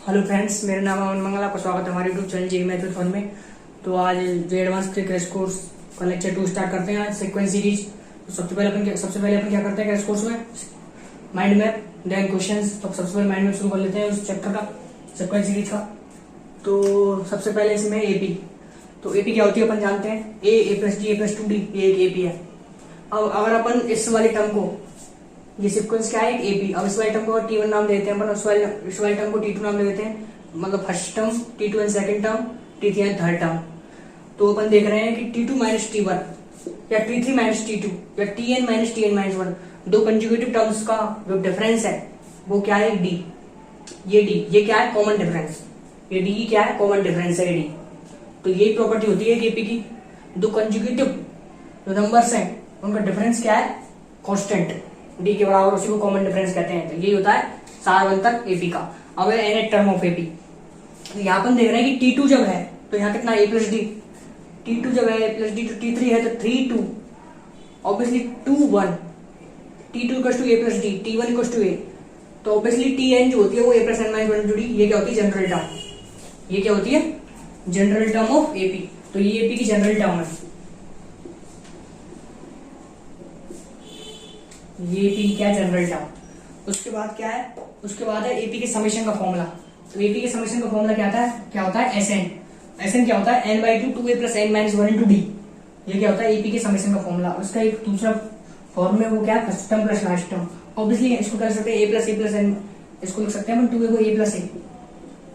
Hello friends, मेरा नाम है अमन मंगल। आपका स्वागत है हमारे यूट्यूब चैनल जी मैथ वन में। तो आज जो एडवांस के क्रैश कोर्स का लेक्चर 2 स्टार्ट करते हैं आज सीक्वेंस सीरीज। तो सबसे पहले अपन क्या करते हैं क्रैश कोर्स में माइंड मैप देन क्वेश्चंस। तो सबसे पहले माइंड मैप शुरू कर लेते हैं उस चैप्टर का, सीक्वेंस सीरीज का। तो सबसे पहले इसमें एपी। तो एपी क्या होती है अपन जानते हैं, A plus D A plus 2 D, ये एक एपी है। अब अगर अपन इस वाले टर्म को, ये सीक्वेंस क्या है, एक एपी। अब इस वाले टर्म को T1 नाम देते हैं अपन, इस वाले टर्म को T2 नाम दे देते हैं। मतलब first term T2 and second term T3 and third term. तो अपन देख रहे हैं कि T2 माइनस T1 या T3 माइनस T2 या Tn माइनस Tn माइनस 1, दो कंजुगेटिव टर्म्स का जो डिफरेंस है वो क्या है, डी। ये डी, ये क्या है, कॉमन डिफरेंस। ये डी क्या है, कॉमन डिफरेंस है डी। तो यही प्रॉपर्टी होती है एपी की। दो कंजुगेटिव जो नंबर्स हैं उनका डिफरेंस क्या है, कांस्टेंट, डी के बराबर, उसी को कॉमन डिफरेंस कहते हैं। तो यही होता है सार अंतर एपी का। अब एन टर्म ऑफ एपी। तो यहाँ पर देख रहे हैं कि T2 जब है तो यहाँ कितना ए प्लस डी, T2 जब है ए प्लस डी, तो T3 है तो 3 2, obviously 2 1, T2 equals to A plus D, T1 equals to A. तो ऑब्वियसली Tn जो होती है वो ए प्लस एन माइनस 1 जुड़ी, ये क्या होती है, जनरल टर्म। ये क्या होती है, जनरल टर्म ऑफ एपी। तो ये एपी की जनरल टर्म है, ये एपी क्या है, जनरल टर्म। उसके बाद क्या है, उसके बाद है एपी के समेशन का फॉर्मूला। तो एपी के समेशन का फॉर्मूला क्या होता है, एसएन। एसएन क्या होता है, n/2 2a plus n minus 1 into d. ये क्या होता है, एपी के समेशन का फॉर्मूला। उसका एक दूसरा फॉर्म है, वो क्या है, first term plus last term. Obviously इसको कर सकते हैं ए प्लस एन, इसको लिख सकते हैं 2a को ए प्लस ए।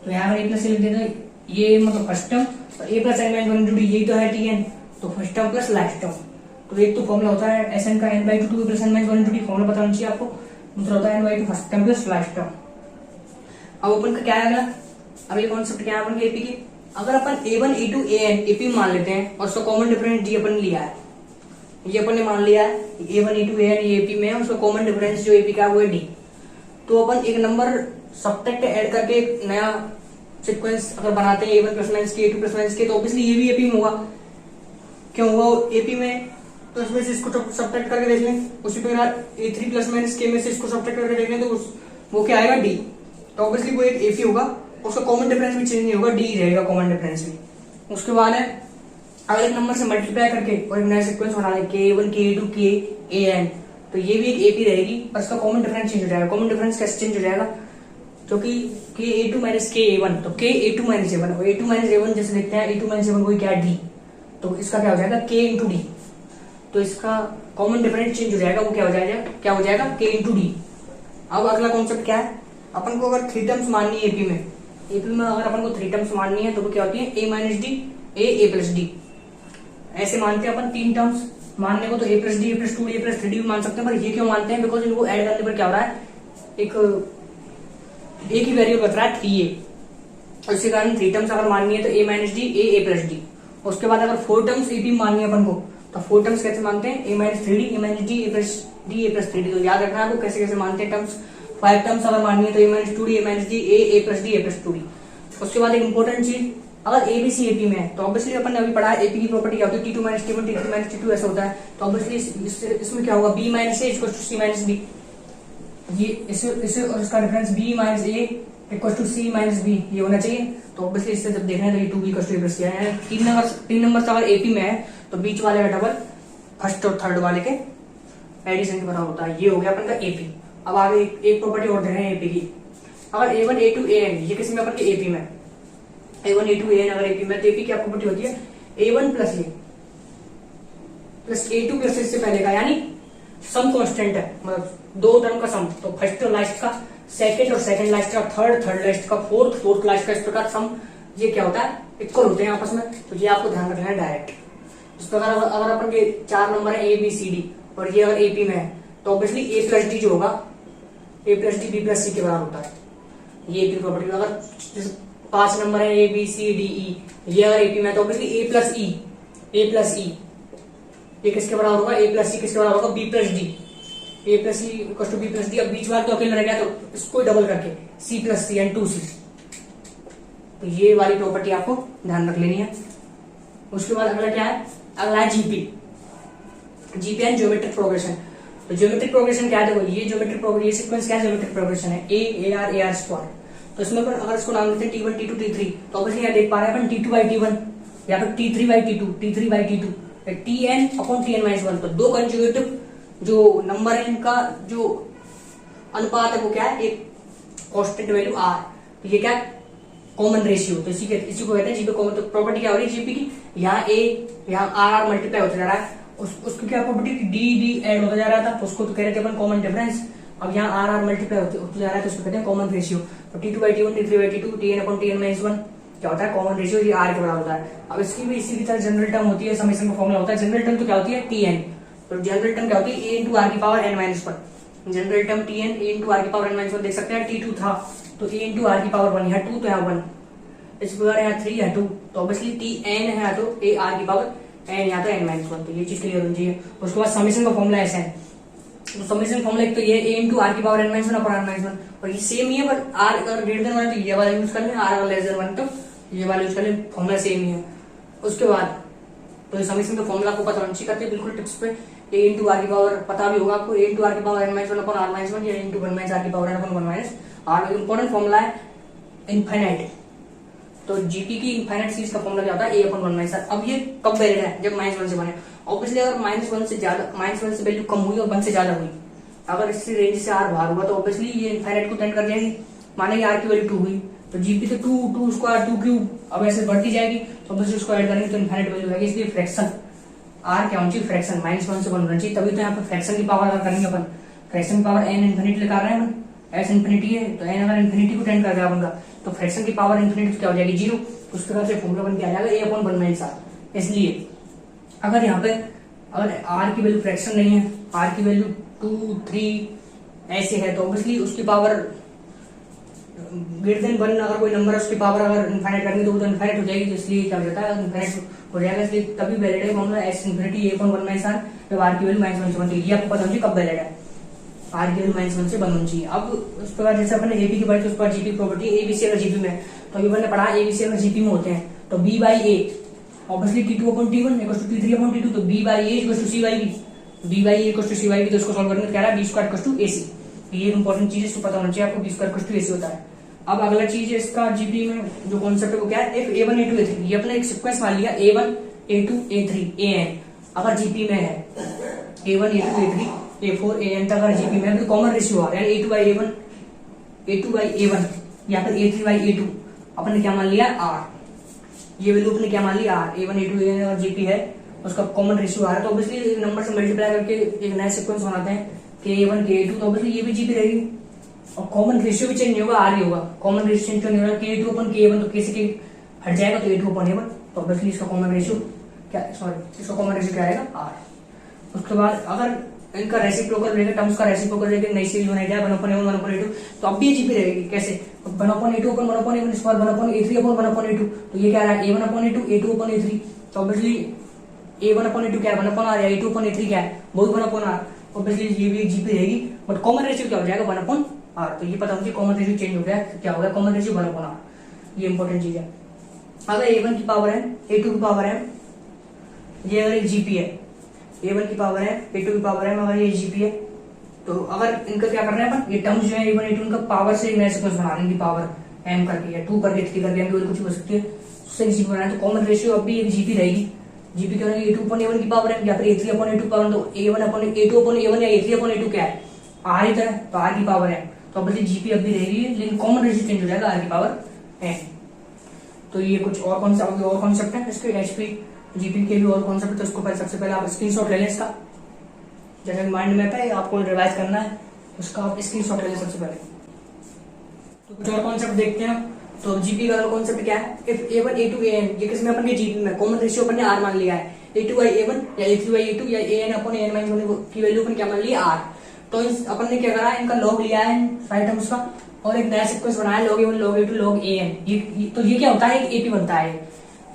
तो यहाँ पर ए प्लस ए लिख देते हैं, ये मतलब first term, A plus N minus 1 into D, यही तो है Tn। तो first term plus last term. तो एक तो फॉर्मूला होता है एसएन का n/2 2a plus n minus 1 into D, formula पता होना चाहिए आपको। दूसरा होता है n/2 first term plus last term. अब अपन का क्या है अगला, अगले कॉन्सेप्ट क्या है अपन के एपी की। अगर अपन a1 a2 an एपी मान लेते हैं और उसका कॉमन डिफरेंस डी अपन लिया है, ये अपन ने मान लिया है a1 a2 an ये एपी में है, उसका कॉमन डिफरेंस जो एपी का है वो है डी। तो अपन एक नंबर सब्ट्रैक्ट ऐड करके एक नया सीक्वेंस अगर बनाते हैं a1 प्लस माइनस के a2 प्लस माइनस के, तो ऑब्वियसली ये भी एपी में होगा। क्यों होगा एपी में, तो इसमें से इसको सब्ट्रैक्ट करके देख लें, उसी प्रकार a3 प्लस माइनस के में से इसको सब्ट्रैक्ट करके देख लें, तो वो क्या आएगा, डी। तो ऑब्वियसली वो एक एपी होगा, उसका कॉमन डिफरेंस भी चेंज नहीं होगा, डी रहेगा कॉमन डिफरेंस भी। उसके बाद है अगर एक नंबर से मल्टीप्लाई करके और एक नया सीक्वेंस बना लें k1 k2 kan, तो ये भी एक एपी रहेगी पर इसका कॉमन डिफरेंस चेंज हो जाएगा। कॉमन डिफरेंस कैसे चेंज हो जाएगा, क्योंकि ka2 माइनस ka1, तो ka2 माइनस a1 और a2 माइनस a1 जैसे देखते हैं, a2 माइनस a1 वही क्या है, डी। तो इसका क्या हो जाएगा, k इंटू डी। तो इसका कॉमन डिफरेंस चेंज हो जाएगा, वो क्या हो जाएगा k इंटू डी। अब अगला कॉन्सेप्ट क्या है, अपन को अगर 3 टर्म्स माननी है एपी में अगर अपन को 3 टर्म्स माननी है तो वो क्या होती है, a minus D A plus D. ऐसे मानते हैं अपन 3 टर्म्स मानने को, तो a plus D A plus 2 D A plus 3d भी मान सकते हैं। पर ये क्यों मानते हैं, बिकॉज इनको ऐड करने पर क्या हो रहा है, एक ही वेरिएबल बता रहा है 3a। इसी कारण 3 टर्म्स अगर माननी है तो a minus D A plus D. उसके बाद अगर 4 टर्म्स एपी माननी है अपन को, तो 4 टर्म्स कैसे मानते हैं, a minus 3d A minus D A plus 3d। तो याद रखना है आपको कैसे कैसे मानते हैं टर्म्स। 5 टर्म्स अगर माननी है तो a minus 2d A minus D A plus D A plus 2d। उसके बाद एक इंपॉर्टेंट चीज, अगर एबीसी एपी में है तो ऑब्वियसली अपन ने अभी पढ़ा है एपी की प्रॉपर्टी क्या होती है, T2 minus T1 T3 minus T2 ऐसा होता है। तो ऑब्वियसली इसमें क्या होगा, b minus a equal to c minus b. ये इसे और इसका difference b minus a equal to c minus b, ये होना चाहिए। तो ऑब्वियसली इससे जब देखना है तो ये 2b equal to a plus C है। 3 नंबर अगर एपी में है तो बीच वाले का डबल फर्स्ट और थर्ड वाले के एडिशन के बराबर होता है। ये हो गया अपन का एपी। अब आगे एक प्रॉपर्टी और देख रहे हैं एपी की। अगर a1 a2 an ये किसी में अपन के एपी में, a1 a2 an अगर एपी में, तो एपी की प्रॉपर्टी होती है a1 plus a plus a2 plus इससे पहले का, यानी सम कांस्टेंट है, मतलब 2 टर्म का सम। तो फर्स्ट और लास्ट का, सेकंड और सेकंड लास्ट का, थर्ड लास्ट का, फोर्थ लास्ट का, इस प्रकार सम ये क्या होता है, इक्वल होते हैं आपस में। तो ये आपको ध्यान रखना है डायरेक्ट। इस प्रकार अगर अपन के 4 नंबर है a b c d और ये अगर एपी में है तो ऑब्वियसली a प्लस डी जो होगा, a plus D b plus C के बराबर होता है। ये एपी प्रॉपर्टी। अगर 5 नंबर है a b c d e, ये अगर एपी में है तो ऑब्वियसली a प्लस ई ये किसके बराबर होगा, a प्लस सी किसके बराबर होगा, b plus d, a plus c equal to b plus d. अब बीच वाला तो अकेला रह गया, तो इसको डबल करके c plus C and 2c। तो ये वाली प्रॉपर्टी आपको ध्यान रख लेनी है। उसके बाद अगला क्या है, अगला है जीपी एंड ज्योमेट्रिक प्रोग्रेशन। तो ज्योमेट्रिक प्रोग्रेशन क्या है, देखो ये ज्योमेट्रिक प्रोग्रेशन, ये सीक्वेंस क्या है, ज्योमेट्रिक प्रोग्रेशन है, ए आर स्क्वायर। तो इसमें अपन अगर इसको नाम देते हैं T1 T2 T3, तो ऑब्वियसली यहाँ देख पा रहे हैं अपन T2 by T1 या फिर T3 by T2 T3 by T2 Tn upon Tn-1। तो दो कंजुगेटिव जो नंबर है इनका जो अनुपात है वो क्या है, एक कांस्टेंट वैल्यू r, तो ये क्या कॉमन रेशियो, तो इसी को कहते हैं जीपी कॉमन। तो प्रॉपर्टी क्या हो रही है जीपी की, यहाँ a यहाँ r मल्टीप्लाई होता जा रहा है, उसकी क्या प्रॉपर्टी डी ऐड होता जा रहा था, तो उसको तो कह रहे थे अपन कॉमन डिफरेंस। अब यहाँ r मल्टीप्लाई होते जा रहा है तो उसको कहते हैं कॉमन रेशियो। तो T2 by T1 T3 by T2 Tn upon Tn-1 क्या होता है कॉमन रेशियो, ये r के बराबर होता है। अब इसकी भी इसी की तरह जनरल टर्म होती है, समेशन का फॉर्मूला होता है। जनरल टर्म तो क्या होती है Tn, तो जनरल टर्म क्या होती है a इंटू आर की power n-1। General term Tn a into r की पावर n-1 देख सकते हैं। T2 था तो a इंटू आर की पावर 1, यहाँ 2 तो यहाँ 1, इस प्रकार यहाँ 3 यहाँ 2, तो ऑब्वियसली Tn है तो a r की पावर n यहाँ तो n-1, तो ये चीज क्लियर होनी चाहिए। उसके बाद समेशन का फॉर्मूला ऐसा है, तो समेशन फॉर्मूला एक तो ये a इंटू आर की पावर n-1 अपॉन n-1, और ये सेम ही है, पर r अगर ग्रेटर देन 1 तो ये वाला यूज कर लें, r अगर लेस देन 1 तो ये वाला यूज कर लें, फॉर्मूला सेम ही है। उसके बाद तो समेशन का फॉर्मूला आपको पता होना चाहिए, करते हैं बिल्कुल टिप्स पे। a इंटू आर की पावर पता भी होगा आपको, a इंटू आर की पावर n-1 अपॉन r-1 या इंटू 1 माइनस आर की power n upon 1 minus r. Important formula है इनफाइनाइट, तो जीपी की इनफाइनाइट सीरीज का फॉर्मूला क्या होता है a अपॉन 1 माइनस आर। अब ये कब वैलिड है, जब -1 से बने। ऑब्वियसली अगर -1 से ज्यादा, -1 से वैल्यू कम हुई और 1 से ज्यादा हुई, अगर इससे रेंज से आर बाहर हुआ तो ऑब्वियसली ये इनफाइनाइट को टेंड कर जाएगी। माने कि आर की वैल्यू 2 हुई तो जीपी तो 2 स्क्वायर 2 क्यूब, अब ऐसे बढ़ती जाएगी, तो ऑब्वियसली उसको ऐड करेंगे तो इनफाइनाइट वैल्यू आएगी। इसलिए फ्रैक्शन आर क्या होना चाहिए, फ्रैक्शन -1 से 1 होना चाहिए, तभी तो यहाँ पर फ्रैक्शन की पावर अगर करेंगे अपन, फ्रैक्शन की पावर n इनफिनिटी लगा रहे हैं अपन, s इनफिनिटी है तो n अगर इनफिनिटी को टेंड कर रहा है अपन का, तो फ्रैक्शन की पावर इनफिनिटी क्या हो जाएगी 0। उस प्रकार से फॉर्मूला बन के आ जाएगा a अपॉन 1 माइनस आर। इसलिए अगर यहाँ पे अगर r की वैल्यू फ्रैक्शन नहीं है, r की वैल्यू 2 3 ऐसे है, तो ऑब्वियसली उसकी पावर ग्रेटर देन 1 अगर कोई नंबर है उसकी पावर अगर इनफाइनाइट करेंगे तो वो तो इनफाइनाइट हो जाएगी, तो इसलिए क्या हो जाता है इनफाइनाइट हो जाएगा। इसलिए तभी वैलिड है formula s infinity a upon 1 minus r, जब r की वैल्यू -1 से 1 होगी। ये आपको पता होना चाहिए कब वैलिड है, r की वैल्यू -1 से 1 होनी चाहिए। अब उस प्रकार जैसे अपन ने एबी की पढ़ी, तो उस पर जीपी प्रॉपर्टी एबीसी अगर जीपी में, तो अभी मैंने पढ़ा एबीसी अगर जीपी में होते हैं तो b by a obviously T2 upon T1 equals to T3 upon T2, तो b by a equals to c by b, b by a equals to c by b, तो इसको सॉल्व करने में क्या है b square equals to ac। ये important चीज है, इसको पता होना चाहिए आपको, b square equals to ac होता है। अब अगला चीज है इसका जीपी में जो कॉन्सेप्ट है वो क्या है, if a1 a2 a3, ये अपने एक सीक्वेंस मान लिया a1 a2 a3 an अगर जीपी में है, a1 a2 a3 a4 an तक अगर जीपी में है तो कॉमन रेशियो आ रहा है a2 by a1 a2 by a1 या फिर a3 by a2, अपन ने क्या मान लिया r, ये वैल्यू अपने क्या मान लिया r, a1 a2 an और जीपी है उसका कॉमन रेशियो आ रहा है, तो ऑब्वियसली नंबर से मल्टीप्लाई करके एक नया सीक्वेंस बनाते हैं कि a1 के a2, तो ऑब्वियसली ये भी जीपी रहेगी और कॉमन रेशियो भी चेंज नहीं होगा, आर ही होगा। कॉमन रेशियो चेंज नहीं होगा, k2 अपन k1 तो k से k हट जाएगा तो a2 अपन a1, तो ऑब्वियसली इसका कॉमन रेशियो क्या, सॉरी इसका कॉमन रेशियो क्या आएगा r। उसके बाद अगर इनका रेसिप्रोकल रहेगा, टर्म्स का रेसिप्रोकल रहेगा, नई सीरीज बनाई जाए 1/a1 1/a2, तो अब भी जीपी रहेगी कैसे 1/a2 अपन 1/a1 स्क्वायर 1/a3 अपन 1/a2, तो ये क्या रहा है a1/a2 a2 अपॉन a3, तो ऑब्वियसली a1/a2 क्या है 1/r या a2 अपॉन a3 क्या है बहुत 1/r, ऑब्वियसली ये भी जीपी रहेगी, बट कॉमन रेशियो क्या हो जाएगा 1/r। तो ये पता होगी कॉमन रेशियो चेंज हो गया, क्या हो गया कॉमन रेशियो 1/r, ये इंपॉर्टेंट चीज है। अगर a1 की पावर है a2 की पावर है, ये अगर एक जीपी है, a1 की पावर है a2 की पावर है, अगर ये जीपी है, तो अगर इनका क्या करना है अपन, ये टर्म्स जो है a1 a2 इनका पावर से एक नया सीक्वेंस बना रहे हैं, इनकी पावर m करके या 2 करके 3 करके m कुछ हो सकती है, उससे एक जीपी बनाना है, तो कॉमन रेशियो अब भी एक जीपी रहेगी। जीपी क्या होगी a2 अपॉन a1 की पावर है या फिर a3 अपॉन a2 पावर, तो a1 upon a2 upon a1 या a3 अपॉन a2 क्या है r ही है, तो r की पावर है, तो अब जीपी अब भी रहेगी, लेकिन कॉमन रेशियो चेंज हो जाएगा r की पावर n। तो ये कुछ और कॉन्सेप्ट है इसके एचपी जीपी के भी और कॉन्सेप्ट, तो इसको सबसे पहले आप स्क्रीनशॉट ले लें इसका, जैसे माइंड मैप है आपको रिवाइज करना है, उसका आप स्क्रीनशॉट ले लें सबसे पहले। तो कुछ और कॉन्सेप्ट देखते हैं। तो जीपी का कॉन्सेप्ट क्या है, इफ a1 a2 an, ये किसमें अपन के जीपी में कॉमन रेशियो अपन ने r मान लिया है, a2 by a1 या a3 by a2 या an अपॉन an-1 की वैल्यू अपन क्या मान लिया r, तो अपन ने क्या करा इनका लॉग लिया है राइट टर्म्स का और एक नया सीक्वेंस बनाया log a1 log a2 log an, तो ये क्या होता है एक एपी बनता है,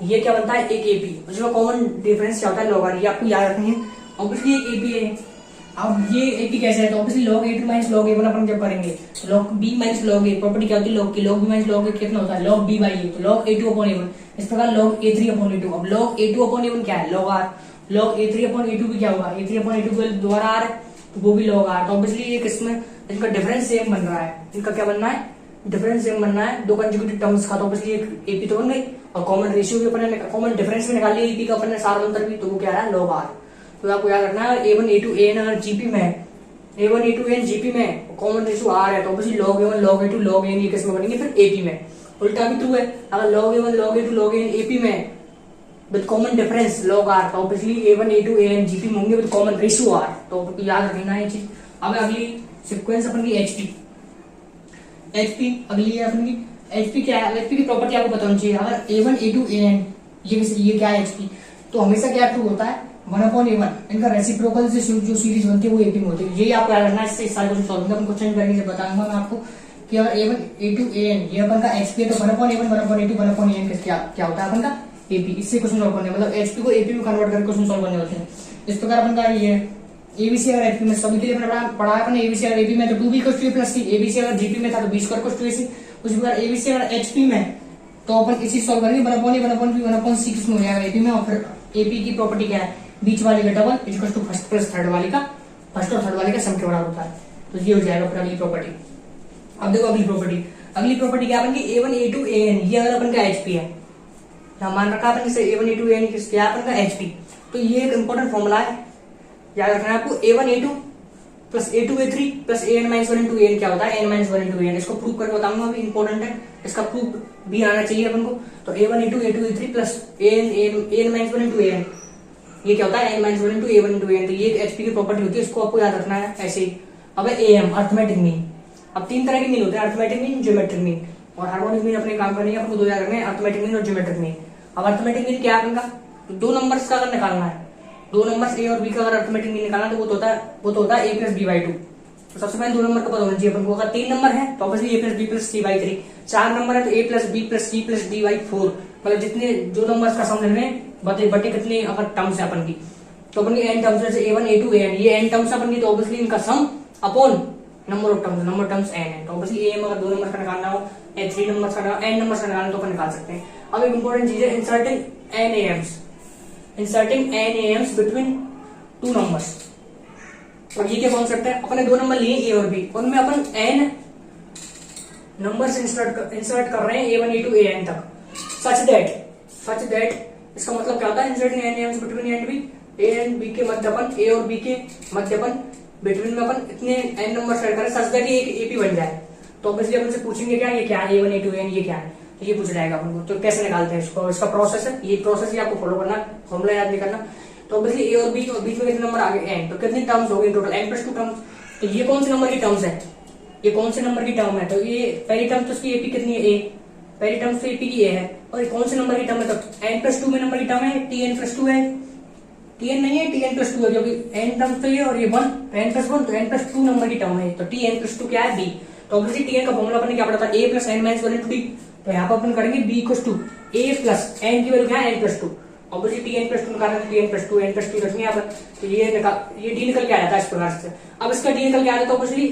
ये क्या बनता है एक एपी, जिसका कॉमन डिफरेंस क्या होता है log r, ये आपको याद रखनी है, ऑब्वियसली एक एपी है। अब ये एपी कैसे है, तो obviously log a2 minus log a1 अपन जब करेंगे तो log b minus log a, property क्या होती है log की, log b minus log a कितना होता है log b by a, तो log a2 अपॉन a1, इस प्रकार log a3 अपॉन a2, अब log a2 अपॉन a1 क्या है log r, log a3 upon a2 भी क्या होगा a3 अपॉन a2 को दोबारा r है तो वो भी log r, तो ऑब्वियसली ये किसमें इनका डिफरेंस सेम बन रहा है, इनका क्या बनना है डिफरेंस बनना है दो कंजुगेटिव टर्म्स का, तो बस ये एपी तो बन गई, और कॉमन रेशियो भी अपन ने कॉमन डिफरेंस में निकाल लिया एपी का अपन ने सार अंतर भी, तो वो क्या रहा है लॉग आर। तो आपको याद रखना है A1 A2 AN अगर जीपी में है, A1 A2 AN जीपी में कॉमन रेशियो आर है, तो बस log A1 log A2 log AN ये किस में बनेंगे फिर एपी में। उल्टा भी ट्रू है, अगर log A1 log A2 log AN AP में with common difference log R, तो obviously A1 A2 AN GP में होंगे विद कॉमन रेशियो R, तो याद रखना है चीज। अब अगली सीक्वेंस अपन की HP अगली है अपन की HP क्या है, HP की प्रॉपर्टी आपको पता होनी चाहिए। अगर A1 A2 AN ये क्या है HP, तो हमेशा क्या ट्रू होता है 1/A1, इनका रेसिप्रोकल से जो सीरीज बनती है वो AP में होती है। यही आपको याद रखना है, इससे सारे क्वेश्चन सॉल्व अपन क्वेश्चन करके बताऊंगा मैं आपको कि अगर A1 A2 AN ये अपन का HP है, तो 1/A1 1/A2 1/AN क्या होता है अपन का AP। इससे क्वेश्चन सॉल्व करने मतलब HP को AP में कन्वर्ट करके क्वेश्चन सॉल्व करने होते हैं। इस प्रकार अपन का ये ABC अगर AP में सभी के लिए पढ़ा है अपन, ABC अगर AP में तो 2B = A + C, ABC अगर GP में था तो B² = AC। उसी प्रकार ABC अगर HP में तो अपन इसी सॉल्व करेंगे 1/A 1/B 1/C किसमें हो जाएगा AP में, और फिर AP की प्रॉपर्टी क्या है, बीच वाले का डबल = फर्स्ट + थर्ड वाले का फर्स्ट और थर्ड वाले का सम के बराबर होता है, तो ये हो जाएगा फिर अगली प्रॉपर्टी। अब देखो अगली प्रॉपर्टी क्या बन गई, A1 A2 AN ये अगर अपन का HP है, मान रखा अपन जैसे A1 A2 AN क्या अपन का HP, तो ये एक इंपॉर्टेंट फॉर्मूला है, याद रखना है आपको। A1 A2 + A2 A3 + AN - 1 * AN क्या होता है, AN - 1 * AN। इसको प्रूव करके बताऊंगा, अभी इंपॉर्टेंट है, इसका प्रूफ भी आना चाहिए अपन को। तो A1 A2 A2 A3 + AN - 1 * AN ये क्या होता है, AN - 1 * A1 * AN। तो ये HP की प्रॉपर्टी होती है, इसको आपको याद रखना है ऐसे ही। अब AM अर्थमेटिक मीन, अब तीन तरह के मीन होते हैं, अर्थमेटिक मीन, ज्योमेट्रिक मीन और हार्मोनिक मीन। अपने काम करने के आपको दो याद रखने हैं, अर्थमेटिक मीन और ज्योमेट्रिक मीन। अब अर्थमेटिक मीन क्या है अपन का, तो दो नंबर्स का अगर निकालना है, दो नंबर्स A और B का अगर अर्थमेटिक मीन निकालना है तो वो तो होता है A + B/2। तो सबसे पहले दो नंबर का पता होना चाहिए अपन को। अगर तीन नंबर है तो ऑब्वियसली A + B + C/3, चार नंबर है तो A + B + C + D/4। मतलब जितने जो नंबर्स का सम लेने बटे कितने अगर टर्म्स है अपन की, तो अपन की n टर्म्स जैसे A1 A2 AN ये n टर्म्स अपन की, तो ऑब्वियसली इनका सम upon number of terms n है। तो ऑब्वियसली AM अगर दो नंबर का निकालना हो, थ्री नंबर का n नंबर का निकालना तो अपन निकाल सकते हैं। अब एक इंपॉर्टेंट चीज है, inserting NAMs between two numbers. अब ये क्या कॉन्सेप्ट है, अपने दो नंबर लिए A और B, उनमें अपन n नंबर्स इंसर्ट कर रहे हैं A1 A2 AN तक, सच दैट इसका मतलब क्या होता है, inserting NAMs between A and B, A and B के मध्य अपन A और B के मध्य अपन बिटवीन में अपन इतने n नंबर सेट करें सच दैट ये एक AP बन जाए। तो ऑब्वियसली अपन से पूछेंगे क्या, ये क्या है A1 A2 AN ये क्या है, तो ये पूछ जाएगा अपन को। तो कैसे निकालते हैं इसको, इसका प्रोसेस है, ये प्रोसेस ही आपको फॉलो करना, फॉर्मूला याद नहीं करना। तो ऑब्वियसली A और B और बीच में कितने नंबर आ गए n, तो कितनी टर्म्स हो गई टोटल n + 2 टर्म्स। तो ये कौन से नंबर की टर्म्स है, ये कौन से नंबर की टर्म है, तो ये पहली टर्म तो उसकी AP कितनी है, A पहली टर्म तो AP की A है, और ये कौन से नंबर की टर्म है, तो n + 2 में नंबर की टर्म है, Tn + 2 है, Tn नहीं है Tn + 2 है, क्योंकि n टर्म्स तो ये और ये 1 तो n + 1 तो n + 2 नंबर की टर्म है, तो Tn + 2 क्या है B। तो ऑब्वियसली Tn का फॉर्मूला अपन ने क्या पढ़ा था, A + n - 1 * D। तो यहाँ पर अपन करेंगे B = A + n की वैल्यू क्या है n + 2, ऑब्वियसली Tn + 2 निकालना, Tn + 2 n + 2 रखनी है यहाँ पर, तो ये D निकल के आ जाता है इस प्रकार से। अब इसका D निकल के आ जाता है, तो ऑब्वियसली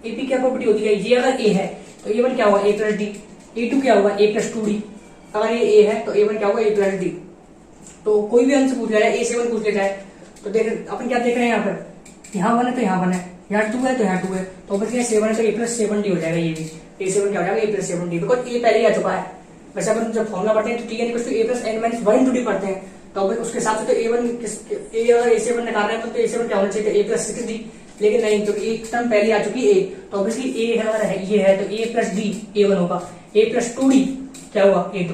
AP क्या प्रॉपर्टी होती है, ये अगर A है तो A1 क्या होगा A + D, A2 क्या होगा A + 2D, अगर ये A है तो A1 क्या होगा A + D। तो कोई भी हमसे पूछ लिया जाए, A से 1 पूछ लिया जाए, तो देख अपन क्या देख रहे हैं यहाँ पर, यहाँ 1 है तो यहाँ 1 है, यहाँ 2 है तो यहाँ 2 है, तो ऑब्वियसली 7 है तो A + 7D हो जाएगा, ये भी A7 क्या हो जाएगा A + 7D, बिकॉज A पहले आ चुका है। वैसे अपन जब फॉर्मूला पढ़ते हैं तो Tn = A + n - 1 * D पढ़ते हैं, तो उसके हिसाब से तो A1 A अगर A7 निकाल रहे हैं तो A7 क्या होना चाहिए, A + 6D, लेकिन नहीं, क्योंकि एक टर्म पहले आ चुकी A, तो ऑब्वियसली A है अगर ये है तो A + D A1 होगा, A + 2D क्या होगा A2।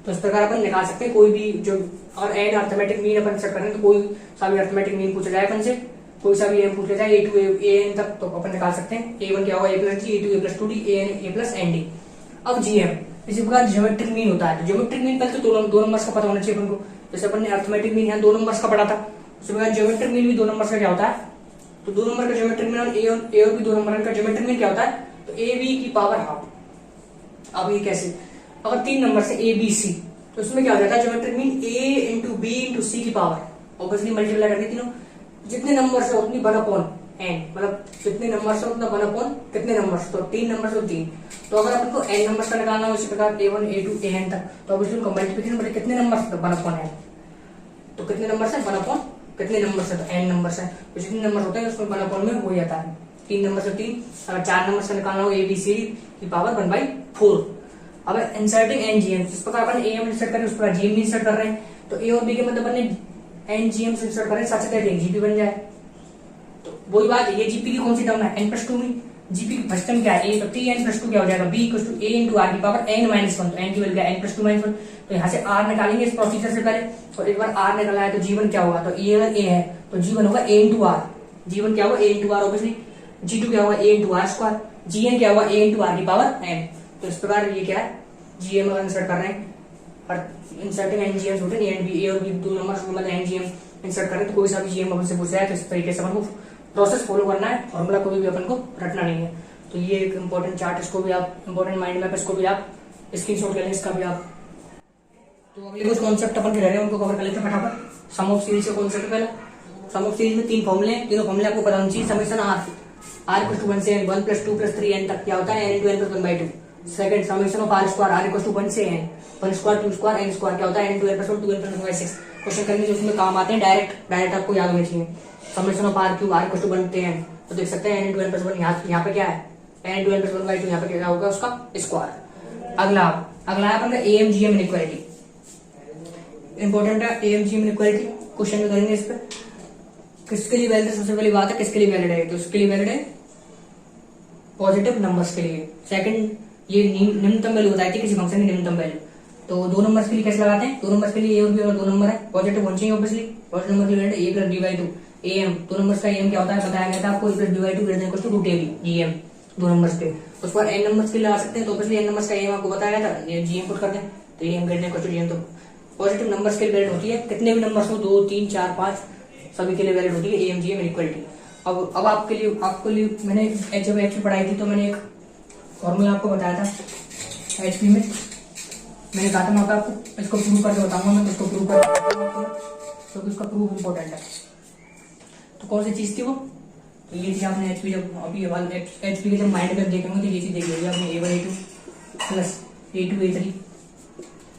तो इस प्रकार अपन निकाल सकते हैं कोई भी जो, और n अर्थमेटिक मीन अपन सेट करें तो कोई सा भी अर्थमेटिक मीन पूछा जाए अपन से, कोई सा भी m पूछ जाए A2 AN तक, तो अपन निकाल सकते हैं। A1 क्या होगा A + D, A2 A + 2D, AN A + ND। अब GM इसी प्रकार ज्योमेट्रिक मीन होता है, तो ज्योमेट्रिक मीन पहले तो दो नंबर्स का पता होना चाहिए अपन को। जैसे अपन ने अर्थमेटिक मीन यहाँ 2 नंबर्स का पढ़ा था, उसी प्रकार ज्योमेट्रिक मीन भी 2 नंबर्स का क्या होता है, तो 2 नंबर का ज्योमेट्रिक मीन और A और B 2 नंबर का ज्योमेट्रिक मीन क्या होता है, तो AB²। अब ये कैसे, अगर 3 नंबर से ABC तो उसमें क्या हो जाता है geometric mean A × B × C की पावर, ऑब्वियसली मल्टीप्लाई करके तीनों, जितने नंबर से उतनी 1/n, मतलब जितने नंबर से उतना 1/ कितने नंबर, तो 3 नंबर से 3। तो अगर अपन को n नंबर का निकालना हो इसी प्रकार A1 A2 AN तक, तो ऑब्वियसली उनको मल्टीप्लिकेशन बड़े कितने नंबर से, 1/n, तो कितने नंबर से 1/ कितने नंबर से, तो n नंबर से, तो जितने नंबर होते हैं उसमें 1/n में हो जाता है। 3 नंबर से 3, अगर 4 नंबर से निकालना हो ABCD की पावर 1/4। अब इंसर्टिंग NGM, जिस प्रकार अपन AM इंसर्ट कर रहे हैं उस प्रकार GM भी इंसर्ट कर रहे हैं, तो A और B के मतलब अपने NGM से इंसर्ट कर रहे हैं, साथ साथ GP बन जाए। तो वही बात, ये GP की कौन सी टर्म है, n+2 में। GP की फर्स्ट टर्म क्या है, A, तो 3n+2 क्या हो जाएगा, B = A × R की पावर n-1, तो n की वैल्यू क्या है, n+2 - 1। तो यहाँ से R निकालेंगे इस प्रोसीजर से पहले, और एक बार R निकाला है तो G1 क्या होगा, तो A है तो G1 होगा A × R, G1 क्या होगा A × R ऑब्वियसली, G2 क्या होगा A × R², Gn क्या होगा A × R की पावर n। तो इस प्रकार ये क्या है, GM इंसर्ट कर रहे हैं, और इंसर्टिंग NGM होते हैं, A और B दो नंबर मतलब NGM इंसर्ट कर रहे हैं, तो कोई सा भी GM अपन से पूछा है तो इस तरीके से अपन को प्रोसेस फॉलो करना है, फॉर्मूला कोई भी अपन को रटना नहीं है। तो ये एक इंपॉर्टेंट चार्ट, इसको भी आप इंपॉर्टेंट माइंड मैप, इसको भी आप स्क्रीनशॉट ले लें, इसका भी आप। तो अगले कुछ कॉन्सेप्ट अपन के रह रहे हैं उनको कवर कर लेते हैं फटाफट। सम ऑफ सीरीज का कॉन्सेप्ट पहला, सम ऑफ सीरीज में 3 फॉर्मूले हैं, तीनों फॉर्मूले आपको पता होनी चाहिए। समेशन R = 1 से n, 1 + 2 + 3n तक क्या होता है, n × n + 1/2। Second summation of R² = 1 से n, 1² 2² n² क्या होता है, n × n + 1, 2n + 1/6। क्वेश्चन करेंगे जो उसमें काम आते हैं, डायरेक्ट आपको याद होने चाहिए। समेशन ऑफ R³ = 1 से n, तो देख सकते हैं n × n + 1, यहाँ पे क्या है, n × n + 1/2, यहाँ पे क्या होगा उसका स्क्वायर। अगला है अपना AMGM इनइक्वालिटी, इंपॉर्टेंट है AMGM इनइक्वालिटी, क्वेश्चन में करेंगे इस पे। किसके लिए वैलिड है, सबसे पहली बात है किसके लिए वैलिड है, तो इसके लिए वैलिड है पॉजिटिव नंबर्स के लिए। सेकंड, ये निम्नतम वैल्यू बताई थी किसी फंक्शन की निम्नतम वैल्यू, तो 2 नंबर्स के लिए कैसे लगाते हैं, 2 नंबर्स के लिए A और B अगर 2 नंबर है पॉजिटिव होना चाहिए ऑब्वियसली, पॉजिटिव नंबर की value A + D/2 AM, 2 numbers का AM क्या होता है बताया गया था आपको, A + D/2 > √AB GM 2 numbers पे। उस पर n नंबर्स के लिए लगा सकते हैं, तो ऑब्वियसली n नंबर्स का AM आपको बताया गया था, ये GM पुट कर दें तो AM > GM। तो पॉजिटिव नंबर्स के लिए वैलिड होती है, कितने भी नंबर्स हो, 2 3 4 5 सभी के लिए वैलिड होती है AMGM इनइक्वालिटी। अब आपके लिए मैंने जब HP पढ़ाई थी तो मैंने एक फॉर्मूला आपको बताया था HP में, मैंने कहा था मैं आपको इसको प्रूव करके बताऊंगा, मैं इसको प्रूव कर क्योंकि इसका प्रूफ इंपॉर्टेंट है। तो कौन सी चीज थी वो, तो ये थी आपने HP जब अभी HP के जब माइंड मैप देखेंगे तो ये चीज देख लीजिए आपने A1 A2 plus A2 A3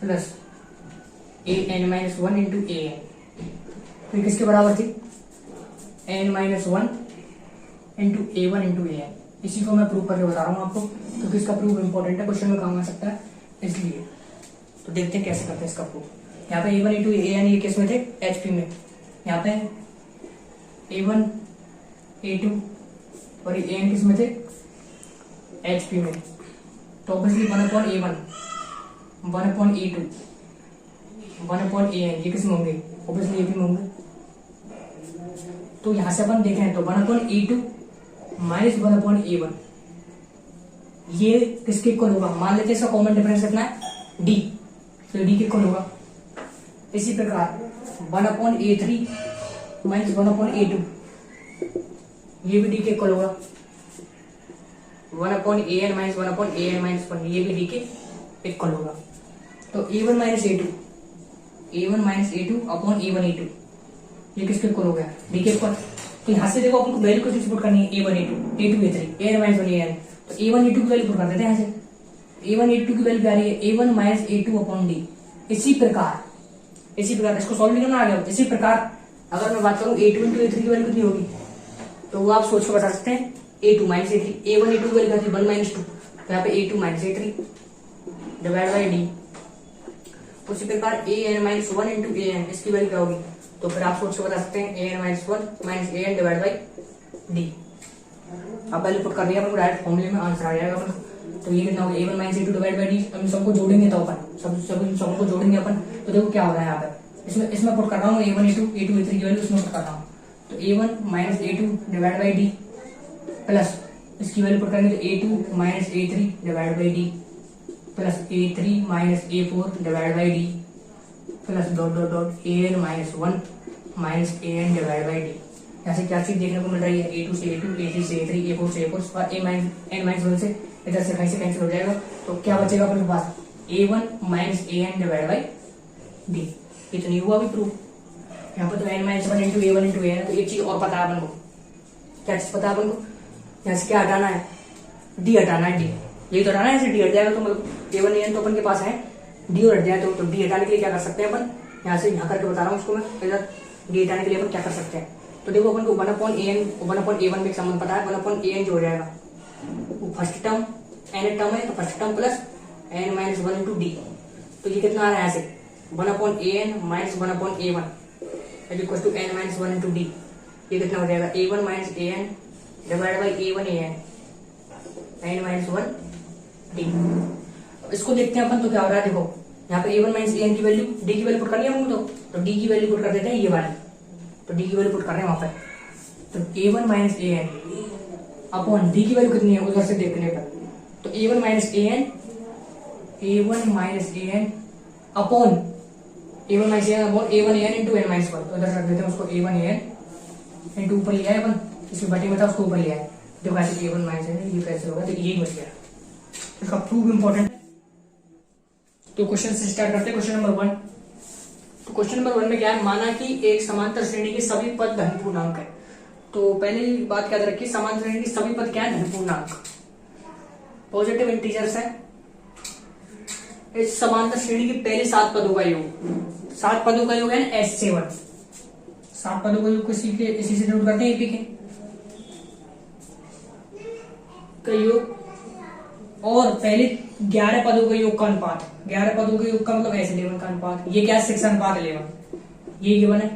plus AN-1 × AN, तो किसके बराबर थी, n-1 × A1 × AN। इसी को मैं प्रूव करके बता रहा हूँ आपको, क्योंकि इसका प्रूफ इंपॉर्टेंट है, क्वेश्चन में काम आ सकता है इसलिए। तो देखते हैं कैसे करते हैं इसका प्रूफ। यहाँ पे A1 × AN ये किस में थे, HP में, यहाँ पे A1 A2 और AN किस में थे, HP में। तो ऑब्वियसली 1/A1 1/A2 1/AN ये किस में होंगे, ऑब्वियसली AP में होंगे। तो यहां से अपन देखें तो 1/A2 - 1/A1 ये किसके इक्वल होगा, मान लेते हैं इसका कॉमन डिफरेंस रखना है D, तो D के इक्वल होगा। इसी प्रकार 1/A3 - 1/A2 ये भी D के इक्वल होगा। 1/AN - 1/AN - 1 ये भी D के इक्वल होगा। तो A1 - A2 upon A1 A2 ये किसके इक्वल हो गया, D के इक्वल। तो यहाँ से देखो अपन को वैल्यू कैसे पुट करनी है, A1 A2 A2 A3 AN - 1 AN, तो A1 A2 की वैल्यू पुट कर देते हैं यहाँ से। A1 A2 की वैल्यू क्या आ रही है, A1 - A2 अपॉन D। इसी प्रकार इसको सॉल्व नहीं करना आ गया। इसी प्रकार अगर मैं बात करूँ A2 × A3 की वैल्यू कितनी होगी, तो वो आप सोच कर बता सकते हैं A2 - A3। A1 A2 की वैल्यू 1 - 2, तो यहाँ पे A2 - A3 / D। उसी प्रकार AN - 1 × AN इसकी वैल्यू क्या होगी, तो फिर आप सोच के बता सकते हैं AN - 1 - AN / D। अब वैल्यू पुट कर दिया अपन डायरेक्ट फॉर्मूले में आंसर आ जाएगा अपन। तो ये कितना होगा A1 - A2 / D। हम सबको जोड़ेंगे तो अपन सबको जोड़ेंगे अपन, तो देखो क्या हो रहा है यहाँ पे, इसमें पुट कर रहा हूँ A1 A2 A3 की वैल्यू इसमें पुट कर रहा हूँ। तो A1 - A2 / D प्लस इसकी वैल्यू पुट करेंगे तो A2 - A3 / D plus A3 - A4 / D plus .. AN - 1 AN / D। यहाँ से क्या चीज देखने को मिल रही है, A2 से A2 A3 से A3 A4 से A4 और n - 1 से इधर से कहीं से कैंसिल हो जाएगा। तो क्या बचेगा अपने पास, A1 - AN / D। इतनी हुआ भी प्रूफ। यहाँ पर तो n - 1 × A1 × AN है। तो एक चीज और पता है अपन को, क्या चीज पता है अपन को, यहाँ से क्या हटाना है, D हटाना है। D यही तो हटाना है, ऐसे D हट जाएगा तो मतलब A1 AN तो अपन के पास है, D और हट जाए तो D हटाने के लिए क्या कर सकते हैं अपन, यहाँ से यहाँ करके बता रहा हूँ उसको मैं, इधर D हटाने के लिए अपन क्या कर सकते हैं, तो देखो अपन को 1/an 1/a1 में एक संबंध पता है, 1/an जो हो जाएगा वो फर्स्ट टर्म n टर्म है, तो first term plus n minus 1 into d. तो ये कितना आ रहा है ऐसे 1/an minus 1/a1 equal to n minus 1 into d. ये कितना हो जाएगा a1 minus an divide by a1 n minus 1 d. इसको देखते हैं अपन तो क्या हो रहा है, देखो यहाँ पे a1 माइनस an की वैल्यू d की वैल्यू पुट कर लिया हम तो d की वैल्यू पुट कर देते हैं ये वाली, तो d की वैल्यू पुट कर रहे हैं वहां पे। तो a1 minus an upon d की वैल्यू कितनी है उधर से देखने पर, तो a1 minus an upon a1 minus an upon a1 an into n minus 1। तो उधर रख देते हैं उसको a1 an इंटू ऊपर लिया है अपन, इसमें बटे में था उसको ऊपर लिया है, देखो ऐसे a1 माइनस an ये कैसे होगा, तो यही बच गया। इसका प्रूफ इंपॉर्टेंट। तो क्वेश्चन से स्टार्ट करते हैं क्वेश्चन नंबर 1। तो क्वेश्चन नंबर 1 में क्या है, माना कि एक समांतर श्रेणी के सभी पद धन पूर्णांक है। तो पहले बात क्या रखी, समांतर श्रेणी के सभी पद क्या है, धन पूर्णांक पॉजिटिव इंटीजर्स है। इस समांतर श्रेणी के पहले 7 पदों का योग, 7 पदों का योग है ना S7, 7 पदों का योग इसी से नोट करते हैं एपी का योग, और पहले 11 पदों का योग का अनुपात, 11 पदों के योग का मतलब S11 का अनुपात, ये क्या है 6:11, ये गिवन है।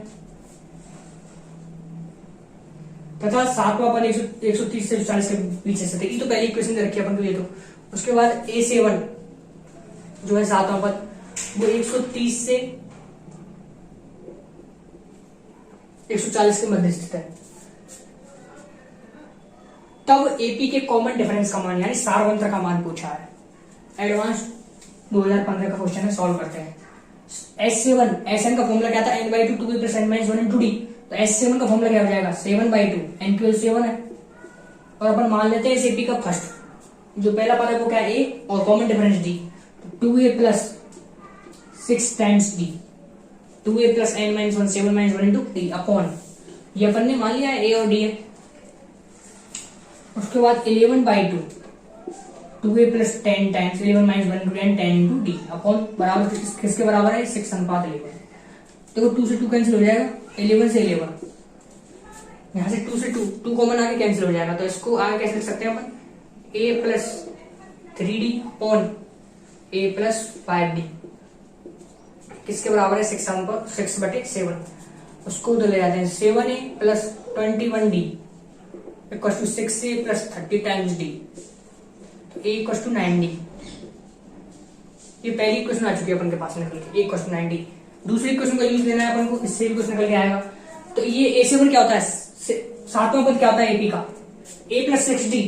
तथा 7वां पद 130 से 40 के पीछे से, ये तो पहली इक्वेशन दे रखी है अपन को ये तो। उसके बाद A7 जो है 7वां पद वो 130 से 140 के मध्य स्थित है। तब एपी के कॉमन डिफरेंस का मान यानी सारवंत्र का मान पूछा है। एडवांस 2015 का क्वेश्चन है, सॉल्व करते हैं। S7 Sn का फॉर्मूला क्या था, n/2 2a plus n minus 1 into d. तो S7 का फॉर्मूला क्या हो जाएगा 7/2, n की 7 है, और अपन मान लेते हैं इस एपी का फर्स्ट जो पहला पद है वो क्या है a और कॉमन डिफरेंस d, तो 2a plus 6 times d, 2a plus n minus 1 7 minus 1 into d upon ये अपन ने मान लिया है a और d है। उसके बाद 11/2 2a plus 10 times 11 minus 1 into 10 into D upon बराबर किसके बराबर है 6:11। देखो 2 से 2 कैंसिल हो जाएगा, 11 से 11, यहाँ से 2 से 2 कॉमन आगे कैंसिल हो जाएगा, तो इसको आगे कैसे लिख सकते हैं अपन a plus 3d upon a plus 5d किसके बराबर है 6/7। उसको उधर ले जाते हैं 7a plus 21d equal to 6a plus 30 times d, तो a इक्वल टू 9d। ये पहली इक्वेशन आ चुकी है अपन के पास निकल के, a इक्वल टू 9d। दूसरी इक्वेशन का यूज लेना है अपन को, इससे भी कुछ निकल के आएगा। तो ये A7 क्या होता है, 7वां पद क्या होता है एपी का a प्लस 6d,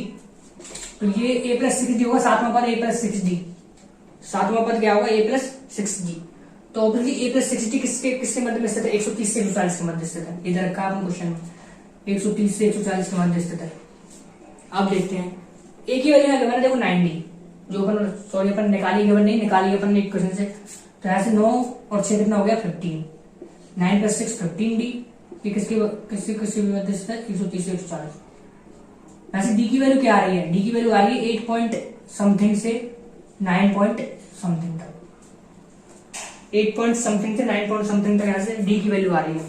तो ये a प्लस 6d होगा 7वां पद a प्लस 6d, 7वां पद क्या होगा a प्लस 6d। तो ऑब्वियसली a प्लस 6d किसके मध्य में स्थित है, 130 से 140 के मध्य स्थित है। इधर रखा है अपन क्वेश्चन में 130 से 140 के मध्य स्थित है। अब देखते हैं a की वैल्यू है देखो 9d, जो अपन सॉरी अपन निकाली अपन ने इक्वेशन से, तो यहाँ से 9 और 6 कितना हो गया 15, 9 प्लस 6 15d। ये किसके मध्य स्थित है 130 से 140। यहाँ से d की वैल्यू क्या आ रही है, d की वैल्यू आ रही है 8 पॉइंट समथिंग से 9 पॉइंट समथिंग तक, 8 पॉइंट समथिंग से 9 पॉइंट समथिंग तक यहाँ से d की वैल्यू आ रही है।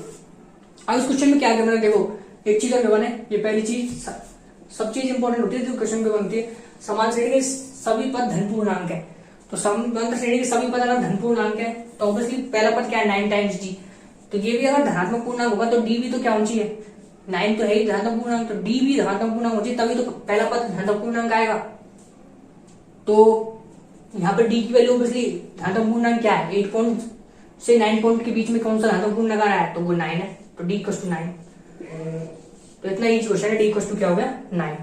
अब इस क्वेश्चन में क्या करना है, देखो एक चीज और है, ये पहली चीज, सब चीज इंपॉर्टेंट होती है जो क्वेश्चन में बनती है। समान श्रेणी के सभी पद धन पूर्णांक है, तो समांतर श्रेणी के सभी पद अगर धन पूर्णांक है तो ऑब्वियसली पहला पद क्या है 9 टाइम्स d, तो ये भी अगर धनात्मक पूर्णांक होगा तो d भी तो क्या होनी चाहिए 9 तो है ही धनात्मक पूर्णांक, तो d भी धनात्मक पूर्णांक होनी चाहिए, तभी तो पहला पद धनात्मक पूर्णांक आएगा। तो यहाँ पर d की वैल्यू ऑब्वियसली धनात्मक पूर्णांक क्या है 8 पॉइंट से 9 पॉइंट के बीच में कौन सा धनात्मक पूर्णांक आ रहा है, तो वो 9 है, तो d इक्वल टू 9। तो इतना ही क्वेश्चन है, d इक्वल टू क्या हो गया 9।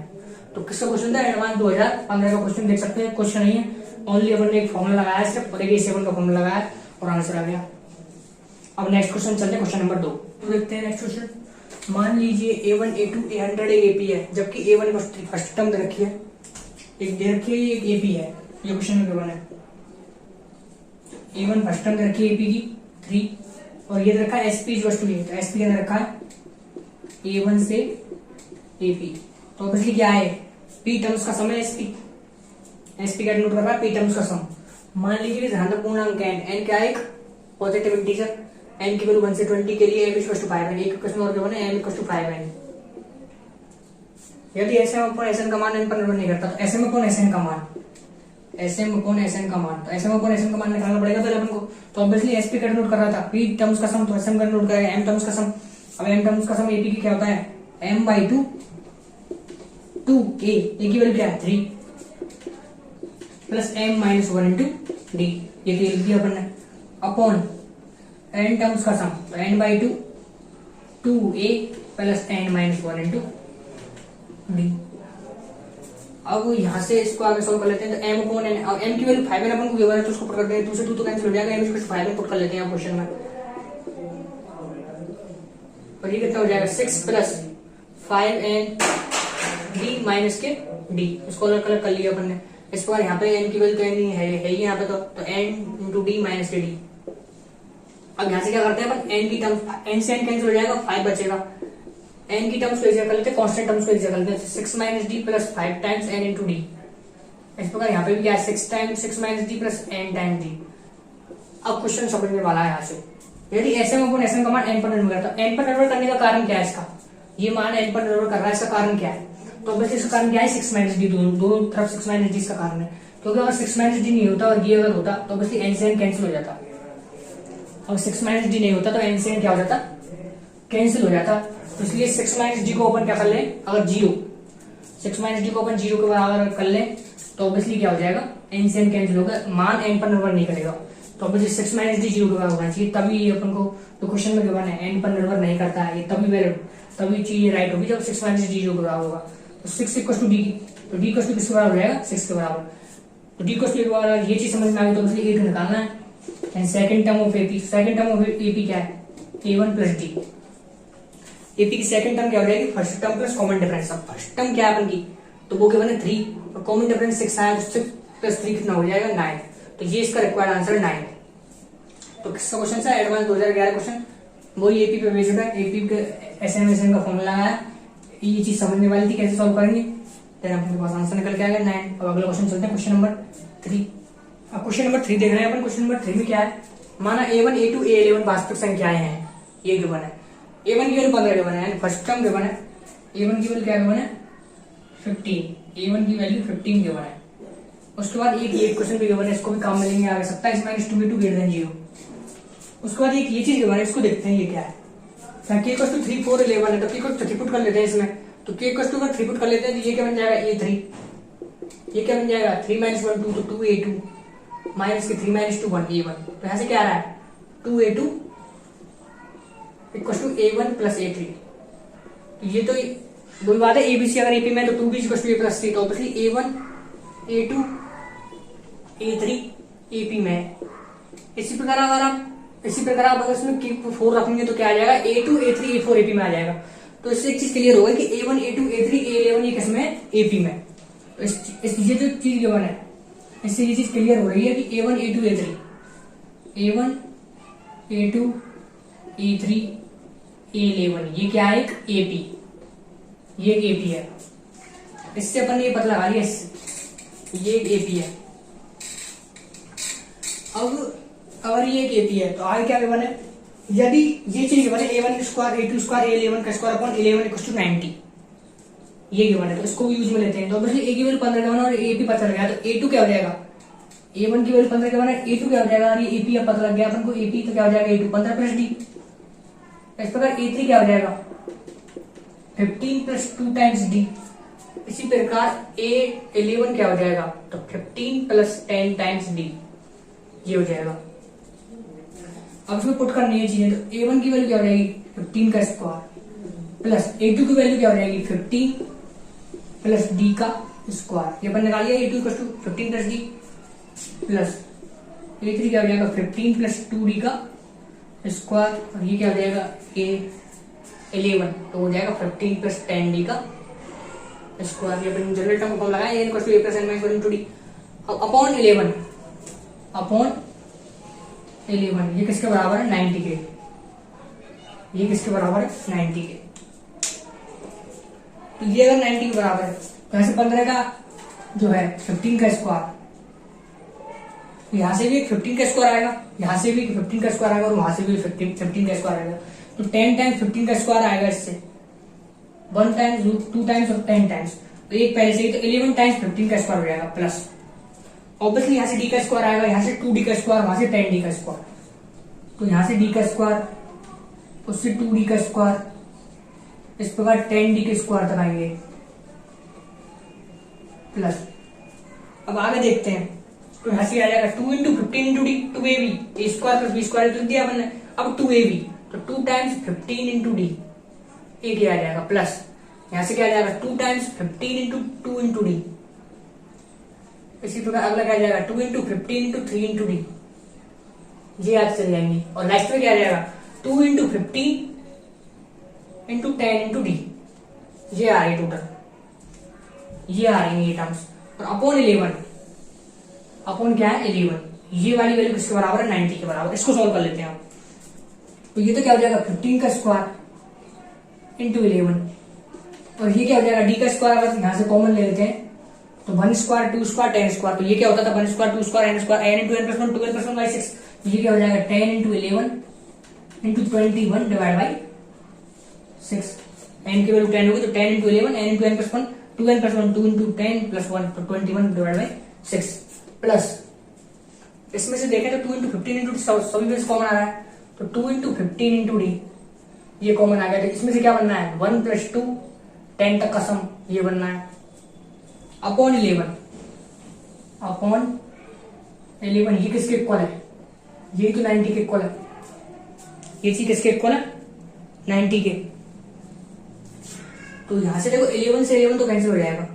तो किसका क्वेश्चन था, एडवांस 2015 का क्वेश्चन देख सकते हैं, क्वेश्चन नहीं है, ओनली अपन ने एक फॉर्मूला लगाया सिर्फ, और एक A7 का फॉर्मूला लगाया और आंसर आ गया। अब नेक्स्ट क्वेश्चन चलते हैं, क्वेश्चन नंबर 2 तो देखते हैं नेक्स्ट क्वेश्चन। मान लीजिए A1 A2 A100 एक AP है, जबकि A1 फर्स्ट टर्म दे रखी है, एक दे रखी है, एक AP है, ये क्वेश्चन में गिवन है। A1 फर्स्ट टर्म दे रखी है AP की 3, और ये दे रखा है SP इक्वल टू ये, तो SP के अंदर रखा है A1 से AP, तो ऑब्वियसली क्या है P टर्म्स का सम है SP का नोट कर रहा है P टर्म्स का सम। मान लीजिए धनात्मक पूर्णांक n क्या है, एक पॉजिटिव इंटीजर, n की वैल्यू 1 से 20 के लिए m इक्वल टू 5n। एक क्वेश्चन और गिवन है m इक्वल टू 5n। यदि Sm अपॉन Sn का मान n पर निर्भर नहीं करता तो Sm अपॉन Sn का मान Sm अपॉन Sn का मान तो Sm अपॉन Sn का मान निकालना पड़ेगा पहले अपन को। तो ऑब्वियसली S पे नोट कर रहा था, P टर्म्स का सम तो Sm का नोट करेगा, M टर्म्स का सम। अब M टर्म्स का सम AP की क्या होता है m/2 2a, a की वैल्यू क्या है 3 प्लस m-1 इंटू d, ये तो लिख दिया अपन ने, अपॉन n टर्म्स का सम तो n/2 2a plus n-1 into d। अब यहां से इसको आगे सॉल्व कर लेते हैं। तो m अपॉन n, अब m की वैल्यू 5n अपन को गिवन है तो उसको पुट करते हैं, 2 से 2 तो कैंसिल हो जाएगा, m equal to 5n put कर लेते हैं क्वेश्चन में। और ये कितना हो जाएगा 6 प्लस 5n d माइनस के d, इसको अलग अलग कर लिया अपन ने। इस बार यहाँ पे n की वैल्यू तो n है ही यहाँ पे, तो n इंटू डी माइनस के डी। अब यहाँ से क्या करते हैं अपन, n की टर्म्स, n से n कैंसिल हो जाएगा, 5 बचेगा, n की टर्म्स को इजिया कर लेते हैं, कांस्टेंट टर्म्स को इजिया कर लेते हैं, 6 minus D plus 5 times n into D. इस प्रकार यहाँ पे भी क्या है 6 times 6 minus D plus n times D. अब क्वेश्चन समझने वाला है यहाँ से, यदि Sm अपॉन Sn का मान n पर निर्भर करता है, n पर निर्भर करने का कारण क्या है इसका, ये मान n पर निर्भर कर रहा है, इसका कारण क्या है, तो बस इसका कारण क्या है 6 माइनस डी, दोनों तरफ 6 माइनस डी इसका कारण है। क्योंकि अगर 6 माइनस डी नहीं होता और ये अगर होता तो बस n से n कैंसिल हो जाता, और 6 माइनस डी नहीं होता तो n से n क्या हो जाता, कैंसिल हो जाता। तो इसलिए 6 माइनस डी को ओपन क्या कर ले, अगर 6 माइनस डी को ओपन 0 के बराबर कर ले तो ऑब्वियसली क्या हो जाएगा, n से n कैंसिल होगा, मान n पर निर्भर नहीं करेगा, तो ऑब्वियसली 6 माइनस डी 0 के बराबर होना चाहिए, तभी ये अपन को तो क्वेश्चन में गिवन है n पर निर्भर नहीं करता है, ये तभी वैलिड, तभी चीज राइट होगी जब 6 माइनस डी 0 के बराबर होगा। तो 6 इक्वल टू डी, तो डी इक्वल टू किसके बराबर हो जाएगा 6 के बराबर, तो डी इक्वल टू बराबर, ये चीज समझ में आ गई तो इसलिए a निकालना है। And second term of AP, second term of AP क्या है a1 प्लस डी, एपी की सेकंड टर्म क्या हो जाएगी first term plus common difference. अब फर्स्ट टर्म क्या है अपन की, तो वो क्या बने 3 और कॉमन डिफरेंस 6 आया, तो 6 प्लस 3 कितना हो जाएगा 9, तो ये इसका रिक्वायर्ड आंसर 9। तो किसका क्वेश्चन था एडवांस 2011 क्वेश्चन, वही एपी पे बेस्ड है, एपी के एसएमएसएन का फॉर्मूला है, ये चीज समझने वाली थी कैसे सॉल्व करेंगे, देन अपने पास आंसर निकल के आ गया 9। अब अगला क्वेश्चन चलते हैं क्वेश्चन नंबर 3। अब क्वेश्चन नंबर 3 देख रहे हैं अपन। क्वेश्चन नंबर 3 में क्या है, माना a1 a2 a11 वास्तविक संख्याएं हैं, ये गिवन है, a1 की वैल्यू 15 गिवन है, फर्स्ट टर्म गिवन है, a1 की वैल्यू क्या गिवन है 15, a1 की वैल्यू 15 गिवन है। उसके बाद एक ये क्वेश्चन भी गिवन है, इसको भी काम मिलेंगे आगे 27 माइनस 2a2 ग्रेटर देन 0। उसके बाद एक ये चीज गिवन है, इसको देखते हैं ये क्या है, k इक्वल टू 3 4 11 है, तो k इक्वल टू 3 पुट कर लेते हैं इसमें, तो k इक्वल टू 3 पुट कर लेते हैं तो ये क्या बन जाएगा a3, ये क्या बन जाएगा 3 माइनस 1 2, तो 2a2 माइनस के 3 माइनस 2 1 a1। तो यहाँ से क्या आ रहा है 2a2 equal to a1 plus a3। तो ये तो वही बात है, abc अगर ap में तो 2b equal to a plus 3, तो obviously a1 a2 a3 ap में। इसी प्रकार आप अगर इसमें k4 रखेंगे तो क्या आ जाएगा a2 a3 a4 ap में आ जाएगा। तो इससे एक चीज क्लियर होगा कि a1 a2 a3 a11 ये किसमें ap में। तो इस ये जो चीज गिवन है इससे ये चीज क्लियर हो रही है कि a1 a2 a3 a1 a2 a3 a11 ये क्या है एक ap, ये एक ap है। इससे अपन ये पता लगा लिया ये एक ap है। अब अगर ये एक ap है तो आगे क्या गिवन है, यदि ये चीज गिवन है a1 square a2 square a11 का स्क्वायर अपॉन 11 इक्वल टू 90, ये गिवन है, तो इसको भी यूज में लेते हैं। तो ऑब्वियसली a की वैल्यू 15 गिवन है और ap पता लग गया, तो a2 क्या हो जाएगा, a1 की वैल्यू 15 गिवन है, a2 क्या हो जाएगा, और ये ap अब पता लग गया अपन को, ap तो क्या हो जाएगा a2 15 प्लस d। इस प्रकार a3 क्या हो जाएगा 15 प्लस 2 टाइम्स d। इसी प्रकार a11 क्या हो जाएगा, तो 15 प्लस 10 टाइम्स d, ये हो जाएगा। अब इसमें पुट करनी है चीजें, तो a1 की वैल्यू क्या हो जाएगी 15 का स्क्वायर प्लस a2 की वैल्यू क्या हो जाएगी 15 प्लस d का स्क्वायर, ये अपन निकाल लिया a2 equal to 15 plus d plus a3 क्या हो जाएगा 15 प्लस 2d का स्क्वायर, और ये क्या हो जाएगा a11 तो हो जाएगा 15 प्लस 10d का स्क्वायर। ये अपन जनरल टर्म को लगाया a equal to a plus n minus 1 into d। अब अपॉन 11 ये किसके बराबर है 90 के, ये किसके बराबर है 90 के। तो ये अगर 90 के बराबर है तो यहाँ से 15 का जो है 15 का स्क्वायर तो यहाँ से भी एक 15 का स्क्वायर आएगा, यहाँ से भी 15 का स्क्वायर आएगा और वहां से भी 15 का स्क्वायर आएगा। तो 10 टाइम्स 15 का स्क्वायर आएगा इससे, 1 टाइम्स, 2 टाइम्स और 10 टाइम्स। तो एक पहले से ही, तो 11 टाइम्स 15 का स्क्वायर हो जाएगा प्लस ऑब्वियसली यहाँ से डी का स्क्वायर आएगा, यहाँ से 2d का स्क्वायर, वहां से 10d का स्क्वायर। तो यहाँ से d का स्क्वायर, उससे 2d का स्क्वायर, इस प्रकार 10d के स्क्वायर तक आएंगे प्लस। अब आगे देखते हैं, तो यहाँ से आ जाएगा 2 इंटू 15 इंटू डी, 2ab, ए स्क्वायर प्लस बी स्क्वायर तो दिया हमने। अब 2ab, तो 2 टाइम्स 15 इंटू डी, ये क्या आ जाएगा प्लस, यहाँ से क्या आ जाएगा 2 टाइम्स 15 इंटू 2 इंटू डी। इसी प्रकार अगला क्या आ जाएगा 2 इंटू 15 इंटू 3 इंटू डी, ये आज चल जाएंगी। और लास्ट में क्या आ जाएगा 2 इंटू 15 इंटू 10 इंटू डी, ये आ रही टोटल, ये आ रही है ये टर्म्स। और अपॉन 11, अपॉन क्या है 11, ये वाली वैल्यू किसके बराबर है 90 के बराबर। इसको सॉल्व कर लेते हैं आप। तो ये तो क्या हो जाएगा 15 का स्क्वायर इंटू 11, और ये क्या हो जाएगा डी का स्क्वायर, अगर यहां से कॉमन ले लेते हैं तो 1 स्क्वायर 2 स्क्वायर 10 स्क्वायर। तो ये क्या होता था 1 square 2 square n square, n into n plus 1 12 plus 1 by 6। ये क्या हो जाएगा 10 into 11 into 21 divide by 6। n की वैल्यू 10 होगी तो 10 into 11 n into n plus 1 2n plus 1 2 into 10 plus 1 तो 21 डिवाइड बाई 6 प्लस। इसमें से देखें तो 2 इंटू 15 इंटू सभी में कॉमन आ रहा है, तो 2 इंटू 15 इंटू डी ये कॉमन आ गया। तो इसमें से क्या बनना है 1 प्लस 2 10 तक का सम ये बनना है अपॉन 11, अपॉन 11। ये किसके इक्वल है, ये तो 90 के इक्वल है, ये चीज किसके इक्वल है 90 के। तो यहां से देखो 11 से 11 तो कैंसिल हो जाएगा,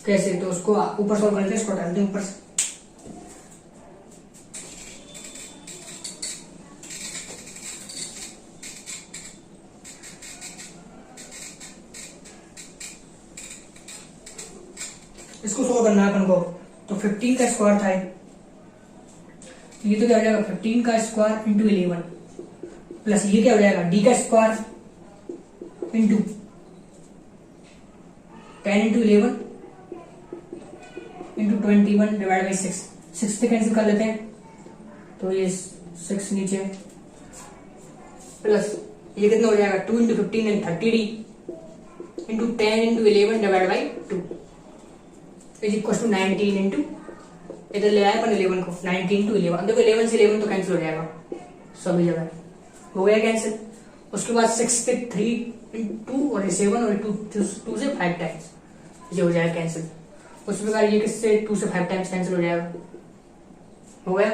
कैसे, तो उसको ऊपर सॉल्व करते हैं, इसको डालते हैं ऊपर से। इसको सॉल्व करना है अपन को, तो 15 का स्क्वायर था ये, तो क्या हो जाएगा 15 का स्क्वायर इंटू 11 प्लस ये क्या हो जाएगा डी का square into 10 into 11 into 21 divide by 6। 6 से कैंसिल कर लेते हैं, तो ये 6 नीचे प्लस ये कितना हो जाएगा 2 into 15 and 30d into 10 into 11 divide by 2 is equal to 19 into, इधर ले आए अपन 11 को, 19 इंटू 11। देखो 11 से 11 तो कैंसिल हो जाएगा सभी जगह, हो गया कैंसिल। उसके बाद 6 से 3 इंटू और 7 और 2 से 5 टाइम्स ये हो जाएगा कैंसिल। उस प्रकार ये किससे 2 से 5 टाइम्स कैंसिल हो जाएगा, हो गया।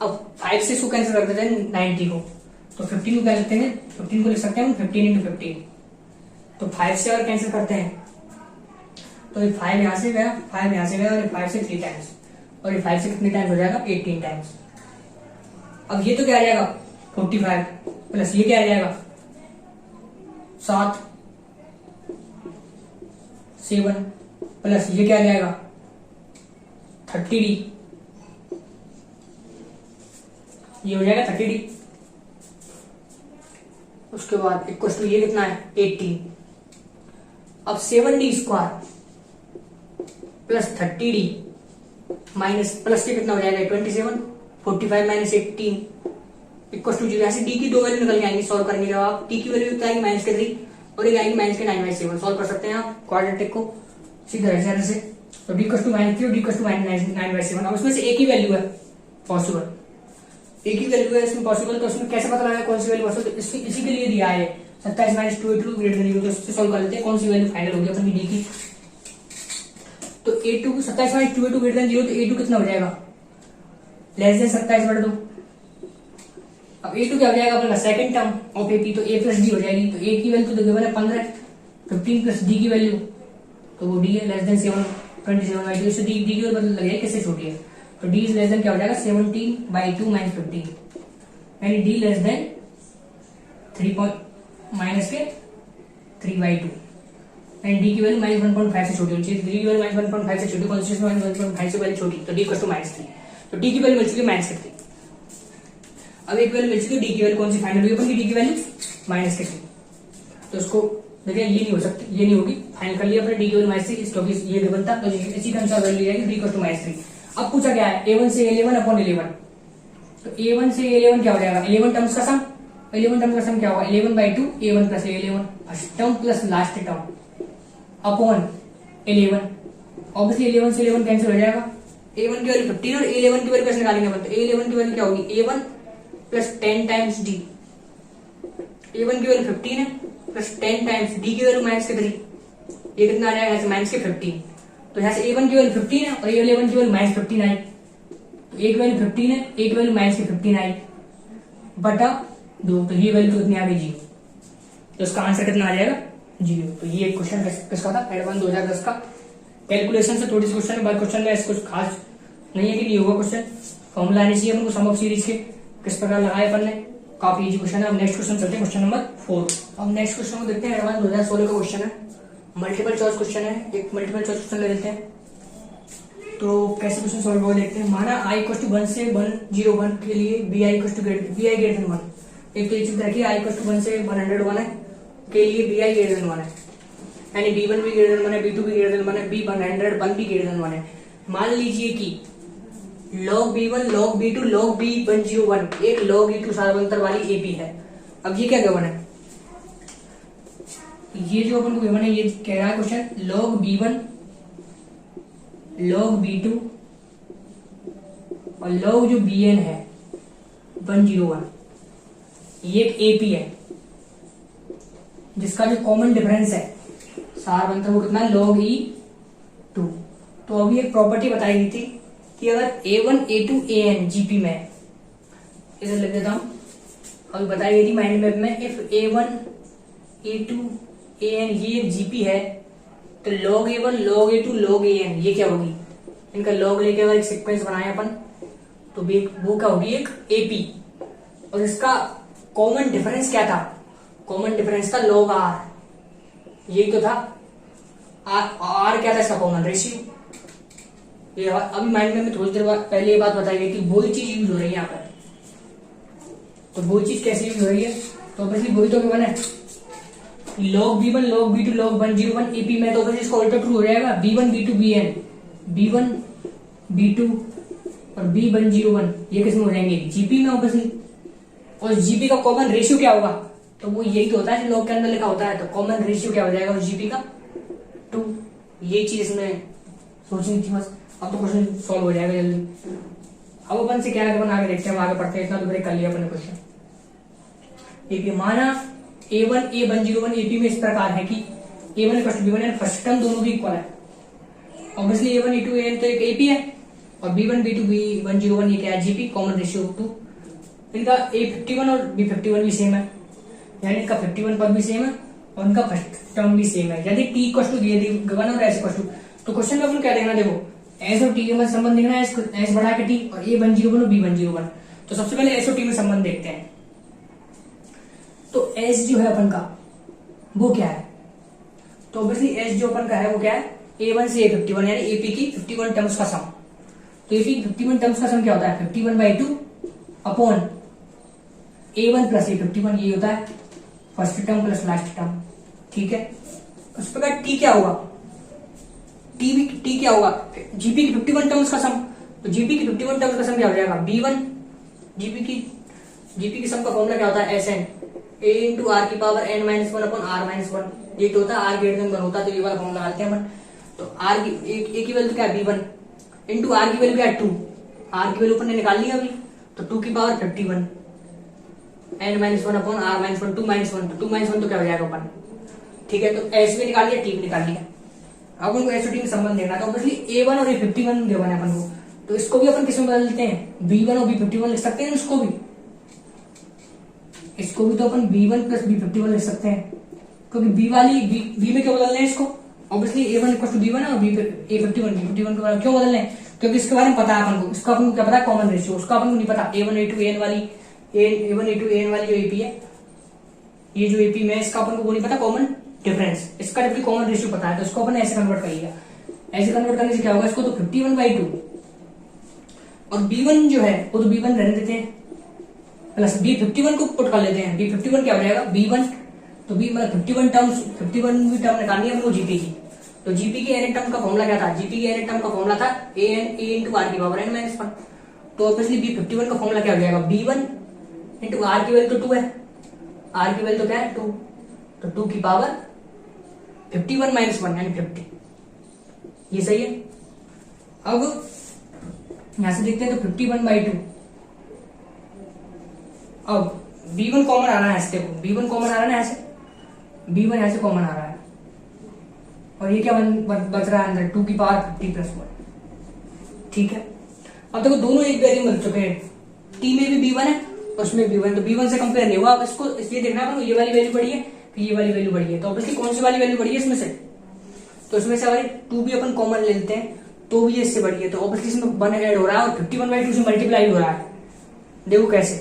अब 5 से इसको कैंसिल कर देते हैं 90 को, तो 15 को क्या लिखते हैं 15 को लिख सकते हैं 15 इंटू 15। तो 5 से अगर कैंसिल करते हैं तो ये 5 यहां से गया, 5 यहां से गया, और ये 5 से 3 टाइम्स, और ये 5 से कितने टाइम्स हो जाएगा 18 टाइम्स। अब ये तो क्या आ जाएगा 45 प्लस ये क्या आ जाएगा 7 प्लस ये क्या आ जाएगा 30d, ये हो जाएगा 30d। उसके बाद इक्वल टू ये कितना है 18। अब 7d square plus 30d minus plus के कितना हो जाएगा 27, 45 माइनस 18 इक्वल टू 0। यहाँ से डी की दो वैल्यू निकल के आएंगी सॉल्व करेंगे जब आप, टी की वैल्यू कितना आएगी -3 और एक आएगी -9/7। सॉल्व कर सकते हैं आप क्वाड्रेटिक को सीधा तरह से। तो डी कस टू -3 और डी कस टू -9/7। अब इसमें से एक ही वैल्यू है पॉसिबल, एक ही वैल्यू है इसमें पॉसिबल, तो इसमें कैसे पता लगा कौन सी वैल्यू पॉसिबल, इसी के लिए दिया है 27 - 2 ग्रेटर देन 0। तो इससे सॉल्व कर लेते हैं कौन सी वैल्यू फाइनल होगी अपनी डी की। तो a2 27 - 2 ग्रेटर देन 0, तो a2 कितना हो जाएगा लेस देन 27/2। अब a2 क्या हो जाएगा अपना सेकंड टर्म ऑफ ap, तो a प्लस डी हो जाएगी। तो a की वैल्यू तो गिवन है 15, 15 प्लस d की वैल्यू तो वो d है लेस देन 27/2। इससे d की वैल्यू लगेगा किससे छोटी है, तो d इज लेस देन क्या हो जाएगा 17/2 - 15, यानी d लेस देन 3 माइनस के 3/2 एंड डी की वैल्यू -1.5 से छोटी होनी चाहिए। डी की वैल्यू -1.5 से छोटी, कॉन्स्टेंट में -1.5 से वैल्यू छोटी, तो डी इक्वल टू -3। तो डी की वैल्यू मिल चुकी है -3। अब एक वैल्यू मिल चुकी है डी की वैल्यू कौन सी फाइनल हुई अपन की, डी की वैल्यू -3। तो इसको देखिए ये नहीं हो सकती, ये नहीं होगी, फाइनल कर लिया अपने डी की वैल्यू -3 क्योंकि ये गिवन था, तो इसी के अनुसार वैल्यू आएगी डी इक्वल टू -3। अब पूछा क्या है A1 से A11 अपॉन 11, तो A1 से A11 क्या हो जाएगा 11 टर्म्स का सम, 11 टर्म्स का सम क्या होगा 11/2 A1 plus A11 first term plus last term upon 11, obviously 11 से 11 कैंसिल हो जाएगा, A1 की वैल्यू 15 और A11 की वैल्यू कैसे निकालेंगे अपन, तो A11 की वैल्यू क्या होगी A1 plus 10 times D, A1 की वैल्यू 15 है प्लस 10 टाइम्स D की वैल्यू माइनस के 3, ये कितना आ जाएगा यहाँ से माइनस के 15, तो यहाँ से A1 की वैल्यू 15 है और A11 की वैल्यू माइनस 15 आई, तो एक वैल्यू 15 है एक वैल्यू माइनस के 15 आई बटा 2, तो ये वैल्यू तो कितनी आ गई 0, तो इसका आंसर कितना आ जाएगा 0। तो ये क्वेश्चन किसका था एडवांस 2010 का, कैलकुलेशन से थोड़ी सी क्वेश्चन बाय क्वेश्चन में कुछ खास नहीं है कि नहीं होगा क्वेश्चन, फॉर्मूला आनी चाहिए हमको सम ऑफ सीरीज के किस प्रकार लगाए अपन ने, काफी इजी क्वेश्चन है। अब नेक्स्ट क्वेश्चन चलते हैं क्वेश्चन नंबर 4। अब नेक्स्ट क्वेश्चन को देखते हैं एडवांस 2016 का क्वेश्चन है, मल्टीपल चॉइस क्वेश्चन है, एक मल्टीपल चॉइस क्वेश्चन ले लेते हैं। तो कैसे क्वेश्चन सॉल्व हो देखते हैं। माना i = 1 से 101 के लिए bi greater than 1, एक तो ये चीज रखिए i = 1 से 101 है के लिए bi greater than 1 है, यानी b1 भी greater than 1 है, b2 भी greater than 1 है, b101 भी greater than 1 है। मान लीजिए कि log b1 log b2 log b101 एक log e2 सार्वंतर वाली AP है। अब ये क्या गिवन है, ये जो अपन को गिवन है ये कह रहा है question log b1 log b2 और log जो bn है 101, ये एक AP है जिसका जो कॉमन डिफरेंस है सार्वंतर वो कितना है log e2। तो अभी एक प्रॉपर्टी बताई गई थी कि अगर a1 a2 an जीपी में, इधर लिख देता हूं, अभी बताई गई थी माइंड मैप में, इफ a1 a2 an ये एक जीपी है तो log a1 log a2 log an ये क्या होगी, इनका log लेके अगर एक सीक्वेंस बनाए अपन तो वो क्या होगी एक AP, और इसका कॉमन डिफरेंस क्या था, कॉमन डिफरेंस था log r, यही तो था r क्या था इसका कॉमन रेशियो। ये अभी माइंड में थोड़ी देर पहले ये बात बताई गई कि वही चीज यूज हो रही है यहाँ पर, तो वही चीज कैसे यूज हो रही है, तो ऑब्वियसली वही तो गिवन है log b1 log b2 log 101 AP में, तो ऑब्वियसली इसका उल्टा ट्रू हो जाएगा b1 b2 bn b1 b2 और b101 ये किसमें हो जाएंगे जीपी में ऑब्वियसली, और जीपी का कॉमन रेशियो क्या होगा, तो वो यही तो होता है जो log के अंदर लिखा होता है, तो कॉमन रेशियो क्या हो जाएगा उस जीपी का 2, ये चीज इसमें सोचनी थी बस। अब तो क्वेश्चन सॉल्व हो जाएगा जल्दी। अब अपन से क्या है अपन आगे देखते हैं, आगे पढ़ते हैं, इतना तो ब्रेक कर लिया अपने क्वेश्चन। देखिए माना a1 a101 AP में इस प्रकार है कि a1 = b1 and first term दोनों भी इक्वल है, ऑब्वियसली a1 a2 an तो एक AP है और b1 b2 b101 ये क्या है जीपी, कॉमन रेशियो 2, इनका a51 और b51 भी सेम है, यानी इनका 51 पद भी सेम है और इनका फर्स्ट टर्म भी सेम है। यदि t = दिए गिवन और s = तो क्वेश्चन में अपन क्या देखना, देखो s और t के मध्य संबंध देखना है, s बढ़ा के t और a101 और b101। तो सबसे पहले s और t में संबंध देखते हैं। तो s जो है अपन का वो क्या है, तो ऑब्वियसली s जो अपन का है वो क्या है a1 से a51 यानी AP की 51 टर्म्स का सम। तो AP की 51 टर्म्स का सम क्या होता है 51/2 अपॉन a1 प्लस a51, ये होता है first term plus last term, ठीक है। उस प्रकार t क्या होगा, t क्या होगा जीपी की 51 टर्म्स का सम, तो जीपी की 51 टर्म्स का सम क्या हो जाएगा b1, जीपी की सम का फॉर्मूला क्या होता है sn a इंटू आर की पावर n -1 अपॉन r -1, ये तो होता है r ग्रेटर देन 1 होता है, तो ये वाला फॉर्मूला डालते हैं अपन। तो r की a की वैल्यू क्या है b1 इंटू r की वैल्यू क्या है 2, r की वैल्यू अपन ने निकाल लिया अभी, तो 2 की पावर 51 n -1 अपॉन r -1 2 -1, तो 2 -1 तो क्या हो जाएगा अपन, ठीक है। तो s भी निकाल लिया t भी निकाल लिया। अब उनको एस और टी में संबंध देखना, तो ऑब्वियसली a1 और a51 गिवन है अपन को, तो इसको भी अपन किसमें बदल देते हैं b1 और b51 लिख सकते हैं, इसको भी तो अपन b1 प्लस b51 लिख सकते हैं, क्योंकि b में क्यों बदलना है इसको, ऑब्वियसली a1 = b1 और b51 को क्यों बदलना है, क्योंकि इसके बारे में पता है अपन को, इसका अपन को क्या पता है कॉमन रेशियो, उसका अपन को नहीं पता। a1 a2 an वाली जो AP है, ये जो AP में इसका अपन को वो नहीं पता कॉमन डिफरेंस, इसका जबकि कॉमन रेशियो पता है, तो इसको अपन ऐसे कन्वर्ट करिएगा, ऐसे कन्वर्ट करने से क्या होगा, इसको तो 51/2 और b1 जो है वो तो b1 रहने देते हैं, प्लस b51 को पुट कर लेते हैं, b51 क्या हो जाएगा b1, तो b मतलब 51 टर्म्स, 51 भी टर्म निकालनी है हमको जीपी की, तो जीपी की एन टर्म का फॉर्मूला क्या था, जीपी की एन टर्म का फॉर्मूला था ए इंटू आर की पावर एन माइनस वन। तो ऑब्वियसली B51 का फॉर्मूला क्या हो जाएगा, B1 इंटू आर की वैल्यू तो 2 है, आर की वैल्यू तो क्या है 2, तो 2 की पावर 51 माइनस 1 यानी 50। ये सही है। अब यहां से देखते हैं तो 51/2। अब B1 कॉमन आ रहा है, ऐसे देखो B1 कॉमन आ रहा है ना, ऐसे B1 यहां से कॉमन आ रहा है और ये क्या बच रहा है अंदर 2 की पावर 50 प्लस 1। ठीक है, अब देखो दोनों एक वैल्यू मिल चुके हैं, टी में भी B1 है उसमें B1, तो B1 से कंपेयर नहीं हुआ। अब इसको इसलिए देखना है, ये वाली वैल्यू बढ़ी है कि ये वाली वैल्यू बढ़ी है, तो ऑब्वियसली कौन सी वाली वैल्यू बढ़ी है इसमें से, तो इसमें से अगर 2 भी अपन कॉमन ले लेते हैं तो भी इससे बढ़ी है, तो ऑब्वियसली इसमें 1 ऐड हो रहा है और 51/2 से मल्टीप्लाई हो रहा है। देखो कैसे,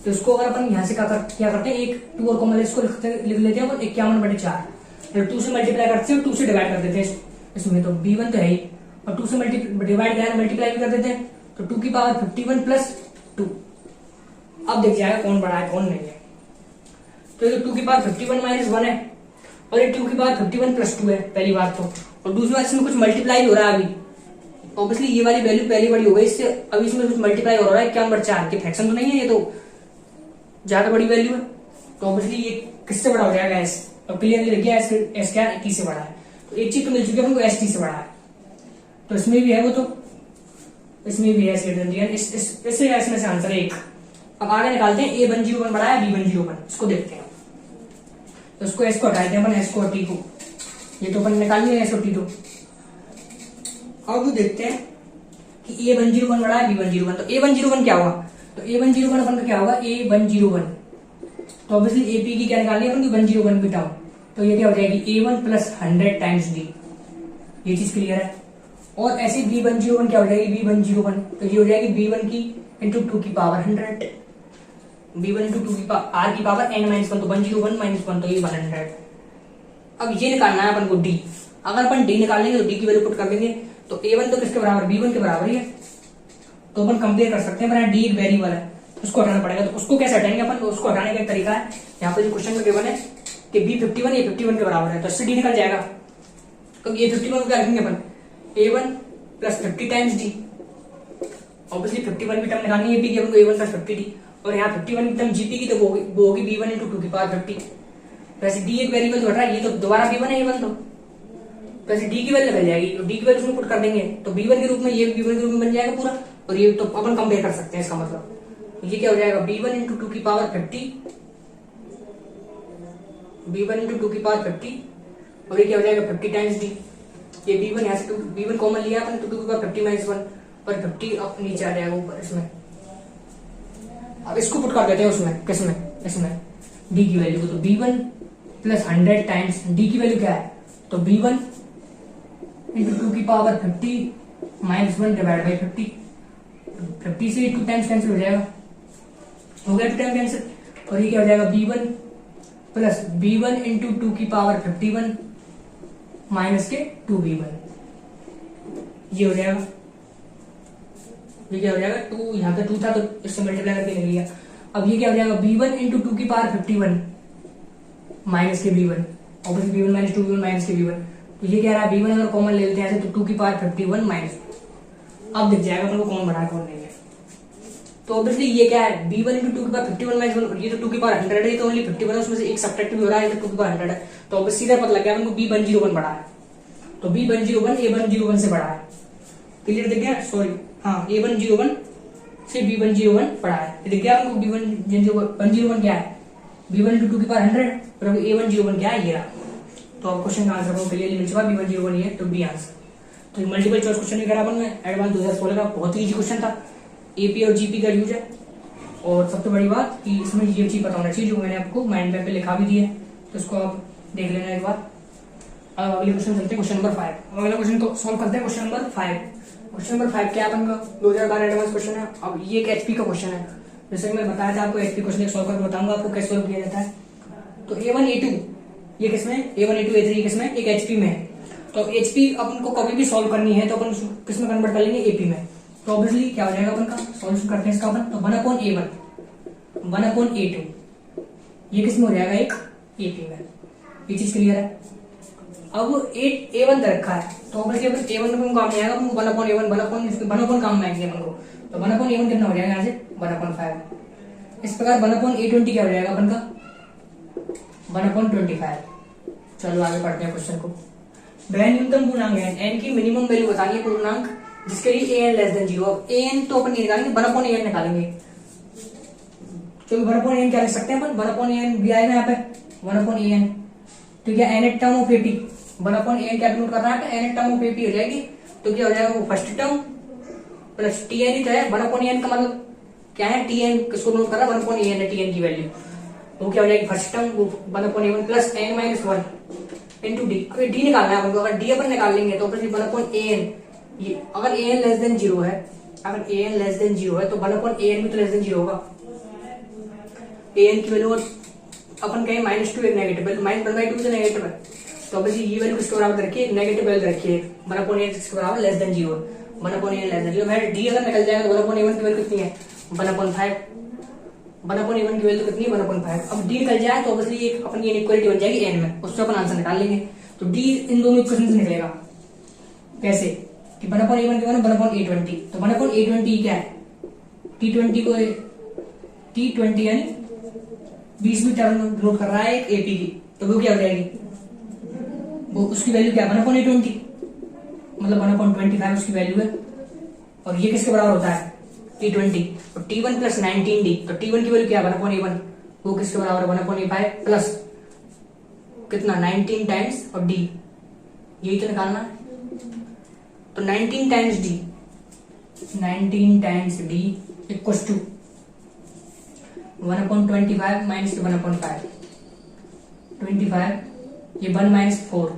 तो इसको अगर अपन यहाँ से क्या करते हैं, एक 2 और कॉमन इसको लिख लेते हैं अपन 51/4, 2 से मल्टीप्लाई करते हैं और 2 से डिवाइड कर देते हैं इसमें, तो B1 तो है ही और 2 से डिवाइड मल्टीप्लाई भी कर देते हैं, तो 2 की पावर 51 प्लस 2। अब देख जाएगा कौन बड़ा है कौन नहीं है। तो ये 2 की पावर 51 माइनस 1 है और ये 2 की पावर 51 प्लस 2 है पहली बात तो, और दूसरी बात इसमें कुछ मल्टीप्लाई हो रहा है अभी, ऑब्वियसली ये वाली वैल्यू पहली बड़ी हो गई इससे, अभी इसमें कुछ मल्टीप्लाई हो रहा है 51/4 के फ्रैक्शन तो नहीं है, ये तो ज्यादा बड़ी वैल्यू है, तो ऑब्वियसली ये किससे बड़ा हो जाएगा एस, और क्लियरली लिख गया एस क्या टी से बड़ा है, तो एक चीज तो मिल चुकी है हमको एस टी से बड़ा है, तो इसमें भी है वो, तो इसमें भी है इससे इसमें से आंसर है 1। अब आगे निकालते हैं A101 बड़ा है B101, इसको देखते हैं, तो इसको एस को हटाते हैं अपन, एस को टी को, ये तो अपन निकाल लिया एस और टी, तो अब देखते हैं कि A101 बड़ा है B101, तो A101 क्या होगा, तो A101 अपन का क्या होगा A101, तो ऑब्वियसली AP की क्या निकालनी है अपन को 101 की टर्म, तो ये क्या हो जाएगी A1 प्लस 100 टाइम्स D, ये चीज क्लियर है। और ऐसे B101 क्या हो जाएगी B101, तो ये हो जाएगी B1 की इंटू 2 की पावर 100, B1 इंटू 2 की R की पावर n माइनस 1, तो 101 माइनस 1 तो ये 100। अब ये निकालना है अपन को D, अगर अपन D निकाल लेंगे तो D की वैल्यू पुट कर देंगे, तो A1 तो किसके बराबर B1 के बराबर ही है, तो अपन कंपेयर कर सकते हैं, पर D एक वेरिएबल है उसको हटाना पड़ेगा, तो उसको कैसे हटाएंगे अपन, उसको हटाने का एक तरीका है, यहाँ पे जो क्वेश्चन में गिवन है कि B51 A51 के बराबर है, तो इससे D निकल जाएगा, तो A51 को क्या रखेंगे अपन A1 plus 50 times D, obviously 51 की टर्म निकालनी है AP की अपन को A1 प्लस 50D, और यहाँ 51 की टर्म GP की तो वो होगी B1 इंटू 2 की पावर 50, वैसे D एक वेरिएबल तो हट रहा है, ये तो दोबारा B1 है A1 तो वैसे D की वैल्यू निकल जाएगी, तो D की वैल्यू उसमें पुट कर देंगे तो B1 के रूप में, ये B1 के रूप में बन जाएगा पूरा, और ये तो अपन कंपेयर कर सकते हैं, इसका मतलब ये क्या हो जाएगा B1 इंटू 2 की पावर 50, B1 इंटू 2 की पावर 50, और ये क्या हो जाएगा 50 टाइम्स D, ये B1 यहाँ से B1 कॉमन लिया अपन, तो 2 की पावर 50 माइनस 1 पर 50 अब नीचे आ जाएगा ऊपर इसमें। अब इसको पुट कर देते हैं उसमें, किसमें, इसमें D की वैल्यू को, तो B1 प्लस 100 टाइम्स D की वैल्यू क्या है, तो B1 इंटू 2 की पावर 50 माइनस 1 डिवाइड बाई 50 से 2 टाइम्स कैंसिल हो जाएगा, हो गया 2 टाइम कैंसिल, और ये क्या हो जाएगा B1 प्लस B1 इंटू 2 की पावर 51 माइनस के 2B1, ये हो जाएगा, ये क्या हो जाएगा 2, यहाँ पे 2 था तो इससे मल्टीप्लाई करके ले लिया, अब ये क्या हो जाएगा B1 इंटू 2 की पावर 51 माइनस के B1, obviously B1 minus 2B1 minus के B1, तो ये क्या रहा है B1 अगर कॉमन ले लेते हैं ऐसे तो 2 की पावर 51 माइनस, अब दिख जाएगा अपन को कौन बड़ा है कौन नहीं है, तो ऑब्वियसली ये क्या है B1 इंटू 2 की पावर 51 माइनस 1, ये तो 2 की पावर 100 है, तो ओनली 51 है, उसमें से एक सब्ट्रैक्ट भी हो रहा है, तो 2 की पावर 100 है, तो ऑब्वियसली सीधा पता लग गया अपन को B101 बड़ा है, तो B101 A101 से बड़ा है, क्लियर दिख गया, सॉरी हाँ A101 से B101 बड़ा है, दिख गया आपको B101 क्या है B1 इंटू 2 की पावर 100 और A101 क्या है ये रहा, तो अब क्वेश्चन का आंसर क्लियरली मिल चुका B101 ये तो B आंसर। तो मल्टीपल चॉइस क्वेश्चन भी करा अपन ने एडवांस 2016 का, बहुत ही इजी क्वेश्चन था, एपी और जीपी का यूज है, और सबसे बड़ी बात कि इसमें ये चीज पता होना चाहिए जो मैंने आपको माइंड मैप पे लिखा भी दी है, तो इसको आप देख लेना एक बार। अब अगले क्वेश्चन चलते हैं क्वेश्चन नंबर 5, अगला क्वेश्चन को सॉल्व करते हैं क्वेश्चन नंबर 5। क्वेश्चन नंबर 5 क्या अपन का 2012 एडवांस क्वेश्चन है। अब ये एक एचपी का क्वेश्चन है, जैसे कि मैं बताया था आपको एचपी क्वेश्चन सॉल्व करके बताऊंगा आपको कैसे सॉल्व किया जाता है। तो A1 A2 ये किसमें A1 A2 A3 किसमें एक एचपी में है, तो एचपी अपन को कभी भी सॉल्व करनी है तो अपन किसमें कन्वर्ट कर लेंगे एपी में, तो ऑब्वियसली क्या हो जाएगा अपन का सॉल्यूशन करते हैं इसका अपन, तो 1/A1 1/A2 ये किसमें हो जाएगा एक एपी में, ये चीज क्लियर है। अब ए वन दे रखा है, तो ऑब्वियसली अपन ए वन में काम नहीं आएगा, अपन वन अपॉन ए वन वन अपॉन काम में आएंगे अपन को, तो वन अपॉन ए वन कितना हो जाएगा यहाँ से 1/5। इस प्रकार 1/A20 क्या हो जाएगा अपन का 1/25। चलो आगे पढ़ते हैं क्वेश्चन को। वह न्यूनतम पूर्णांक है, एन की मिनिमम वैल्यू बतानी है पूर्णांक जिसके लिए ए एन लेस देन 0। अब ए एन तो अपन निकालेंगे 1/an निकालेंगे, क्योंकि 1/an क्या लिख सकते हैं अपन, 1/an भी आएगा यहाँ पे 1/an, तो क्या nth term of AP 1/an क्या नोट करना है, nth term of AP हो जाएगी, तो क्या हो जाएगा वो first term plus T N ही तो है। 1/an का मतलब क्या है, टी एन किसको नोट कर रहा है 1/an है, टी एन की वैल्यू, वो क्या हो जाएगी फर्स्ट टर्म वो 1/a1 plus n minus 1 into D. D निकालना है हमको, अगर डी अपन निकाल लेंगे तो फिर 1/an, ये अगर an लेस देन 0 है, अगर an लेस देन 0 है तो 1/an भी तो लेस देन 0 होगा। an की वैल्यू अपन कहें -2 एक नेगेटिव वैल्यू, -1/2 से नेगेटिव है, तो ऑब्वियसली ये वैल्यू किसके बराबर रखिए, नेगेटिव वैल्यू रखिए 1/an किसके बराबर less than 0, 1/an less than 0। फिर डी अगर निकल जाएगा तो 1/a1 की वैल्यू कितनी है 1/5, 1/a1 की वैल्यू कितनी है 1/5। अब डी निकल जाए तो ऑब्वियसली एक अपन ये इक्वालिटी बन जाएगी n में, उससे अपन आंसर निकाल लेंगे। तो डी इन दोनों इक्वेशन से निकलेगा कैसे कि 1/a1 के बराबर 1/a20, तो 1/a20 क्या है, T20 को T20 यानी 20वीं टर्म नोट कर रहा है एक एपी की, तो वो क्या हो जाएगी, वो उसकी वैल्यू क्या 1/a20 मतलब 1/25 उसकी वैल्यू है, और ये किसके बराबर होता है T20, तो T1 प्लस 19D, तो T1 की वैल्यू क्या 1/a1, वो किसके बराबर 1/5 प्लस कितना 19 टाइम्स और D, यही तो निकालना है, तो 19 times D, 19 times D equals to 1/25 minus 1/5, 25 ये 1 माइनस 4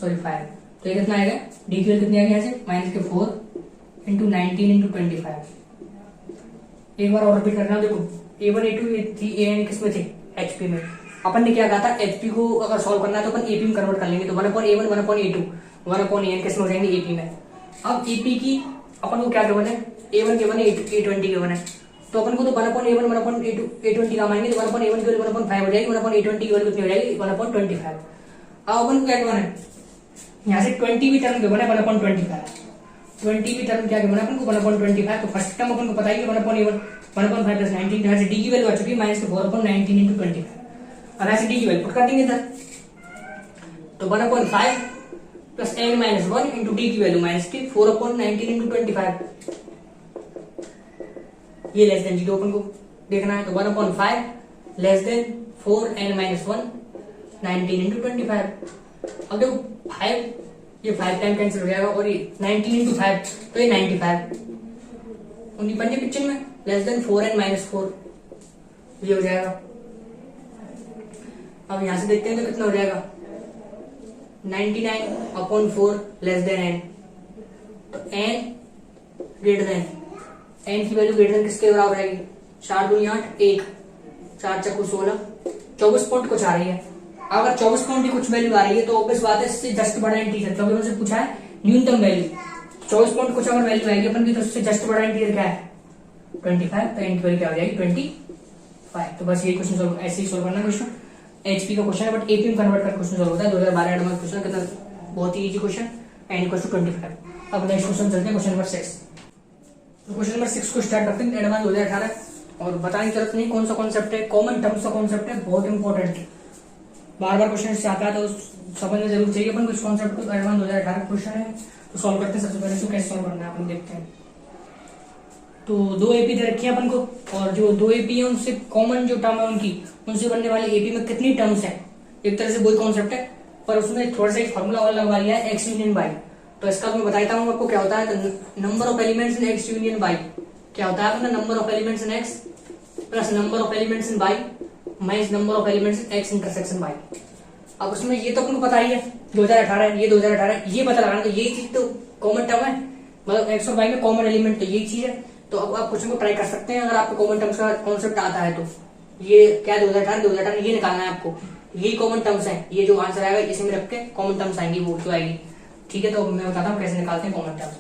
सॉरी 5, तो ये कितना आएगा D की वैल्यू कितनी आएगी यहाँ से माइनस के 4 इंटू 19 इंटू 25। एक बार और रिपीट करना, देखो A1 A2 थी, AN किस में थे HP में, अपन ने क्या कहा था HP को अगर सॉल्व करना है तो अपन AP में कन्वर्ट कर लेंगे, तो 1/a1 1/a2 1/an किस में हो जाएंगे AP में। अब AP की अपन को क्या गिवन है, A1 गिवन है A20 गिवन है, तो अपन को तो 1/a1 1/a2 A20 काम आएंगे, तो 1/a1 की वैल्यू 1/5 हो जाएगी, 1/a20 की वैल्यू कितनी हो जाएगी 1/25। अब अपन को क्या गिवन है यहाँ से 20वीं टर्म गिवन है 1/25, 20वीं टर्म क्या गिवन है अपन को 1/25, तो फर्स्ट टर्म अपन को पता ही है 1/a1 1/5 प्लस 19, यहाँ से डी की वैल्यू आ चुकी है -4/19 इंटू 25। अब ऐसे डी की वैल्यू पुट कर देंगे इधर, तो 1/5 plus n minus 1 into D की वैल्यू -4/19 इंटू 25, ये लेस देन 0 अपन को देखना है, तो 1/5 less than 4n minus 1 19 into 25। अब देखो 5 ये 5 टाइम कैंसिल हो जाएगा, और ये 19 इंटू 5 तो ये 95 उन्हीं पंजे पिक्चर में लेस देन 4n माइनस 4 ये हो जाएगा। अब यहां से देखते हैं तो कितना हो जाएगा 99/4 लेस देन n, तो n ग्रेटर देन, n की वैल्यू ग्रेटर देन किसके बराबर आएगी 4 दूनी 8 1 4 चक्कू 16 24 पॉइंट कुछ आ रही है। अगर 24 पॉइंट की कुछ वैल्यू आ रही है तो ऑब्वियस बात है इससे जस्ट बड़ा इंटीजर, क्योंकि उनसे पूछा है न्यूनतम वैल्यू 24 पॉइंट कुछ अगर वैल्यू आएगी अपन की तो उससे जस्ट बड़ा इंटीजर क्या है 25, तो n की वैल्यू क्या हो जाएगी 25। तो बस ये क्वेश्चन सोल्व ऐसे ही सोल्व करना क्वेश्चन, एचपी का क्वेश्चन है बट एपी में कन्वर्ट कर क्वेश्चन सोल्व होता है 2012 एडवांस क्वेश्चन, कितना बहुत ही easy question, n equal to 25। अब नेक्स्ट क्वेश्चन चलते हैं क्वेश्चन नंबर 6। तो क्वेश्चन नंबर 6 को स्टार्ट करते हैं, एडवांस 2018, और बताने की जरूरत नहीं कौन सा कॉन्सेप्ट है, कॉमन टर्म्स का कॉन्सेप्ट है, बहुत इंपॉर्टेंट है, बार बार क्वेश्चन से आता है तो समझना जरूर चाहिए अपन कुछ कॉन्सेप्ट को। एडवांस 2018 क्वेश्चन है तो सॉल्व करते हैं। सबसे पहले इसको कैसे सॉल्व करना है अपन देखते हैं। तो 2 एपी दे रखी है अपन को, और जो 2 एपी है उनसे कॉमन जो टर्म है उनकी उनसे बनने वाली एपी में कितनी टर्म्स है, एक तरह से वही कॉन्सेप्ट है पर उसमें थोड़ा सा एक फॉर्मूला और लगवा लिया है एक्स यूनियन वाई। तो इसका मैं बताता हूँ आपको क्या होता है, number of elements in x union y क्या होता है अपना, number of elements in x plus number of elements in y minus number of elements in x intersection y. अब उसमें ये तो आपको पता ही है 2018 ये 2018 ये पता लगाना, तो ये चीज तो कॉमन टर्म है, मतलब एक्स और वाई में कॉमन एलिमेंट तो यही चीज है। तो अब आप क्वेश्चन को ट्राई कर सकते हैं अगर आपको कॉमन टर्म्स का कॉन्सेप्ट आता है तो। ये क्या 2018 ये निकालना है आपको, यही कॉमन टर्म्स है, ये जो आंसर आएगा इसी में रख के कॉमन टर्म्स आएंगी वो जो आएगी, ठीक है। तो मैं बताता हूँ कैसे निकालते हैं कॉमन टर्म्स।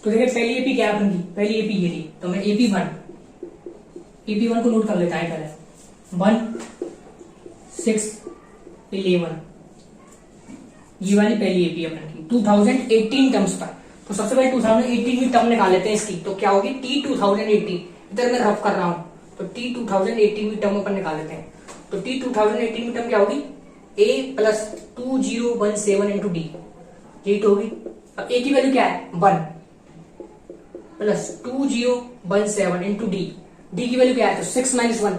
तो देखिए पहली एपी क्या है, पहली एपी ये थी, तो मैं एपी वन को नोट कर लेता है पहले 1 6, 11, ये वाली पहली एपी अपन की 2018 टर्म्स पर। तो सबसे पहले 2018 की टर्म निकाल लेते हैं इसकी। तो क्या होगी टी 2018, इधर मैं रफ कर रहा हूं, तो टी 2018 की टर्म अपन निकाल लेते हैं। तो टी 2018 की टर्म क्या होगी, ए प्लस 2017 इंटू डी, यही तो होगी। अब ए की वैल्यू क्या है 1 प्लस 2017 इंटू डी, डी की वैल्यू क्या है तो 6 माइनस 1,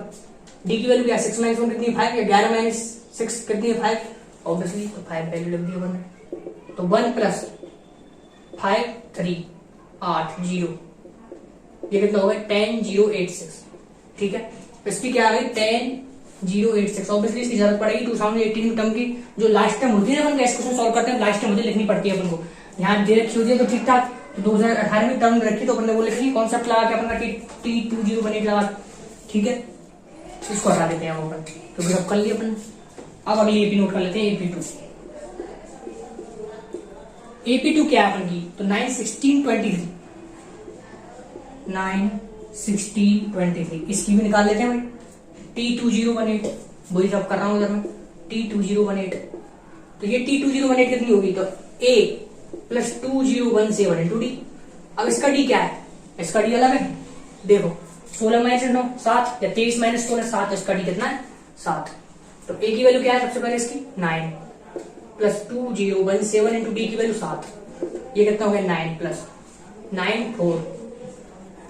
डी की वैल्यू क्या है 6 माइनस 1 कितनी है 5, या 11 माइनस 6 कितनी है 5, ऑब्वियसली तो 5 वैल्यू लग दी है 1। तो 1 प्लस 5 3 8 0, ये कितना होगा 10086, ठीक है। इसकी क्या आ गई 10086, ऑब्वियसली इसकी जरूरत पड़ेगी 2018 टर्म की, जो लास्ट टाइम होती है ना अपन क्वेश्चन सॉल्व करते हैं लास्ट टाइम मुझे लिखनी पड़ती है अपन को, यहाँ दे रखी होती है तो ठीक ठाक। 2018 में टर्म रखी तो अपन ने वो लिखी, कॉन्सेप्ट लगा के अपन रखी T2018 लगा, ठीक है। इसको हटा देते हैं यहाँ पर, क्योंकि अब कर लिया अपन। अब अगली एपी नोट कर लेते हैं AP2। AP2 क्या है अपन की, तो 9 16 23, 9 16 23, इसकी भी निकाल लेते हैं भाई। T2018 वही सब कर रहा हूं इधर में, T2018, तो ये T2018 कितनी होगी तो A प्लस 2017 इंटू डी। अब इसका डी क्या है, इसका डी अलग है, देखो 16 माइनस 9 7, या 23 माइनस 16 7, इसका डी कितना है 7। तो ए की वैल्यू क्या है सबसे पहले इसकी 9 प्लस 2017 इंटू डी की वैल्यू 7, ये कितना हो गया 9 प्लस 9 4,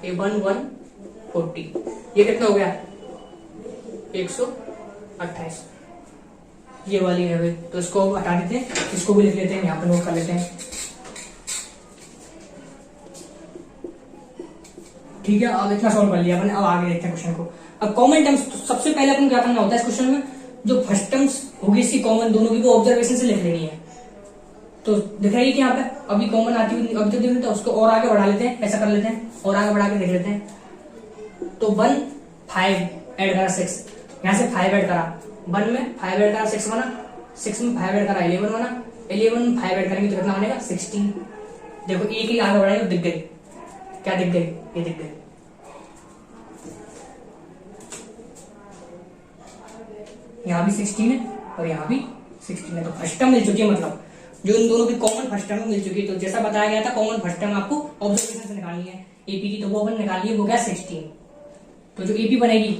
ये 1 1 40, ये कितना हो गया 128, ये वाली है भाई। तो इसको हटा देते हैं, इसको भी लिख लेते हैं यहाँ पे नोट कर लेते हैं, ठीक है। अब इतना सॉल्व कर लिया अपन, अब आगे देखते हैं क्वेश्चन को। अब कॉमन टर्म्स, तो सबसे पहले अपन क्या करना होता है इस क्वेश्चन में, जो फर्स्ट टर्म्स होगी इसकी कॉमन दोनों की वो ऑब्जर्वेशन से लिख लेनी है। तो दिख रही है कि यहाँ पे अभी कॉमन आती हुई ऑब्जर्वेशन, तो उसको और आगे बढ़ा लेते हैं, ऐसा कर लेते हैं और आगे बढ़ा के देख लेते हैं। तो 1 5 ऐड करा 6, यहाँ से 5 ऐड करा 1 में, 5 ऐड करा 6 बना, 6 में 5 ऐड करा 11 बना, 11 में 5 ऐड करेंगे तो कितना बनेगा 16। देखो एक ही आगे बढ़ाई तो दिख गई, क्या दिख गई, ये दिख गई। यहाँ भी 16 है और यहाँ भी 16 है, तो फर्स्ट टर्म मिल चुकी है, मतलब जो इन दोनों की कॉमन फर्स्ट टर्म मिल चुकी है। तो जैसा बताया गया था कॉमन फर्स्ट टर्म आपको ऑब्जर्वेशन से निकालनी है एपी की, तो वो अपन निकाली है, वो क्या 16। तो जो एपी बनेगी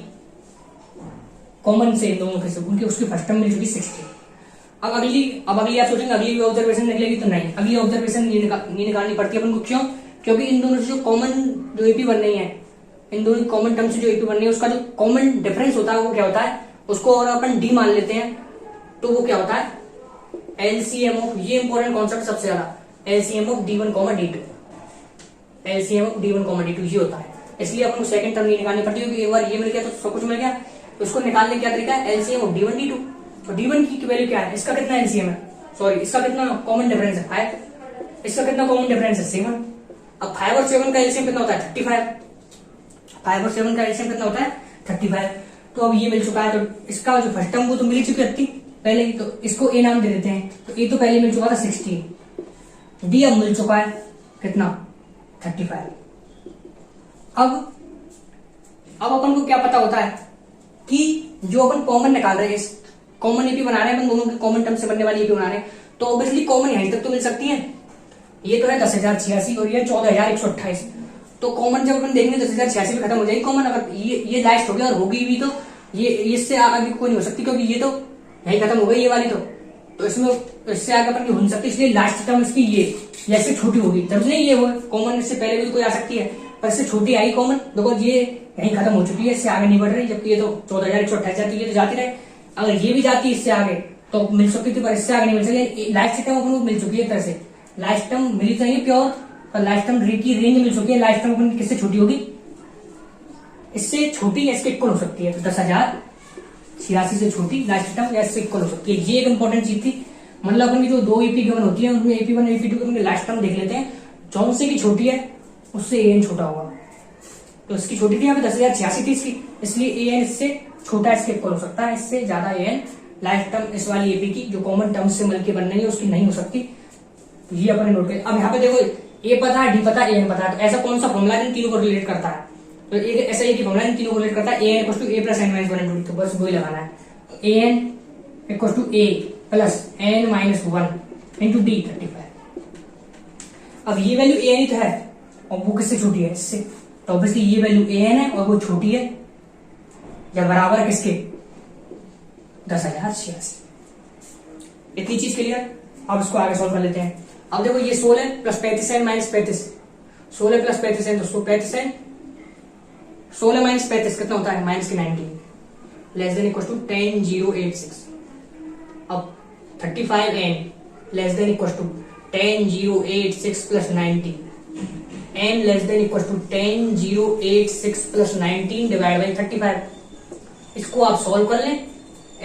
कॉमन से इन दोनों के से, उनकी उसकी फर्स्ट टर्म मिल चुकी 16। अब अगली आप सोचेंगे अगली भी ऑब्जर्वेशन निकलेगी, तो नहीं, अगली ऑब्जर्वेशन नहीं निकालनी पड़ती है अपन को। क्यों, क्योंकि इन दोनों से जो कॉमन जो एपी बन रही है, इन दोनों कॉमन टर्म से जो एपी बन रही है, उसका जो कॉमन डिफरेंस होता है वो क्या होता है, उसको और अपन डी मान लेते हैं, तो वो क्या होता है एलसीएम ऑफ, ये इंपॉर्टेंट कॉन्सेप्ट सबसे ज्यादा, LCM of D1, D2, LCM of D1, D2 ये होता है। इसलिए अपन को सेकंड टर्म नहीं निकालनी पड़ती, क्योंकि एक बार ये मिल गया तो सब कुछ मिल गया। तो उसको निकालने का क्या तरीका है, एलसीएम ऑफ D1, D2। तो D1 की वैल्यू क्या है, इसका कितना एलसीएम है, सॉरी इसका कितना कॉमन डिफरेंस है 5, इसका कितना कॉमन डिफरेंस है 7। अब 5 और 7 का एलसीएम कितना होता है 35, 5 और 7 का एलसीएम कितना होता है 35। तो अब ये मिल चुका है, तो इसका जो फर्स्ट टर्म वो तो मिल चुकी है पहले ही, तो इसको ए नाम दे देते हैं। तो ए तो पहले मिल चुका था 16, डी अब मिल चुका है कितना 35। अब अपन को क्या पता होता है कि जो अपन कॉमन निकाल रहे हैं, इस कॉमन एपी बना रहे हैं अपन, दोनों के कॉमन टर्म से बनने वाली एपी बना रहे हैं, तो ऑब्वियसली कॉमन यहीं तक तो मिल सकती है। ये तो है 10,086 और ये 14,128, तो कॉमन जब अपन देखेंगे 10,086 भी खत्म हो जाएगी कॉमन। अगर ये लास्ट हो गया और होगी भी तो ये इससे आगे कोई नहीं हो सकती, क्योंकि ये तो यही खत्म हो गई ये वाली, तो इसमें इससे आगे अपन की हो नहीं सकती। इसलिए लास्ट टर्म इसकी ये जैसे छोटी होगी तब नहीं ये वो कॉमन, इससे पहले भी कोई आ सकती है, पर इससे छोटी आई कॉमन, देखो ये यही खत्म हो चुकी है, इससे आगे नहीं बढ़ रही। जबकि ये तो 14,128 जाती है, ये तो जाती रहे, अगर ये भी जाती है इससे आगे तो मिल सकती थी, पर इससे आगे नहीं मिल सकती। लास्ट टर्म अपन को मिल चुकी है, एक तरह से लास्ट टर्म मिली चाहिए प्योर, पर लास्ट टर्म की रेंज मिल चुकी है। लास्ट टर्म अपन किससे छोटी होगी, इससे छोटी या इसके इक्वल हो सकती है। तो 10,086 से छोटी लास्ट टर्म या इससे इक्वल हो सकती है। ये एक इंपॉर्टेंट चीज थी। मतलब अपन की जो दो एपी गिवन होती है उनमें AP1 AP2 के लास्ट टर्म देख लेते हैं, जौन से की छोटी है उससे AN छोटा होगा। तो इसकी छोटी थी यहाँ पे 10,086 थी इसकी, इसलिए AN इससे छोटा इसके इक्वल हो सकता है, इससे ज्यादा AN लास्ट टर्म इस वाली एपी की जो कॉमन टर्म से मिलकर बन रही है उसकी नहीं हो सकती। तो ये अपन नोट करें। अब यहाँ पे देखो A पता है, D पता है, AN पता है, तो ऐसा कौन सा फॉर्मूला इन तीनों को रिलेट करता है, तो ऐसा एक फॉर्मूला इन तीनों को रिलेट करता है AN + A + n - 1 × 2, तो बस वही लगाना है। AN equal to A plus N minus 1 into d 35। अब ये वैल्यू ए एन तो है और वो किससे छोटी है, इससे, तो ऑब्वियसली ये वैल्यू ए एन है और वो छोटी है या बराबर है किसके, 10,086। इतनी चीज क्लियर। अब इसको आगे सॉल्व कर लेते हैं। अब देखो ये 16 प्लस 35 है माइनस 35, 16 प्लस 35 है तो 135 है, 16 माइनस 35 कितना होता है, माइनस के 19 लेस देन इक्वल टू 10,086। अब 35n less than equal to 10,086 plus 19, n less than equal to 10,086 plus 19 divide by 35। इसको आप सॉल्व कर लें,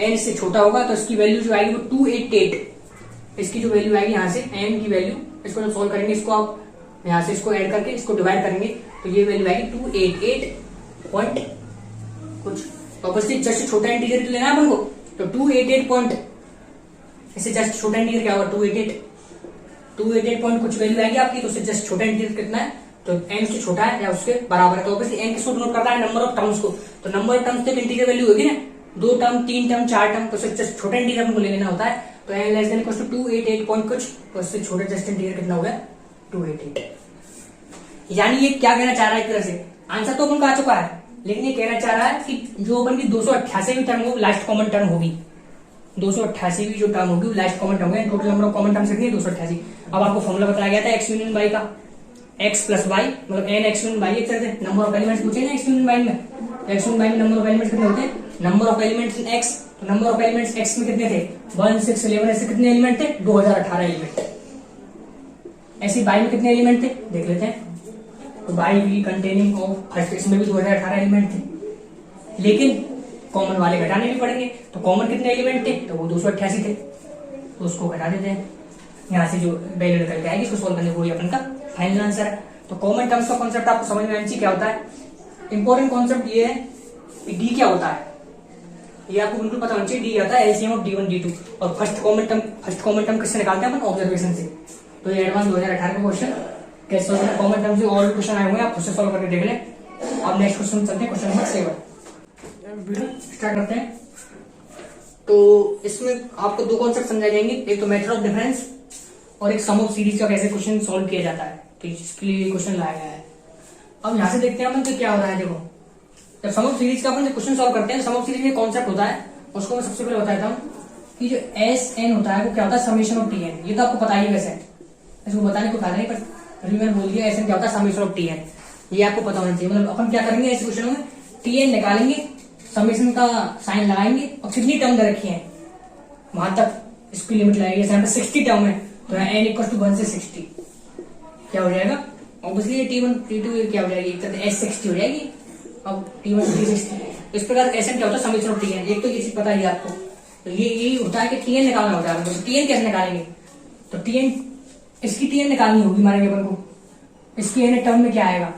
n से छोटा होगा तो इसकी वैल्यू जो आएगी वो 288, इसकी जो वैल्यू आएगी यहाँ से n की वैल्यू, इसको जब सॉल्व करेंगे इसको आप यहाँ से इसको ऐड करके इसको डिवाइड करेंगे तो ये वैल्यू आएगी 288 पॉइंट कुछ। तो ऑब्वियसली जस्ट छोटा इंटीजर लेना है अपन को, तो 288 पॉइंट, इससे जस्ट छोटा इंटीजर क्या होगा, 288 पॉइंट कुछ वैल्यू आएगी आपकी, तो उससे जस्ट छोटा इंटीजर कितना है, तो n से छोटा है या उसके बराबर है। तो ऑब्वियसली n किसको डिनोट करता है, नंबर ऑफ टर्म्स को, तो नंबर ऑफ टर्म्स तो इंटीजर वैल्यू होगी ना, 2 टर्म 3 टर्म 4 टर्म, तो उससे जस्ट छोटा इंटीजर हमको ले लेना होता है। तो n less than equal to 288 point कुछ, तो उससे छोटा जस्ट इंटीजर कितना हो गया, 288। यानी ये क्या कहना चाह रहा है, एक तरह से आंसर तो अपन को आ चुका है, लेकिन ये कहना चाह रहा है कि जो अपन की 288वीं टर्म होगी लास्ट कॉमन टर्म होगी, 288वीं जो टर्म होगी लास्ट कॉमन टर्म होगी, total number of common terms कितनी है, 288। अब आपको फॉर्मूला बताया गया था x यूनियन y का, x प्लस वाई मतलब n x यूनियन y, एक तरह से नंबर ऑफ एलिमेंट्स पूछे ना x यूनियन y में, x यूनियन y में नंबर ऑफ एलिमेंट्स कितने होते हैं, number of elements in x, तो नंबर ऑफ एलिमेंट्स x में कितने थे, 1 6 11, ऐसे कितने एलिमेंट थे, 2018 एलिमेंट। ऐसे y में कितने एलिमेंट थे देख लेते हैं, तो y भी कंटेनिंग ऑफ फर्स्ट, इसमें भी 2018 एलिमेंट थे, लेकिन कॉमन वाले घटाने भी पड़ेंगे, तो कॉमन कितने एलिमेंट थे, तो वो 288 थे, तो उसको घटा देते हैं, यहाँ से जो वैल्यू निकल के आएगी इसको सोल्व करने को अपन का फाइनल आंसर है। तो कॉमन टर्म्स का कॉन्सेप्ट आपको समझ में आना चाहिए क्या होता है। इंपॉर्टेंट कॉन्सेप्ट ये है कि डी क्या होता है, ये आपको बिल्कुल पता होना चाहिए। डी आता है एलसीएम ऑफ D1 D2, और फर्स्ट कॉमन टर्म किससे निकालते हैं अपन, ऑब्जर्वेशन से। तो ये एडवांस 2018 का क्वेश्चन कैसे सॉल्व करना, कॉमन टर्म से और भी क्वेश्चन आए हुए हैं, आप खुद से सॉल्व करके देख लें। अब नेक्स्ट क्वेश्चन चलते हैं, क्वेश्चन नंबर 7 स्टार्ट करते हैं। तो इसमें आपको दो कॉन्सेप्ट समझाए जाएंगे, एक तो मेथड ऑफ डिफरेंस और एक सम ऑफ सीरीज का कैसे क्वेश्चन सॉल्व किया जाता है, तो इसके लिए क्वेश्चन लाया गया है। अब यहाँ से देखते हैं अपन तो क्या हो रहा है। देखो जब सम ऑफ सीरीज का अपन क्वेश्चन सॉल्व करते हैं, सम ऑफ सीरीज में कॉन्सेप्ट होता है, उसको मैं सबसे पहले बताता हूँ कि जो एस एन होता है वो क्या होता है, समेशन ऑफ टी एन। ये तो आपको पता ही वैसे, इसको बताने को फायदा नहीं, पर अभी मैंने बोल दिया एस एन क्या होता है, समेशन ऑफ टी एन, ये आपको पता होना चाहिए। मतलब अपन क्या करेंगे इस क्वेश्चन में, टी एन निकालेंगे, समेशन का साइन लगाएंगे और कितनी टर्म दे रखी है वहां तक इसकी लिमिट लगाएंगे। यहाँ पे 60 टर्म है, तो यहाँ एन इक्वल टू 1 से 60 क्या हो जाएगा, ऑब्वियसली T1 T2 क्या हो जाएगी, S60 हो जाएगी। अब T1 T60 इस प्रकार एस एन क्या होता है, समेशन ऑफ टी एन। एक तो ये चीज पता है आपको, तो ये यही होता है कि टी एन निकालना होता है। तो टी एन कैसे निकालेंगे, तो टी एन इसकी टी एन निकालनी होगी मानेंगे अपन को, इसकी एन टर्म में क्या आएगा,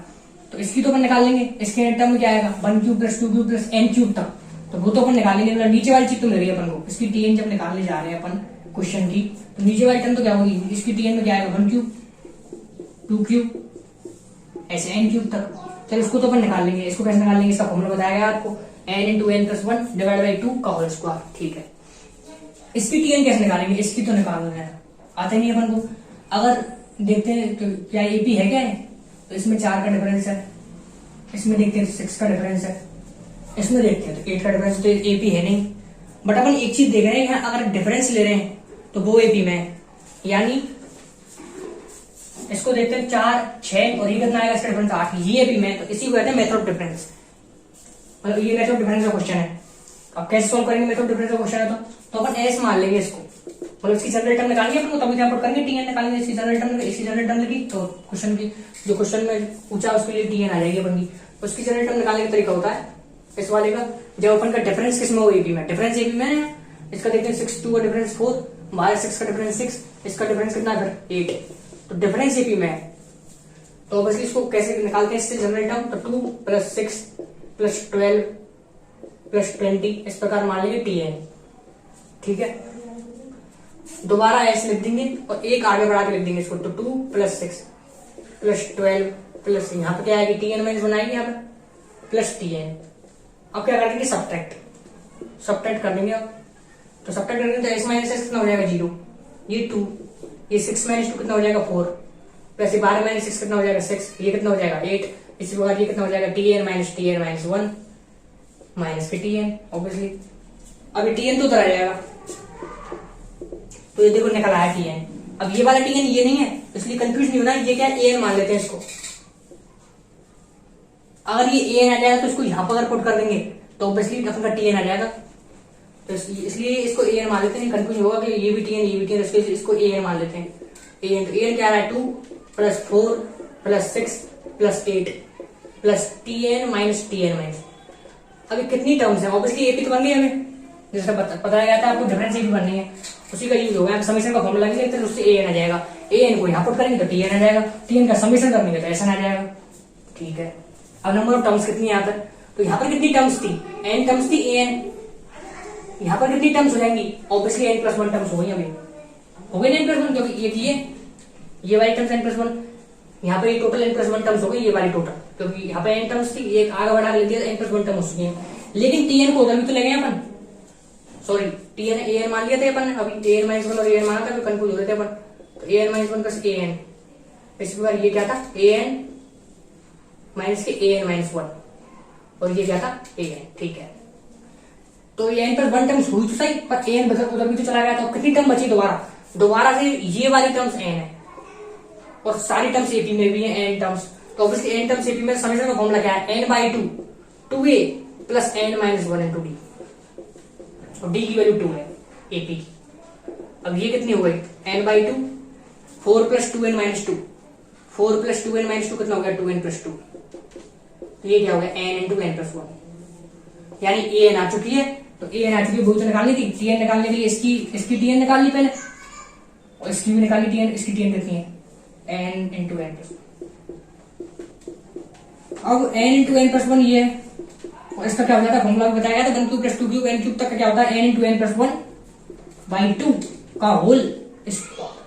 तो इसकी तो अपन निकाल लेंगे, इसके एन टर्म में क्या आएगा 1 cube plus 2 cube plus n cube तक, तो वो तो अपन निकालेंगे। मतलब नीचे वाली चीज तो मिल रही है अपन को, इसकी टी एन जब निकालने जा रहे हैं अपन क्वेश्चन की, तो नीचे वाली टर्म तो क्या होगी, इसकी टी एन में क्या आएगा 1 क्यूब 2 क्यूब ऐसे n क्यूब तक। चलो इसको तो अपन निकाल लेंगे, इसको कैसे निकाल लेंगे, इसका फॉर्मूला बताया गया आपको, n into n plus 1 divide by 2 का होल स्क्वायर। ठीक है, इसकी टी एन कैसे निकालेंगे, इसकी तो निकालना है, आता नहीं अपन को। अगर देखते हैं तो क्या एपी है क्या है, तो इसमें 4 का डिफरेंस है, इसमें देखते हैं 6 का डिफरेंस है, इसमें देखते हैं तो 8 का डिफरेंस, तो एपी है नहीं। बट अपन एक चीज देख रहे हैं, यहाँ अगर डिफरेंस ले रहे हैं तो वो एपी में है, यानी इसको देखते हैं 4 6 और ये कितना आएगा, इसका डिफरेंस 8, ये एपी में, तो इसी को कहते हैं मेथड ऑफ डिफरेंस। मतलब ये मेथड ऑफ डिफरेंस का क्वेश्चन है। अब कैसे सॉल्व करेंगे मेथड ऑफ डिफरेंस का क्वेश्चन है, तो अपन एस मान लेंगे इसको, मतलब इसकी जनरल टर्म निकालेंगे अपन, तभी यहाँ पर करेंगे टी एन निकालेंगे, इसकी जनरल टर्म लगी तो क्वेश्चन की जो क्वेश्चन में पूछा उसके लिए टी एन आ जाएगी अपन की। उसकी जनरल टर्म निकालने का तरीका होता है इस वाले का, जब अपन का डिफरेंस किसमें हो, एपी में, डिफरेंस एपी में है। इसका देखते हैं 6 2 का डिफरेंस 4, बाहर 6 का डिफरेंस 6, इसका डिफरेंस कितना है 8, तो डिफरेंस एपी में है। तो ऑब्वियसली इसको कैसे निकालते हैं, इससे जनरल टर्म, तो 2 प्लस 6 प्लस 12 प्लस 20 इस प्रकार मान लीजिए टी एन। ठीक है, दोबारा ऐसे लिख देंगे और एक आगे बढ़ा के लिख देंगे इसको, तो 2 प्लस 6 प्लस 12 प्लस यहाँ पे क्या आएगी टी एन माइनस बनाएगी यहाँ पे प्लस टी एन। अब क्या कर देंगे, सब्ट्रैक्ट कर देंगे। अब तो सब्ट्रैक्ट करेंगे तो x माइनस एक्स कितना हो जाएगा 0, ये 2, ये 6 माइनस 2 कितना हो जाएगा 4, प्लस ये 12 माइनस 6 कितना हो जाएगा 6, ये कितना हो जाएगा 8, इसी प्रकार ये कितना हो जाएगा tn माइनस 1 माइनस के tn ऑब्वियसली। अब ये tn तो उधर आ जाएगा, तो ये देखो निकल आया tn। अब ये वाला tn ये नहीं है, इसलिए कंफ्यूज नहीं होना, ये क्या है an मान लेते हैं इसको। अगर ये an आ जाएगा तो इसको यहां पर अगर पुट कर देंगे तो ऑब्वियसली अपन का tn आ जाएगा, तो इसलिए इसको an मान लेते हैं, कंफ्यूज होगा कि ये भी tn ये भी tn, इसको an मान लेते हैं। an तो an क्या आ रहा है 2 plus 4 plus 6 plus 8 plus tn minus tn minus. अभी कितनी टर्म्स है, ऑब्वियसली एपी तो बन गई हमें, जैसा बताया गया था आपको डिफरेंस भी बननी है, उसी का यूज होगा। समीकरण का फॉर्मूला लगेगा तो उससे an आ जाएगा, an को यहाँ पुट करेंगे तो tn आ जाएगा, tn का समीकरण करेंगे तो ऐसा आ जाएगा। ठीक है, अब नंबर ऑफ टर्म्स कितनी यहाँ पर, तो यहाँ पर कितनी टर्म्स थी, n टर्म्स थी an, यहाँ पर कितनी टर्म्स हो जाएंगी, ऑब्वियसली n प्लस 1 टर्म्स हो गई, अभी हो गई n प्लस 1, क्योंकि ये वाली टर्म्स n प्लस 1, यहाँ पर ये टोटल n प्लस 1 टर्म्स हो गई, ये वाली टोटल, क्योंकि यहाँ पे n टर्म्स थी, एक आगे बढ़ा लेती है n प्लस 1 टर्म हो चुकी है। लेकिन tn को उधर भी तो ले गए अपन, सॉरी tn an मान लिया था अपन, अभी an माइनस 1 और an माना था, तो कंफ्यूज हो रहे थे अपन, तो an माइनस 1 प्लस an, इसी प्रकार ये क्या था an माइनस के an माइनस 1 और ये क्या था an। ठीक है, तो ये n प्लस 1 टर्म्स हुई तो सही, पर an उधर भी तो चला गया था, कितनी टर्म बची दोबारा से ये वाली टर्म्स n है और सारी टर्म्स एपी में भी है n टर्म्स, तो ऑब्वियसली n टर्म्स एपी में समीकरण का फॉर्मूला क्या है n/2 2a plus n minus 1 into D, और डी की वैल्यू 2 है एपी की। अब ये कितनी हो गई n/2 4 plus 2n minus 2, 4 plus 2n minus 2 कितना हो गया 2n प्लस 2, तो ये क्या हो गया n इंटू n प्लस 1, यानी an आ चुकी है, तो an आ चुकी है, बहुत निकालनी थी, tn निकालने के लिए इसकी tn निकाल ली पहले और इसकी भी निकाली tn, इसकी tn कितनी है n इंटू n प्लस 1। अब n इंटू n प्लस 1 ये है, और इसका क्या हो जाता है, फॉर्मूला भी बताया गया था 1 cube plus 2 cube n cube तक का क्या होता है n into n plus 1 by 2 का होल स्क्वायर।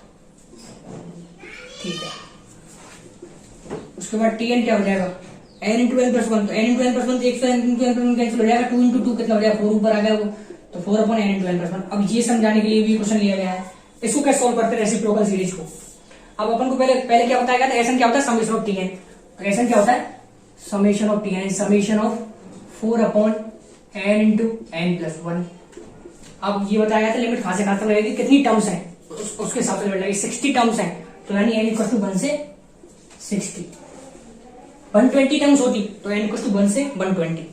ठीक है, उसके बाद tn क्या हो जाएगा n इंटू n प्लस 1, तो n इंटू n प्लस 1 1 से n into n plus 1 cancel हो जाएगा, 2 इंटू 2 कितना हो जाएगा 4 ऊपर आ गया वो, तो 4 upon n into n plus 1। अब ये समझाने के लिए भी क्वेश्चन लिया गया है, इसको कैसे सॉल्व करते हैं रेसिप्रोकल सीरीज को। अब अपन को पहले क्या बताया गया था, एसन क्या होता है समेशन ऑफ tn, तो एसन क्या होता है summation of tn, summation of 4 upon n into n plus 1। अब ये बताया गया था लिमिट कहां से कहां तक लगेगी, कितनी टर्म्स है उसके हिसाब से लिमिट लगेगी, 60 टर्म्स है, तो यानी n इक्वल टू 1 से 60, 120 टर्म्स होती तो n इक्वल टू 1 से 120।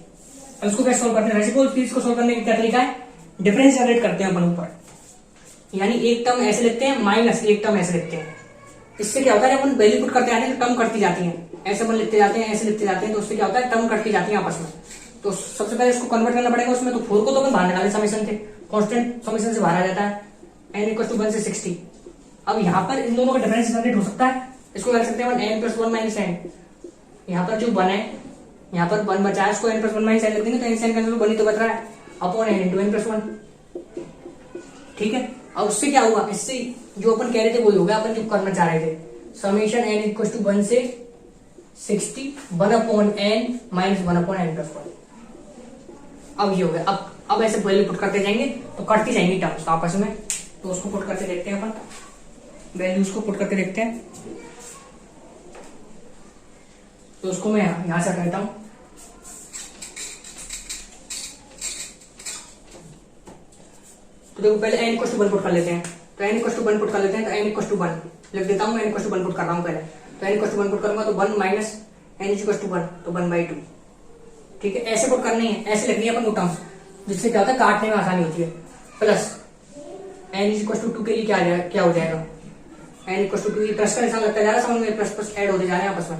अब इसको कैसे सॉल्व करते हैं, रेसिप्रोकल सीरीज को सॉल्व करने का क्या तरीका है, डिफरेंस जनरेट करते हैं अपन ऊपर, यानी एक टर्म ऐसे लिखते हैं माइनस एक टर्म ऐसे लिखते हैं, इससे क्या होता है अपन वैल्यू पुट करते जाते हैं तो टर्म कटती जाती है, ऐसे अपन लिखते जाते हैं ऐसे लिखते जाते हैं, तो उससे क्या होता है टर्म कटती जाती है आपस में। तो सबसे पहले इसको कन्वर्ट करना पड़ेगा उसमें, तो 4 को तो अपन बाहर निकाले समीशन थे, कांस्टेंट समीशन से बाहर आ जाता है n इक्वल टू 1 से 60। अब यहाँ पर इन दोनों का डिफरेंस जनरेट हो सकता है, इसको कर सकते हैं n प्लस 1 माइनस n, यहाँ पर जो 1 है यहाँ पर 1 बचा है, इसको n प्लस 1 माइनस n लिख देंगे तो n से n कैंसिल 1 ही तो बच रहा है upon n into n plus 1। ठीक है, अब उससे क्या हुआ, इससे जो अपन कह रहे थे वही हो गया, अपन जो करना चाह रहे थे समीशन n इक्वल टू 1 से 60 1 upon n minus 1 upon n plus 1। अब ये हो गया, अब ऐसे वैल्यू पुट करते जाएंगे तो कटती जाएंगी टर्म्स आपस में, तो उसको पुट करके देखते हैं अपन, वैल्यूज को पुट करके देखते हैं। तो उसको मैं यहां से हटाता हूं, तो देखो पहले n इक्वल टू 1 पुट कर लेते हैं, तो n इक्वल टू 1 पुट कर लेते हैं, तो n इक्वल टू 1 लिख देता हूं, n इक्वल टू 1 पुट कर रहा हूं पहले, तो n इक्वल टू 1 पुट करूंगा तो 1 माइनस n इक्वल टू 1 तो 1/2। ठीक है, ऐसे पुट करनी है, ऐसे लिखनी है अपन को टर्म्स, जिससे क्या होता है काटने में आसानी होती है, प्लस n इक्वल टू 2 के लिए क्या हो जाएगा n इक्वल टू 2, ये प्लस का निशान लगता जा रहा है, समझ में प्लस प्लस ऐड होते जा रहे हैं आपस में,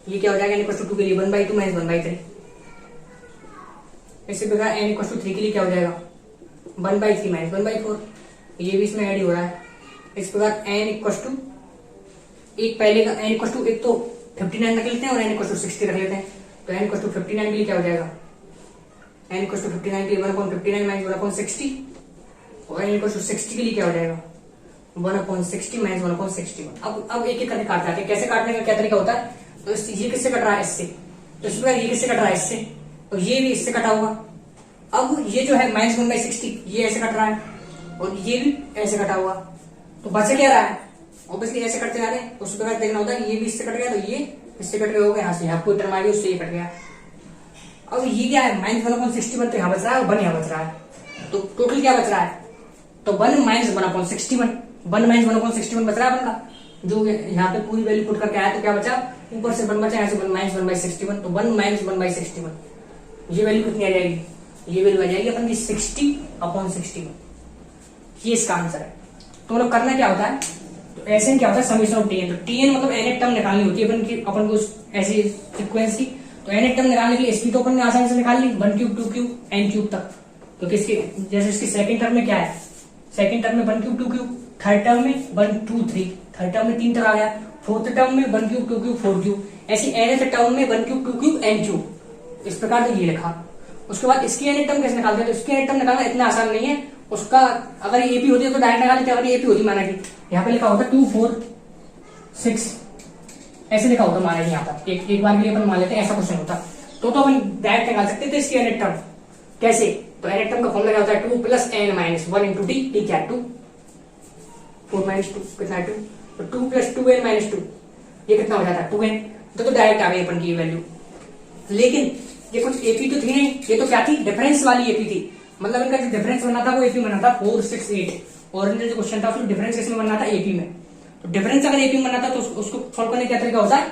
ये क्या हो जाएगा n इक्वल टू 2 के लिए 1/2 माइनस 1/3। इसी प्रकार n इक्वल टू 3 के लिए क्या हो जाएगा 1/3 माइनस 1/4, ये भी इसमें ऐड ही हो रहा है। इस प्रकार n इक्वल टू एक पहले का n इक्वल टू एक तो 59 रख लेते हैं और n इक्वल टू 60 रख लेते हैं, तो n इक्वल टू 59 के लिए क्या हो जाएगा n इक्वल टू 59 के लिए 1/59 माइनस 1/60, और n इक्वल टू 60 के लिए क्या हो जाएगा 1/60 माइनस 1/61। अब एक एक करके काट जाते हैं, कैसे काटने का क्या तरीका होता है, तो ये किससे कट रहा है इससे, तो इस प्रकार ये किससे कट रहा है इससे, तो ये भी इससे कटा होगा, अब ये जो है -1/60 ये ऐसे कट रहा है और ये भी ऐसे कटा हुआ, तो बच क्या रहा है? ऑब्वियसली ऐसे कटते जा रहे हैं, उस प्रकार देखना होता है ये भी इससे कट गया तो ये इससे कट गया होगा, यहाँ से आपको टर्म आ गई उससे ये कट गया। अब ये क्या है -1/61 तो यहाँ बच रहा है और 1 यहाँ बच रहा है, तो टोटल क्या बच रहा है? तो 1 - 1/61 1 - 1/61 बच रहा है अपन का, जो यहाँ पे पूरी वैल्यू पुट करके आया तो क्या बचा? ऊपर से 1 बचा, यहाँ से 1 - 1/61, तो 1 - 1/61 ये वैल्यू कितनी आ जाएगी? ये वैल्यू आ जाएगी अपन की 60/61। ये इसका आंसर है। तो लोग करना क्या होता है, तो ऐसे क्या होता है समेशन ऑफ टीएन, तो टीएन मतलब nth टर्म निकालनी होती है अपन को ऐसी सीक्वेंस की, तो nth टर्म निकालने के लिए इसकी तो अपन ने आसानी से निकाल ली 1 क्यूब 2 क्यूब n क्यूब तक। तो किसके जैसे इसकी सेकंड टर्म में क्या है, सेकंड टर्म में 1 क्यूब 2 क्यूब, थर्ड टर्म में 1 2 3, थर्ड टर्म में 3 तक आ गया, फोर्थ टर्म में 1 क्यूब 2 क्यूब 4 क्यूब, ऐसी nth टर्म में 1 क्यूब 2 क्यूब n क्यूब, इस प्रकार से ये लिखा। उसके बाद इसकी nth टर्म कैसे निकालते हैं, तो इसकी nth टर्म निकालना इतना आसान नहीं है, उसका अगर एपी होती है तो डायरेक्ट निकाल लेते, अगर एपी होती माना कि यहाँ पे लिखा होता 2 4 6 ऐसे लिखा होता माना कि यहाँ पर एक बार के लिए अपन मान लेते हैं ऐसा क्वेश्चन होता, तो अपन डायरेक्ट निकाल सकते थे इसकी nth टर्म। कैसे? तो nth टर्म का फॉर्मूला क्या होता है 2 + n - 1 × t, t क्या है 2, 4 - 2 कितना है 2, तो 2 + 2n - 2 ये कितना हो जाता है 2n, तो डायरेक्ट आ गई अपन की वैल्यू। लेकिन ये कुछ एपी तो थी नहीं, ये तो क्या थी डिफरेंस वाली एपी थी, मतलब इनका जो डिफरेंस बना था वो एपी बना था 4 6 8, ओरिजिनल जो क्वेश्चन था उसमें डिफरेंस किसमें बनना था एपी में, तो डिफरेंस अगर एपी में बनना था तो उसको सॉल्व करने का क्या तरीका होता है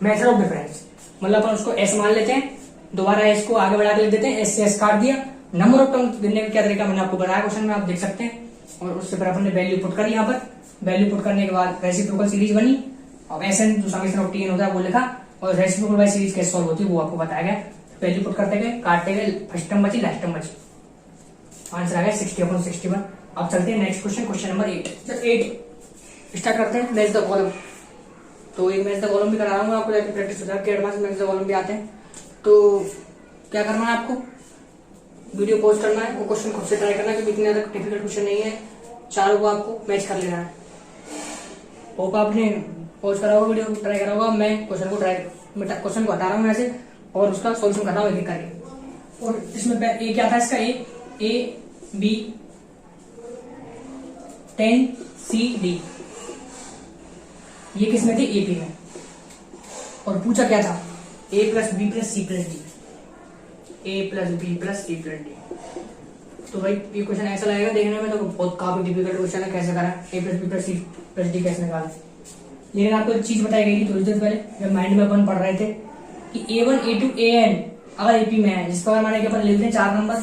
मेथड ऑफ डिफरेंस, मतलब अपन उसको एस मान लेते हैं, दोबारा एस को आगे बढ़ा के लिख देते हैं, एस से एस काट दिया, नंबर ऑफ टर्म गिनने का क्या तरीका मैंने आपको बताया क्वेश्चन में आप देख सकते हैं, और उससे फिर अपन ने वैल्यू पुट करी, यहाँ पर वैल्यू पुट करने के बाद रेसिप्रोकल सीरीज बनी और एसएन जो समेशन ऑफ टीएन होता है वो लिखा, और रेसिप्रोकल बाय सीरीज कैसे सॉल्व होती है वो आपको बताया गया, वैल्यू पुट करते गए काटते गए, फर्स्ट टर्म बची लास्ट टर्म बची, आंसर आ गया 60/61। अब चलते हैं next question, question number 8 start करते हैं मैच द कॉलम। तो एक मैच द कॉलम भी करा रहा हूँ आपको ताकि प्रैक्टिस हो जाए कि एडवांस मैच द कॉलम भी आते हैं। तो क्या करना है आपको, वीडियो पॉज करना है, वो क्वेश्चन खुद से ट्राई करना है क्योंकि इतने ज्यादा डिफिकल्ट क्वेश्चन नहीं है, चारों को आपको मैच कर लेना है। होप आपने पॉज करा होगा, वीडियो ट्राई करा होगा, मैं क्वेश्चन को हटा रहा हूँ यहाँ से और उसका सोल्यूशन कर रहा हूँ एक एक करके। और इसमें ये क्या था इसका ए बी 10 C D, ये किसमें थे एपी में, और पूछा क्या था a + b + c + d, a + b + c + d। तो भाई ये क्वेश्चन ऐसा लगेगा देखने में तो बहुत काफी डिफिकल्ट क्वेश्चन है, कैसे करा a + b + c + d कैसे निकाले। लेकिन आपको एक चीज बताई गई थी थोड़ी देर पहले जब माइंड में अपन पढ़ रहे थे कि A1 A2 AN अगर एपी में है, जिस प्रकार माने कि अपन लिखते हैं 4 number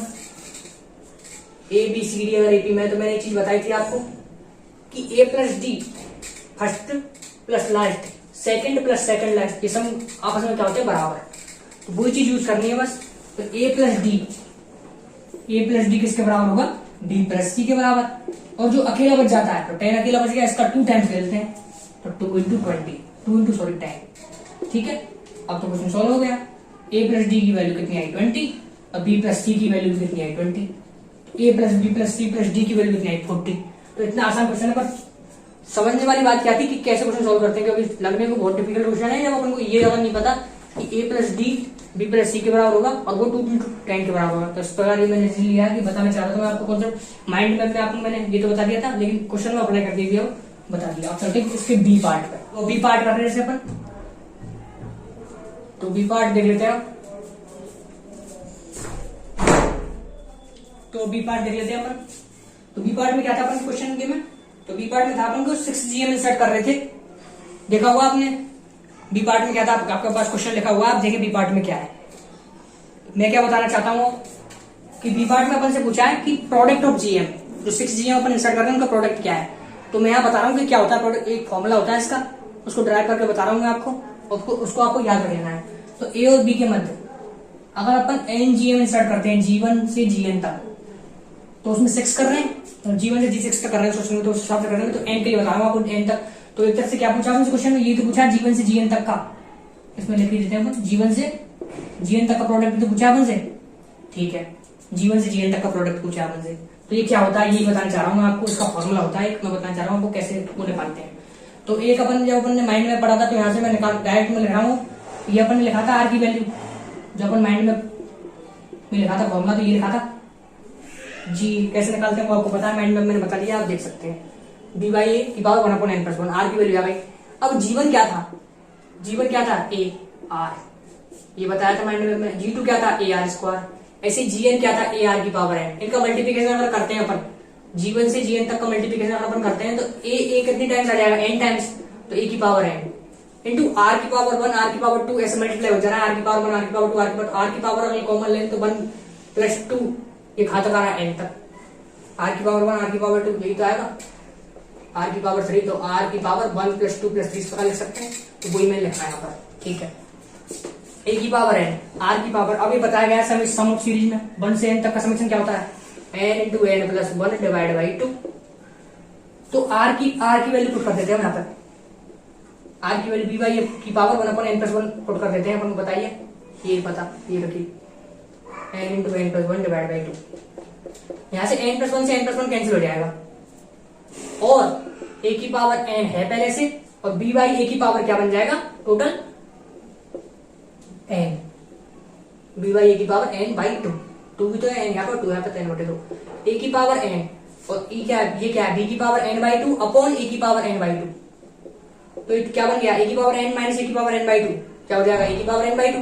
A B C D अगर एपी में है, तो मैंने एक चीज बताई थी आपको कि A + D first + last, second + second last, ये सब आपस में क्या होते हैं बराबर, तो वही चीज यूज करनी है बस। तो A + D किसके बराबर होगा B + C के बराबर, और जो अकेला बच जाता है तो 10 अकेला बच गया, इसका 2 टाइम्स ले लेते हैं, तो 2 × 10, ठीक है। अब तो क्वेश्चन सॉल्व हो गया, A + D की वैल्यू कितनी आई 20, और B + C की वैल्यू कितनी आई 20, A + B + C + D की वैल्यू कितनी आई 40। तो इतना आसान क्वेश्चन है, पर समझने वाली बात क्या थी कि कैसे क्वेश्चन सॉल्व करते हैं, क्योंकि लगने को बहुत डिफिकल्ट क्वेश्चन है जब अपन को ये ज्यादा नहीं पता कि A + D B + C के बराबर होगा और वो 2 × 10 के बराबर होगा। तो इस प्रकार ये मैंने इसलिए लिया कि बताना चाह रहा था मैं आपको कॉन्सेप्ट, माइंड मैप में आपको मैंने ये तो बता दिया था, लेकिन क्वेश्चन में अप्लाई कर दिया बता दिया। अब चलते हैं इसके बी पार्ट पे, तो बी पार्ट कर रहे हैं अपन, तो बी पार्ट देख लेते हैं, तो बी पार्ट देख लेते हैं अपन। तो बी पार्ट में क्या था अपन क्वेश्चन के में, तो बी पार्ट में था अपन को 6GM इंसर्ट कर रहे थे, देखा हुआ आपने। बी पार्ट में क्या था, आपके पास क्वेश्चन लिखा हुआ, आप देखिए बी पार्ट में क्या है। मैं क्या बताना चाहता हूँ कि बी पार्ट में अपन से पूछा है कि प्रोडक्ट ऑफ जीएम, जो 6GM अपन इंसर्ट कर रहे हैं उनका प्रोडक्ट क्या है। तो मैं यहाँ बता रहा हूँ कि क्या होता है प्रोडक्ट, एक फॉर्मूला होता है इसका, उसको ड्राइव करके बता रहा हूँ मैं आपको, और उसको आपको याद रखना है। तो ए और बी के मध्य अगर अपन NGM इंसर्ट करते हैं G1 से GN तक, तो उसमें 6 कर रहे हैं, तो G1 से G6 तक कर रहे हैं, सोचेंगे तो उस हिसाब से कर रहे हैं, तो n के लिए बता रहा हूँ आपको n तक। तो एक तरह से क्या पूछा मुझे क्वेश्चन में, ये तो पूछा G1 से GN तक का, इसमें लिख देते हैं अपन G1 से GN तक का प्रोडक्ट तो पूछा अपन से, ठीक है। G1 से GN तक का प्रोडक्ट पूछा अपन से, तो ये क्या होता है ये बताना चाह रहा हूँ मैं आपको, इसका फॉर्मूला होता है, मैं बताना चाह रहा हूँ आपको कैसे वो निकालते हैं। तो एक अपन जब अपन ने माइंड में पढ़ा था, तो यहाँ से मैं निकाल डायरेक्ट में लिख रहा हूँ, ये अपन ने लिखा था R की वैल्यू, जो अपन माइंड में मैं लिखा था फॉर्मूला, तो ये लिखा था जी, कैसे निकालते हैं वो आपको पता है, माइंड में मैंने बता दिया, आप देख सकते हैं। डी बाई ए की पावर 1/n+1, आर की वैल्यू आ गई। अब जीवन क्या था, जीवन क्या था ए आर, ये बताया था माइंड में। जी2 क्या था ए आर स्क्वायर, ऐसे जीएन क्या था ए आर की पावर एन। इनका मल्टीप्लीकेशन अगर करते हैं अपन, जीवन से जीएन तक का मल्टीप्लीकेशन अगर अपन करते हैं तो ए कितनी टाइम्स आ जाएगा, एन टाइम्स, तो ए की पावर एन इंटू आर की पावर 1 आर की पावर 2 ऐसे मल्टीप्लाई हो जा रहा है। आर की पावर 1 आर की पावर 2 आर की पावर अगर कॉमन लें तो 1+2 ये घातक आ रहा है एन तक। आर की पावर 1 आर की पावर 2 यही तो आएगा, आर की पावर 3 तो आर की पावर 1+2+3 इस प्रकार लिख सकते हैं, तो वही मैंने लिखा है यहाँ पर, ठीक है। ए की पावर एन, आर की पावर, अभी बताया गया सम ऑफ सीरीज में 1 से n तक का समीकरण क्या होता है, n into n+1 divide by 2। तो आर की वैल्यू पुट कर देते हैं यहाँ पर, आर की वैल्यू बी बाई की पावर 1/n+1 पुट कर देते हैं अपन को, बताइए ये पता, ये रखिए n into n+1 divide by 2। यहाँ से n+1 से n+1 कैंसिल हो जाएगा, और a की पावर n है पहले से, और b बाई a की पावर क्या बन जाएगा total n, b by a की पावर n बाई 2 भी तो है, n यहाँ पर 2 यहाँ पर 10/2, a की पावर n और e क्या है, ये क्या है, b की power n by 2 upon a की पावर n बाई 2। तो क्या बन गया, a की पावर n माइनस a की पावर n बाई 2 क्या हो जाएगा, a की power n by 2,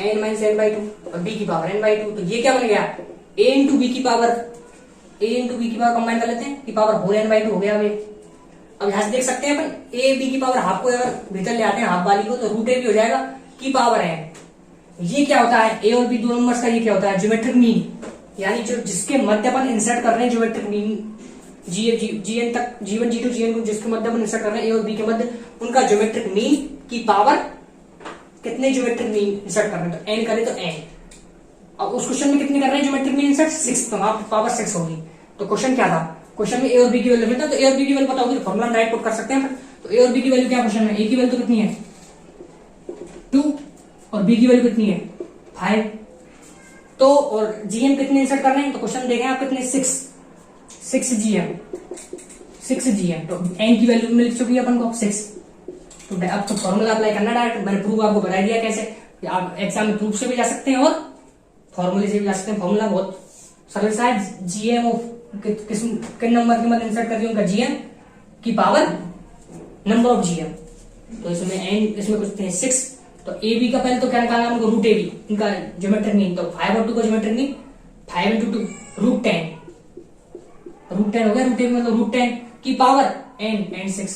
n minus n by 2 और b की पावर n बाई 2। तो ये क्या बन गया, a इंटू बी की पावर कंबाइन कर लेते हैं, की पावर होल n बाई 2 हो गया। अब यहां से देख सकते हैं अपन a b की पावर हाफ को अगर भीतर ले आते हैं हाफ वाली को, तो रूट a भी हो जाएगा की पावर n। ये क्या होता है, a और b दो नंबर्स का ये क्या होता है, ज्योमेट्रिक मीन, यानी जो जिसके मध्य अपन इंसर्ट कर रहे हैं ज्योमेट्रिक मीन, जीएन तक, जीवन जी टू जीएन को जिसके मध्य अपन इंसर्ट कर रहे हैं ए और बी के मध्य, उनका ज्योमेट्रिक मीन की पावर, कितने ज्योमेट्रिक मीन इंसर्ट कर रहे हैं, तो n करें तो n। अब उस क्वेश्चन में कितने कर रहे हैं ज्योमेट्रिक मीन इंसर्ट, 6, तो वहां पावर 6 होगी। तो क्वेश्चन क्या था, क्वेश्चन में ए और बी की वैल्यू मिलता है, तो ए और बी की वैल्यू पता होगी तो फॉर्मूला राइट पुट कर सकते हैं। तो ए और बी की वैल्यू क्या क्वेश्चन में, ए की वैल्यू तो कितनी है 2 और बी की वैल्यू कितनी है 5, तो और जीएम कितने इंसर्ट कर रहे हैं, तो क्वेश्चन देखें आप कितने 6 जीएम, तो एन की वैल्यू मिल चुकी है अपन को 6। तो अब तो फॉर्मूला अप्लाई करना डायरेक्ट, मैंने प्रूफ आपको बता दिया कैसे, आप एग्जाम में प्रूफ से भी जा सकते हैं और फॉर्मूले से भी जा सकते हैं। फॉर्मूला बहुत सरल सा है, जीएम ऑफ किन नंबर के मध्य इंसर्ट करके उनका जीएम की पावर नंबर ऑफ जीएम, तो इसमें एन इसमें कुछ 6, तो ए बी का पहले तो क्या निकालना हमको, रूट ए बी इनका ज्योमेट्रिक मीन, तो 5 और 2 का ज्योमेट्रिक मीन 5 इंटू 2 रूट 10 हो गया, रूट ए बी मतलब रूट 10 की पावर एन एंड 6,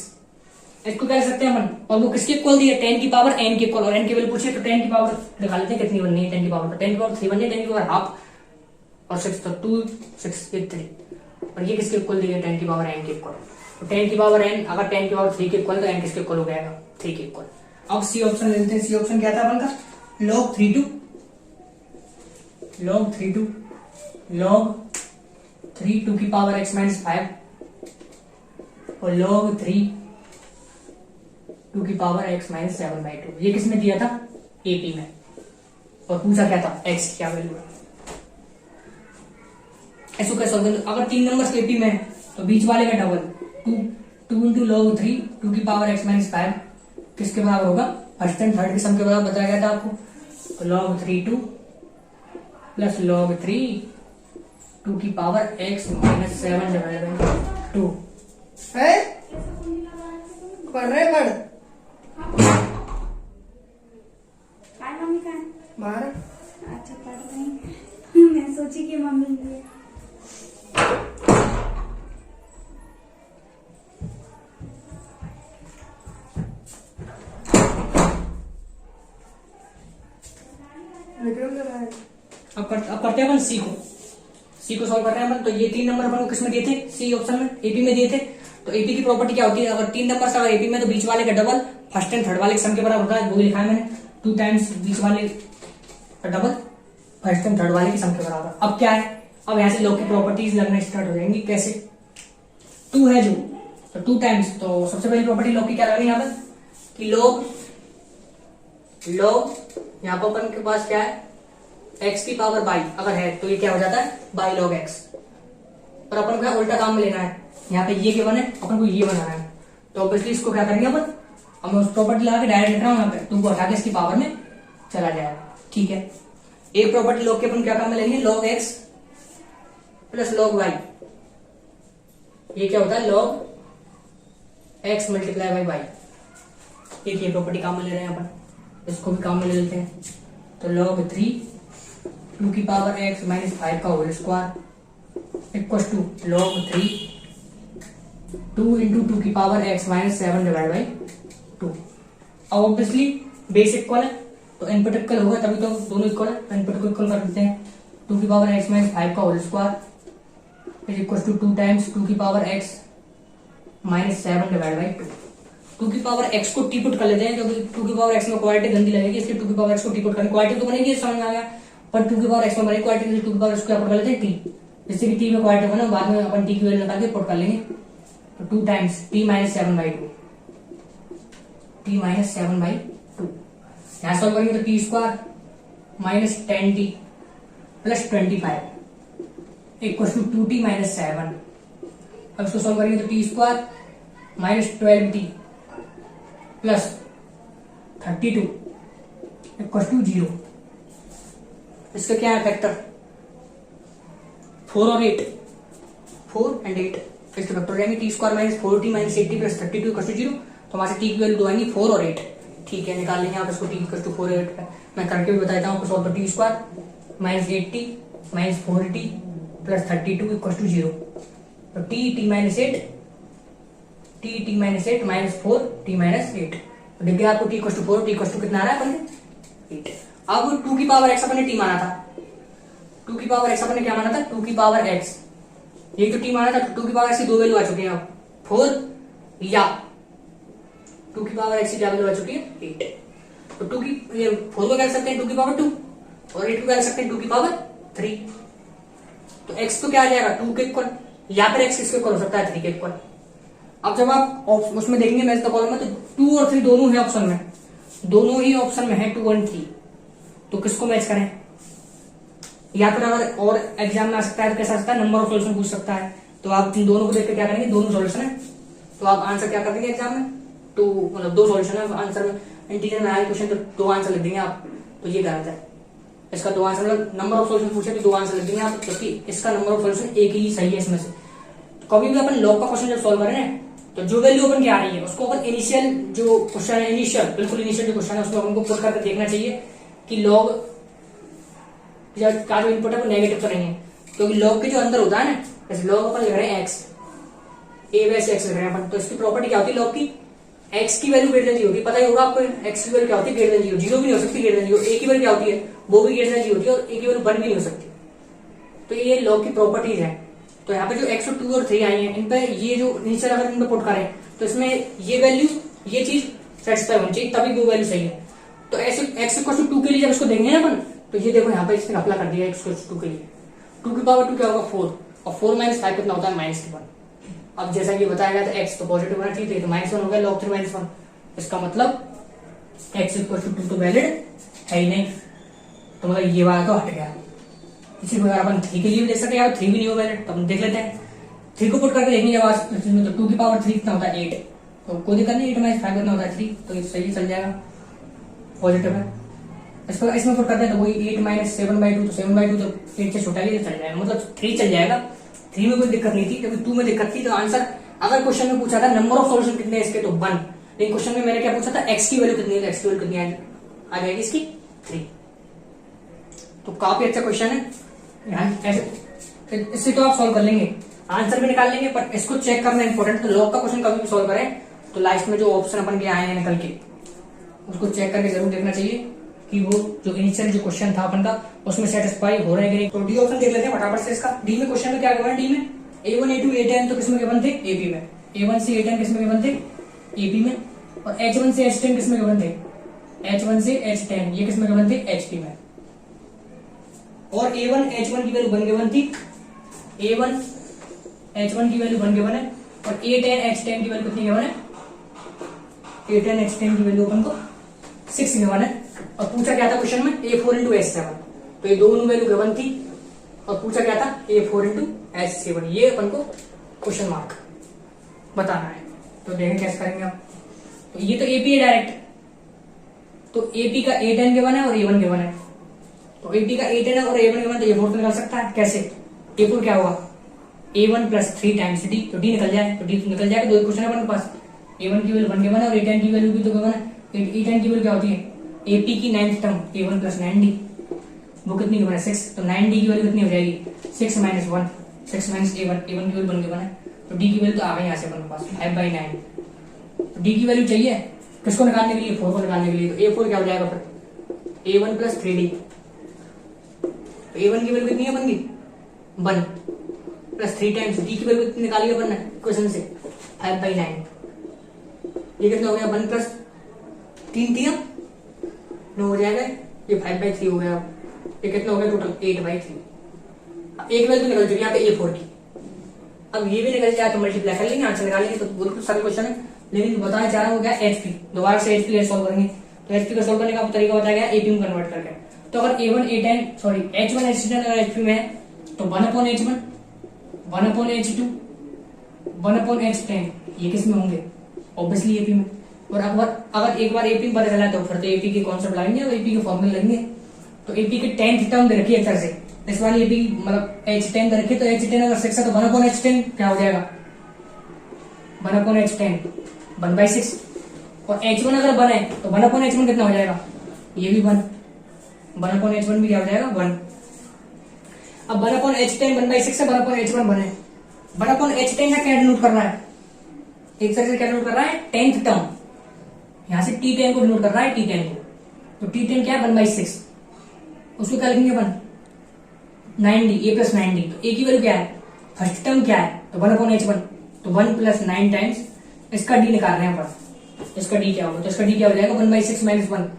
इसको क्या कर सकते हैं अपन, और वो किसके इक्वल दिए 10 की पावर एन के इक्वल, और एन की वैल्यू पूछे तो 10 की पावर निकाल लेते हैं कितनी बननी है, 10 की पावर 3 बननी है, 10 की पावर हाफ और 6 तो 2 6 8 3, और ये किसके इक्वल दिए 10 की पावर एन के इक्वल, तो 10 की पावर एन अगर 10 की पावर 3 के इक्वल तो एन किसके इक्वल हो जाएगा 3 के इक्वल। अब सी ऑप्शन ले लेते हैं, सी ऑप्शन क्या था अपन का, log 3 2 की पावर x माइनस 5 और log 3 2 की पावर x माइनस 7/2, ये किसने दिया था एपी में, और पूछा क्या था x की क्या वैल्यू है। ऐसा कैसे होगा, अगर 3 नंबर एपी में है तो बीच वाले का डबल 2 इंटू log 3 2 की पावर x माइनस 5 किसके बराबर होगा, फर्स्ट एंड थर्ड के सम के बराबर बताया गया था आपको, तो log 3 2 प्लस log 3 2 की पावर x माइनस 7/2 है, पढ़ रहे पढ़ बाहर, अच्छा पढ़ रही, मैं सोची कि मम्मी ने अब करते हैं अपन सी को सॉल्व कर रहे हैं अपन। तो ये 3 नंबर अपन को किसमें दिए थे, सी ऑप्शन में एपी में दिए थे। तो एपी की प्रॉपर्टी क्या होती है, अगर 3 नंबर अगर एपी में तो बीच वाले का डबल फर्स्ट एंड थर्ड वाले के सम के बराबर होता है, वो लिखा है मैंने 2 टाइम्स बीच वाले का डबल फर्स्ट एंड थर्ड वाले के सम के बराबर। अब क्या है, अब यहाँ से लॉग की प्रॉपर्टीज लगना स्टार्ट हो जाएंगी, कैसे 2 है जो तो 2 टाइम्स, तो सबसे पहली प्रॉपर्टी लॉग की क्या लग रही है यहाँ पर कि लॉग यहाँ पर अपन के पास क्या है x की पावर बाई अगर है तो ये क्या हो जाता है बाई लॉग x, पर अपन को उल्टा काम में लेना है, यहाँ पे ये क्या बने अपन को ये बनाना है, तो ऑब्वियसली इसको क्या करेंगे अपन, अब मैं उस प्रॉपर्टी लगा के डायरेक्ट लिख रहा हूँ यहाँ पे, तो वो हटा के इसकी पावर में चला जाएगा, ठीक है। एक प्रॉपर्टी लॉग के अपन क्या काम में लेंगे, log x plus log y। ये क्या होता है, log x multiply by y. एक ये प्रॉपर्टी काम में ले रहे हैं अपन, इसको भी काम में ले लेते हैं। तो log 3 2 की पावर x माइनस 5 का whole square equal to log 3 2 into 2 की power x minus 7 divide by 2। अब ऑब्वियसली बेस इक्वल है तो इनपुट इक्वल होगा, तभी तो दोनों इक्वल है, तो इनपुट को इक्वल कर देते हैं। 2 की पावर x माइनस 5 का whole square is equal to 2 times 2 की power x minus 7 divide by 2। 2 की पावर x को टी पुट कर लेते हैं, क्योंकि 2 की पावर x में क्वालिटी गंदी लगेगी, इसलिए 2 की पावर x को टी पुट करें। क्वालिटी तो बनेगी, समझ में आ गया, पर 2 की पावर x में बनेगी क्वालिटी, 2 की पावर x को क्या पुट कर लेते हैं, टी। जिससे कि टी में क्वालिटी बना, बाद में अपन टी की वैल्यू निकाल के पुट कर लेंगे। तो 2 times t minus 7 by 2, t minus 7 by 2। यहाँ सॉल्व करेंगे तो t square minus 10t plus 25 equal to 2t minus 7। अब इसको सॉल्व करेंगे तो t square minus 12t plus 32 equal to 0। इसका क्या है फैक्टर, 4 और 8, 4 एंड 8, इसके फैक्टर हो जाएंगे। T square minus 4t minus 8t plus 32 equal to 0। तो वहां से टी की वैल्यू दो आएंगी 4 और 8। ठीक है, निकाल लेंगे आप इसको, टी इक्वल टू 4 और 8 मैं करके भी बताता हूँ आपको solve. T square minus 8t minus 4t plus 32 equal to 0। तो t minus 8 t minus 8 minus 4 t minus 8। तो दिख गया आपको t equal to 4, t equal to कितना आ रहा है अपन ने 8। अब 2 की पावर x अपन ने टी माना था, 2 की पावर x अपन ने क्या माना था, 2 की पावर x, ये तो टी माना था। 2 की पावर x की दो वैल्यू आ चुकी है, अब 4 या 2 की पावर x की क्या वैल्यू आ चुकी है 8। तो 2 की ये 4 को क्या कर सकते हैं 2 की पावर 2 और 8 को क्या कर सकते हैं 2 की पावर 3। तो x तो क्या आ जाएगा 2 के इक्वल, या फिर x किसके इक्वल हो सकता है 3 के इक्वल। अब जब आप उसमें देखेंगे मैच द कॉलम में, तो 2 और 3 दोनों है ऑप्शन में, दोनों ही ऑप्शन में है 2 और 3। तो किसको मैच करें, या फिर अगर और एग्जाम में आ सकता है तो कैसा आ सकता है, नंबर ऑफ सॉल्यूशन पूछ सकता है। तो आप इन दोनों को देख के क्या करेंगे, दोनों सॉल्यूशन है, तो आप आंसर क्या कर देंगे एग्जाम में, तो मतलब 2 सॉल्यूशन है आंसर में। इंटीजर में आए क्वेश्चन तो 2 आंसर लिख देंगे आप, तो ये गलत है। इसका 2 आंसर, मतलब नंबर ऑफ सॉल्यूशन पूछे तो 2 आंसर लिख देंगे आप, क्योंकि इसका नंबर ऑफ सॉल्यूशन एक ही सही है इसमें से। तो कभी भी अपन लॉग का क्वेश्चन जब सॉल्व करें ना, तो जो वैल्यू अपन की आ रही है उसको अपन इनिशियल जो क्वेश्चन है, इनिशियल बिल्कुल इनिशियल जो क्वेश्चन है उसको अपन को पुट करके देखना चाहिए कि लॉग का जो इनपुट है वो नेगेटिव तो नहीं है। क्योंकि लॉग के जो अंदर होता है ना, जैसे लॉग अपन लिख रहे हैं एक्स, ए वैसे एक्स लिख रहे हैं अपन, तो इसकी प्रॉपर्टी क्या होती है लॉग की, एक्स की वैल्यू ग्रेटर देन 0 होती है, पता ही होगा आपको एक्स की वैल्यू क्या होती है ग्रेटर देन 0, 0 भी नहीं हो सकती ग्रेटर देन 0, ए की वैल्यू क्या होती है वो भी ग्रेटर देन 0 होती है, और ए की वैल्यू 1 भी नहीं हो सकती। तो ये लॉग की प्रॉपर्टीज है। तो यहाँ पे जो एक्स और 2 और 3 आई है, इन पे ये जो इनिशियल अगर इन पे पुट करें तो इसमें ये वैल्यू ये चीज सेटिस्फाई होनी चाहिए, तभी वो वैल्यू सही है। तो ऐसे एक्स इक्वल टू 2 के लिए जब इसको देंगे ना अपन, तो ये देखो यहाँ पे इसने घपला कर दिया एक्स इक्वल टू 2 के लिए, 2 की पावर 2 क्या होगा 4, और 4 माइनस 5 कितना होता है -1। अब जैसा कि बताया गया था एक्स तो पॉजिटिव होना चाहिए, तो -1 हो गया log 3 -1। इसका मतलब एक्स इक्वल टू 2 तो वैलिड है ही नहीं, तो मतलब ये वाला तो हट गया। इसी प्रकार अपन 3 के लिए भी देख सकते हैं, 3 भी नहीं हो वैलिड, तो अपन देख लेते हैं 3 को पुट करके देखेंगे आवाज, मतलब 2 की पावर 3 कितना होता है 8, तो कोई दिक्कत नहीं, 8 माइनस 5 कितना होता है 3, तो ये सही चल जाएगा, पॉजिटिव है। इसमें पुट करते हैं तो वही 8 माइनस 7/2, तो 7/2 तो 8 से छोटा ही चल जाएगा, मतलब 3 चल जाएगा। 3 में कोई दिक्कत नहीं थी, क्योंकि 2 में दिक्कत थी। तो आंसर अगर क्वेश्चन में पूछा था नंबर ऑफ सॉल्यूशन कितने इसके, तो 1, लेकिन क्वेश्चन में मैंने क्या पूछा था एक्स की वैल्यू कितनी है, एक्स की वैल्यू कितनी आ जाएगी इसकी 3। तो काफी अच्छा क्वेश्चन है, ऐसे इससे तो आप सॉल्व कर लेंगे, आंसर भी निकाल लेंगे, पर इसको चेक करना इंपॉर्टेंट। तो लॉग का क्वेश्चन कभी भी सॉल्व करें तो लास्ट में जो ऑप्शन अपन के आए हैं निकल के, उसको चेक करके जरूर देखना चाहिए कि वो जो इनिशियल जो क्वेश्चन था अपन का उसमें सेटिस्फाई हो रहा है कि नहीं। तो डी ऑप्शन देख लेते हैं फटाफट से इसका। डी में क्वेश्चन में क्या गिवन है, डी में A1 A2 A10 तो किसमें गिवन थे, एपी में। A1 से A10 किसमें गिवन थे, एपी में। और H1 से H10 किसमें गिवन थे, H1 से H10 ये किसमें गिवन थे, एचपी में। और A1 H1 की वैल्यू 1 गिवन थी, A1 H1 की वैल्यू 1 गिवन है, और A10 H10 की वैल्यू कितनी गिवन है, A10 H10 की वैल्यू अपन को 6 गिवन है। और पूछा क्या था क्वेश्चन में A4 into H7, तो ये दोनों वैल्यू गिवन थी, और पूछा क्या था A4 into H7, ये अपन को क्वेश्चन मार्क बताना है। तो देखें कैसे करेंगे आप। तो ये तो एपी है डायरेक्ट, तो एपी का A10 गिवन है और A1 गिवन है, तो एपी का A10 है और A1 के बाद तो A4 तो निकल सकता है। कैसे? A4 क्या होगा? A1 प्लस 3 टाइम्स D, तो D निकल जाए, तो D निकल जाएगा। दो क्वेश्चन है अपने पास, A1 की वैल्यू 1 के 1 है और A10 की वैल्यू भी तो 1 है। A10 की वैल्यू क्या होती है? AP की 9th term A1 plus 9D, वो कितनी गिवन है? 6। तो 9D की वैल्यू कितनी हो जाएगी? 6 माइनस 1, 6 माइनस A1, A1 की वैल्यू 1 के 1 है, तो D की वैल्यू तो आ गई यहाँ से अपने पास 5/9। तो D की वैल्यू चाहिए किसको निकालने के लिए? 4 को निकालने के लिए। तो A4 क्या हो जाएगा फिर? A1 प्लस 3D, तो A1 की वैल्यू कितनी है बन गई? 1 प्लस 3 टाइम्स D की वैल्यू कितनी निकाली अपन ने क्वेश्चन से? 5/9। ये कितना हो गया? 1 प्लस 3 3 9 हो जाएगा, ये 5/3 हो गया। ये कितना हो गया टोटल? 8/3। अब एक वैल्यू निकल चुकी है यहाँ पे A4 की, अब ये भी निकल जाए तो मल्टीप्लाई कर लेंगे, आंसर निकालेंगे। तो बिल्कुल सरल क्वेश्चन है, लेकिन बताना चाह रहा हूँ क्या? HP दोबारा से HP सॉल्व करेंगे। तो HP को सॉल्व करने का तरीका बताया गया AP में कन्वर्ट करके। तो अगर A1 A10 sorry H1 H10 अगर HP में है तो 1/H1 1/H2 1/H10 ये किस में होंगे? ऑब्वियसली AP में। और अगर एक बार AP में पता चला तो फिर तो AP के कॉन्सेप्ट लगेंगे और AP के फॉर्मूले लगेंगे। तो AP के 10th टर्म दे रखी है एक तरह से, इस वाली AP मतलब H10 दे रखी है, तो H10 अगर 6 है तो 1/H10 क्या हो जाएगा? 1/H10 1/6। और H1 अगर 1 है तो 1/H1 कितना हो जाएगा? ये भी 1, 1/H1 भी क्या हो जाएगा? 1। अब 1/H10 1/6 है, 1/H1 1 है। 1/H10 का क्या डिनोट कर रहा है? एक तरह से क्या डिनोट कर रहा है? 10th टर्म, यहां से T10 को डिनोट कर रहा है, T10 को। तो T10 क्या है? 1/6, उसको क्या लिखेंगे अपन? 9D, A plus 9D। तो A की वैल्यू क्या है? फर्स्ट टर्म क्या है? तो 1/H1, तो 1 प्लस 9 टाइम्स इसका D निकाल रहे हैं अपन। इसका D क्या होगा? तो इसका D क्या हो जाएगा? 1/6 माइनस 1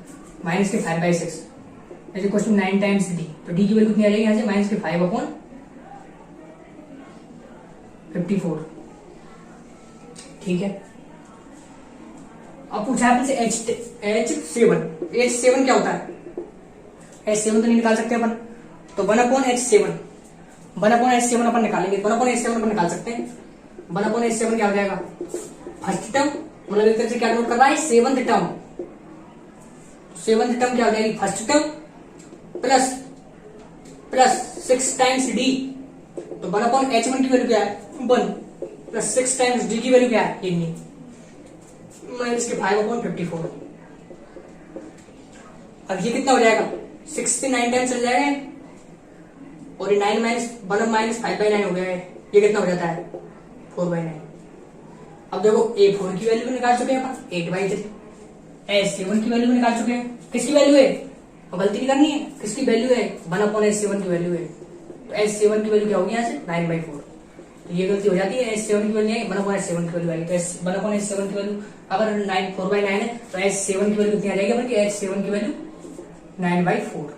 माइनस के 5/6 is equal to 9 times D। तो D की वैल्यू कितनी आ जाएगी यहाँ से? माइनस के 5/54। ठीक है। अब पूछा है H7। H7 क्या होता है? H7 तो नहीं निकाल सकते अपन, तो 1/H7 अपन निकालेंगे। 1/H7 अपन निकाल सकते हैं। 1/H7 क्या हो जाएगा? फर्स्ट टर्म, मतलब एक तरह से क्या नोट कर रहा है? 7th term. 7th टर्म क्या हो जाएगी? First term plus 6 times D। तो 1/H1 की वैल्यू क्या है? 1 प्लस 6 टाइम्स D की वैल्यू क्या है? ये नहीं, माइनस के 5/54। अब ये कितना हो जाएगा? 6 से 9 टाइम्स चल जाएगा, और ये 9 माइनस 1 माइनस 5/9 हो गया है। ये कितना हो जाता है? 4/9। अब देखो A4 की वैल्यू भी निकाल चुके हैं अपन 8/3, H7 की वैल्यू भी निकाल चुके हैं। किसकी वैल्यू है? और गलती नहीं करनी है, किसकी वैल्यू है? 1/H7 की वैल्यू है। तो H7 की वैल्यू क्या होगी यहाँ से? 9/4। तो ये गलती हो जाती है, H7 की वैल्यू 1/H7 की वैल्यू आएगी। तो 1/H7 की वैल्यू अगर 4/9 है तो H7 की वैल्यू कितनी आ जाएगी अपन की? H7 की वैल्यू 9/4।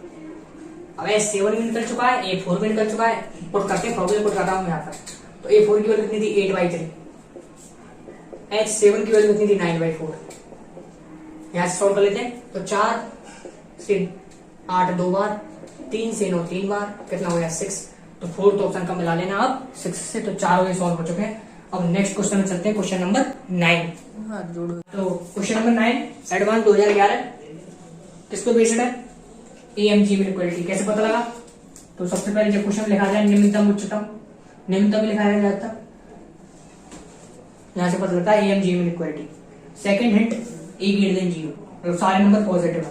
अब H7 भी निकल चुका है, A4 भी निकल चुका है। पुट करते हैं, फॉर्मूला पुट करता हूँ यहाँ पर। तो A4 की वैल्यू कितनी थी? 8/3। H7 की वैल्यू कितनी थी? 9/4। यहाँ से सॉल्व कर लेते हैं। तो 4 से 8 2 बार, 3 से 9 3 बार, कितना हो गया? 6। तो फोर्थ ऑप्शन का मिला लेना आप 6 से। तो 4 हो सॉल्व हो चुके हैं। अब नेक्स्ट क्वेश्चन में चलते हैं, क्वेश्चन नंबर 9। तो क्वेश्चन नंबर 9 एडवांस 2011 किसको बेस्ड है? AMG में इक्वलिटी। कैसे पता लगा? तो सबसे पहले जब क्वेश्चन लिखा जाए निम्नतम उच्चतम, निम्नतम लिखा जाता है, यहां से पता लगता है AMG में equality. Second hint A greater than 0, मतलब सारे नंबर पॉजिटिव है।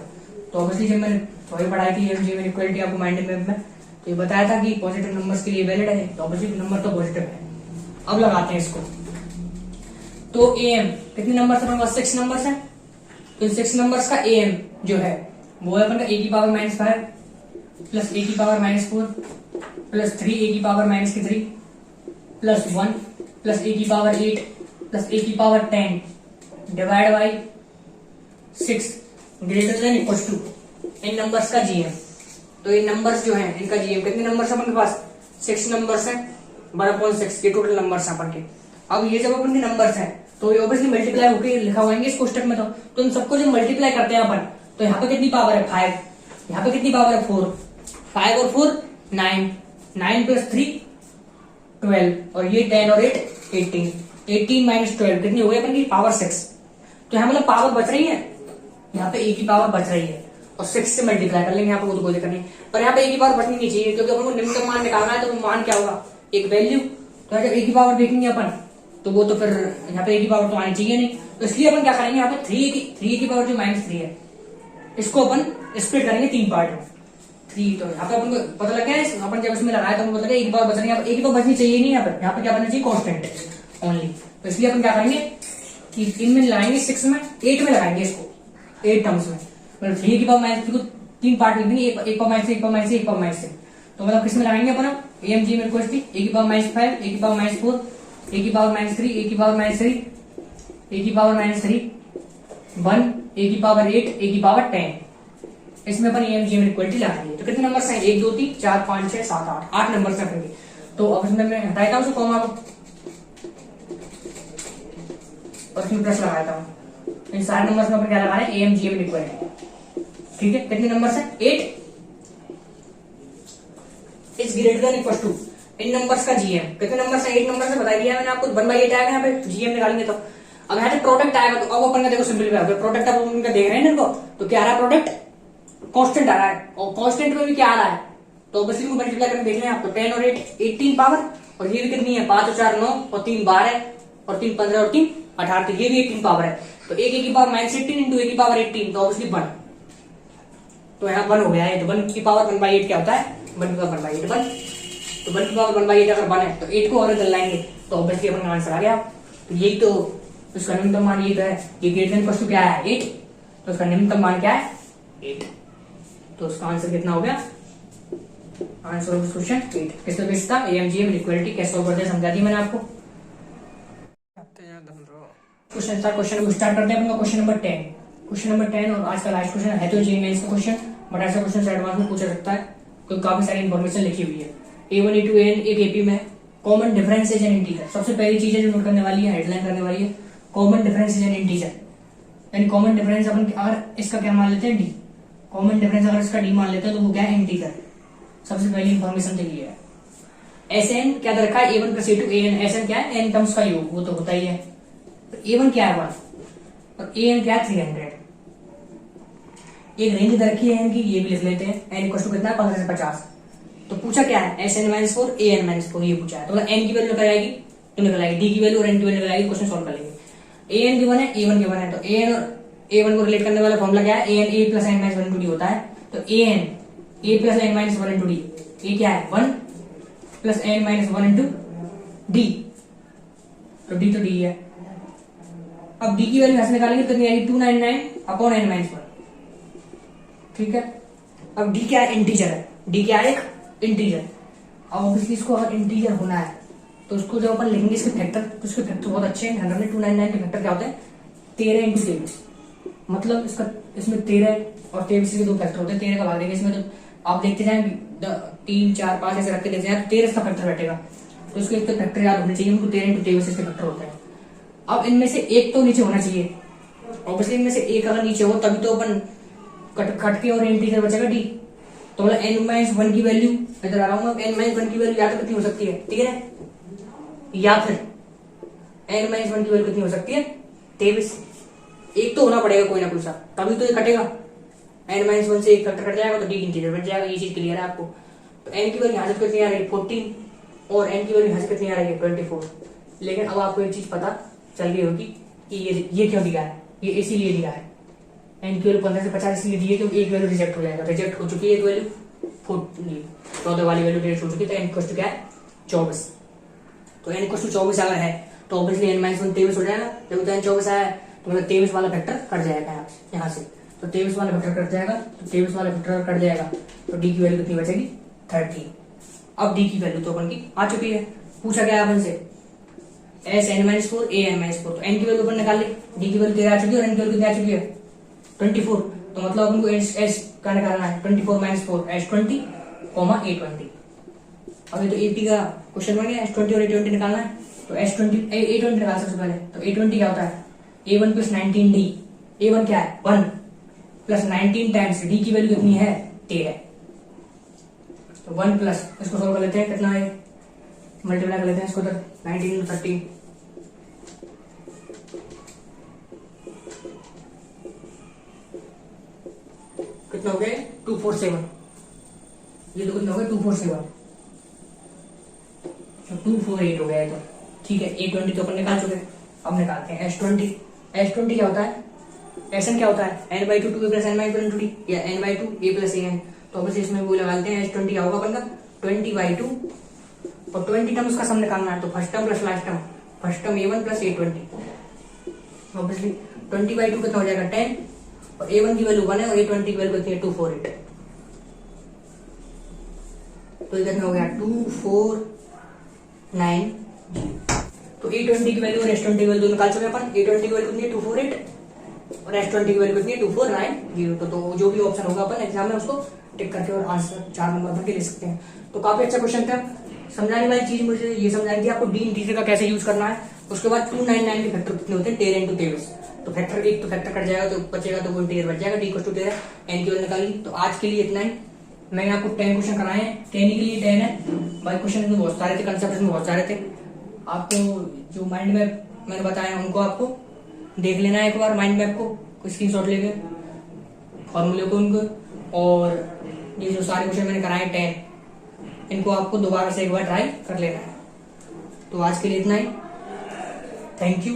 तो ऑब्वियसली जब मैंने थोड़ी पढ़ाई थी AMG में इक्वलिटी आपको माइंड मैप में, तो ये बताया था कि पॉजिटिव नंबर्स के लिए वैलिड है, तो ऑब्वियसली नंबर तो पॉजिटिव है। अब लगाते हैं इसको। तो AM कितने नंबर है? 6 नंबर्स है। तो 6 नंबर्स का AM जो है वो है अपन का A की पावर -5 प्लस A की पावर -4 प्लस 3 A की पावर -3 प्लस 1 प्लस A की पावर 8 प्लस A की power 10 divide by 6 greater than equal to in numbers का GM। तो ये नंबर्स जो है इनका GM कितने नंबर्स अपन के पास? 6 नंबर्स है, 1/6 ये टोटल नंबर्स अपन के। अब ये जब अपन के नंबर्स है तो ये ऑब्वियसली मल्टीप्लाई होकर लिखा हुआ है इस कोष्टक में। तो इन सबको जब मल्टीप्लाई करते हैं अपन, तो यहाँ पे कितनी पावर है? 5। यहाँ पे कितनी पावर है? 4। 5 और 4 9, 9 प्लस 3 12, और ये 10 और 8 18, 18 माइनस 12 कितनी हो गई अपन की? पावर 6। तो यहाँ मतलब पावर बच रही है, यहाँ पे A की पावर बच रही है। और 6 से मल्टीप्लाई कर लेंगे यहाँ पे, वो तो कोई दिक्कत नहीं। पर यहाँ पे एक ही पावर बचनी नहीं चाहिए, क्योंकि अपन को निम्नतम मान निकालना है, तो वो मान क्या होगा, एक वैल्यू। तो जब एक ही पावर देखेंगे अपन, तो वो तो फिर यहाँ पे एक ही पावर तो आनी चाहिए नहीं। तो इसलिए अपन क्या करेंगे, यहाँ पे 3 की पावर जो -3 है, इसको अपन स्प्लिट करेंगे 3 पार्ट में। 3 तो यहाँ पे अपन को पता लग गया, अपन जब इसमें लगाया तो हमको पता लगा एक ही पावर बच रही है, एक ही पावर बचनी चाहिए नहीं। यहाँ पे क्या बनना चाहिए, कॉन्स्टेंट ओनली। तो इसलिए अपन क्या करेंगे कि इनमें लगाएंगे 6 में, 8 में लगाएंगे इसको, 8 टर्म्स में। मतलब 3 की पावर -3 को 3 पार्ट लिख देंगे, एक पावर -3, एक पावर -3, एक पावर -3। तो मतलब किस में लगाएंगे अपन, AMG में रिक्वेस्ट थी, एक की पावर -5, एक की पावर -4, एक की पावर -3, एक की पावर -3, एक की पावर -3, 1, एक की पावर 8, एक की पावर 10। इसमें अपन AMG में इक्वलिटी लगाएंगे। तो कितने नंबर हैं, 1 2 3 4 5 6 7 8, 8 नंबर से रखेंगे। तो अब इसमें मैं हटाया था उसको कॉमा को, और इसमें प्लस लगाया था। इन सारे नंबर्स में अपन क्या लगा रहे हैं, AMG में इक्वलिटी। ठीक है, कितने नंबर है, 8 is greater than equal to in numbers का GM। कितने नंबर है, 8 नंबर से बता दिया मैंने आपको, 1/8 आएगा यहाँ पे, GM निकालेंगे। तो अब यहाँ पे प्रोडक्ट आएगा, तो अब अपन का देखो सिंपलीफाई हो गया। प्रोडक्ट अब उनका देख रहे हैं इनको, तो क्या आ रहा है, प्रोडक्ट कांस्टेंट आ रहा है, और कांस्टेंट में भी क्या आ रहा है, तो बस इनको मल्टीप्लाई करके देख लें आप। तो 10 और 8 18 पावर, और ये भी कितनी है, 5 और 4 9, और 3 12, और 3 15, और 3 18, तो ये भी 18 पावर है। तो एक की पावर -18 इंटू एक की पावर 18, तो ऑब्वियसली 1। तो यहाँ 1 हो गया है। तो 1 की पावर 1/8 क्या होता है, 1 की पावर 1/8 1। तो 1 की पावर 1/8 अगर 1 है, तो 8 को और इधर लाएंगे, तो ऑब्वियसली अपन का आंसर आ गया। तो यही तो उसका निम्नतम मान ये तो है, ये ग्रेटर देन इक्वल टू क्या है, 8। तो उसका निम्नतम मान क्या है, 8। तो उसका आंसर कितना हो गया, आंसर ऑफ क्वेश्चन 8। किसका बेस था, AMG में इक्वलिटी कैसे सॉल्व करते हैं समझा दी मैंने आपको। क्वेश्चन स्टार्ट करते हैं अपना क्वेश्चन नंबर 10। क्वेश्चन नंबर 10 और आज का लास्ट क्वेश्चन है तो जेईई मेंस का क्वेश्चन, बट ऐसा क्वेश्चन से एडवांस में पूछा सकता है, क्योंकि काफी सारी इन्फॉर्मेशन लिखी हुई है। A1 A2 AN एक AP में common difference is an integer. सबसे पहली चीज है जो नोट करने वाली है, हेडलाइन करने वाली है, common difference is an integer. यानी कॉमन डिफरेंस अपन अगर इसका क्या मान लेते हैं, D, कॉमन डिफरेंस अगर इसका D मान लेते हैं तो वो क्या है, इंटीजर। सबसे पहली इन्फॉर्मेशन तो ये है। SN क्या रखा है, A1 + A2 AN। SN क्या है, n टर्म्स का योग, वो तो होता ही है। तो A1 क्या है 1, और AN क्या है 300। एक रेंज दे रखी है n की, ये भी लिख लेते हैं। n इक्वल टू कितना है, 15 से 50। तो पूछा क्या है, SN-4 AN-4 ये पूछा है। तो मतलब n की वैल्यू निकल आएगी, तो निकल आएगी, D की वैल्यू और n की वैल्यू निकल आएगी। क्वेश्चन सॉल्व कर लेंगे। AN गिवन है, A1 गिवन है, तो AN और A1 को रिलेट करने वाला फॉर्मूला क्या है, AN A + n - 1 × D होता है। तो AN A + n - 1 × D, ये क्या है, 1 + n - 1 × D। तो D तो D है। अब D की वैल्यू यहां से निकालेंगे तो कितनी आएगी, 299/n - 1। ठीक है, अब D क्या है, इंटीजर है। D क्या है, एक इंटीजर। अब ऑब्वियसली इसको अगर इंटीजर होना है तो उसको जब अपन लिखेंगे इसके फैक्टर, तो इसके फैक्टर बहुत अच्छे हैं। 100 में 299 के फैक्टर क्या होते हैं, 13 × 23। मतलब इसका इसमें 13 और 23 के 2 फैक्टर होते हैं। 13 का भाग देंगे इसमें, तो आप देखते जाए 3 4 5 ऐसे रखते देखते जाए, 13 का फैक्टर बैठेगा। तो इसके एक तो फैक्टर याद होने चाहिए, उनको 13 × 23 इसके फैक्टर होते हैं। अब इनमें से एक तो नीचे होना चाहिए, ऑब्वियसली इनमें से एक अगर नीचे हो तभी तो अपन कट के और इंटीजर बचेगा D। तो मतलब n - 1 की वैल्यू इधर आ रहा हूँ, n - 1 की वैल्यू या तो कितनी हो सकती है, 13, या फिर n - 1 की वैल्यू कितनी हो सकती है, 23। एक तो होना पड़ेगा कोई ना कोई सा, तभी तो ये कटेगा। n - 1 से एक फैक्टर कट जाएगा तो D इंटीजर बच जाएगा। ये चीज क्लियर है आपको। तो n की वैल्यू यहाँ से कितनी आ रही है, 14, और n की वैल्यू यहाँ से कितनी आ रही है, 24। लेकिन अब आपको एक चीज पता चल गई होगी कि ये क्यों दिया है, ये इसीलिए दिया है। n की वैल्यू 15 से 50 इसलिए दी है क्योंकि एक वैल्यू रिजेक्ट हो जाएगा, रिजेक्ट हो चुकी है एक वैल्यू, 14 वाली वैल्यू रिजेक्ट हो चुकी है। तो n इक्वल टू क्या है, 24। तो n इक्वल टू 24 अगर है तो ऑब्वियसली n - 1 23 हो जाएगा। जब तो n 24 आया तो मतलब 23 वाला फैक्टर कट जाएगा यहाँ से। तो 23 वाला फैक्टर कट जाएगा, तो 23 वाला फैक्टर कट जाएगा तो D की वैल्यू कितनी बचेगी, 30। अब D की वैल्यू तो अपन की आ चुकी है। पूछा गया अपन से SN-4 AN-4, तो n की वैल्यू अपन निकाल ली, D की वैल्यू 13 आ चुकी है और n की वैल्यू कितनी आ चुकी है, 24। तो मतलब अपन को S का निकालना है, 24 - 4 S20, A20। अभी तो AP का क्वेश्चन बन गया, S20 और A20 निकालना है। तो A20 निकाल सबसे पहले। तो A20 क्या होता है, A1 + 19D। A1 क्या है, 1 + 19 टाइम्स D की वैल्यू कितनी है, 13। तो 1 प्लस, इसको सोल्व कर लेते हैं, कितना है, मल्टीप्लाई कर लेते हैं इसको, 19 × 30, कितना हो गया 247, ये तो कितना हो गया 247, 248 हो गया ये तो। ठीक है, A20 तो अपन निकाल चुके, अब निकालते हैं S20। S20 क्या होता है, Sn क्या होता है n/2 2a प्लस n - 2 या n/2 a प्लस an। तो अब इसमें वो लगाते हैं S20 क्या होगा अपन का 20/2 और 20 टर्म उसका सम निकालना है, तो first term plus last term, first term A1 plus A20, obviously 20/2 कितना हो जाएगा 10 और A1 की वैल्यू 1 है और A20 की वैल्यू कितनी है 248, तो ये कितना हो गया 249। तो A20 की वैल्यू और S20 की वैल्यू निकाल चुके अपन। A20 की वैल्यू कितनी है 248 और S20 की वैल्यू कितनी है 2490। तो जो भी ऑप्शन होगा अपन एग्जाम में उसको टिक करके और आंसर 4 नंबर भर के ले सकते हैं। तो काफी अच्छा क्वेश्चन था। समझाने वाली चीज मुझे ये समझाई थी आपको डी इंटीजर का कैसे यूज करना है। उसके बाद 299 के फैक्टर कितने होते हैं 13 × 23, तो फैक्टर एक तो फैक्टर कट जाएगा तो बचेगा, तो वो इंटीजर बच जाएगा, डी = 13 एन की वैल्यू निकाली। तो आज के लिए इतना ही। मैंने आपको 10 क्वेश्चन कराए हैं, 10 के लिए 10 है, बाकी क्वेश्चन में बहुत सारे थे, कंसेप्ट में बहुत सारे थे। आपको जो माइंड मैप मैंने बताया उनको आपको देख लेना है एक बार, माइंड मैप को स्क्रीनशॉट लेके फॉर्मूले को उनको, और ये जो सारे क्वेश्चन मैंने कराए 10, इनको आपको दोबारा से एक बार ट्राई कर लेना है। तो आज के लिए इतना ही, थैंक यू।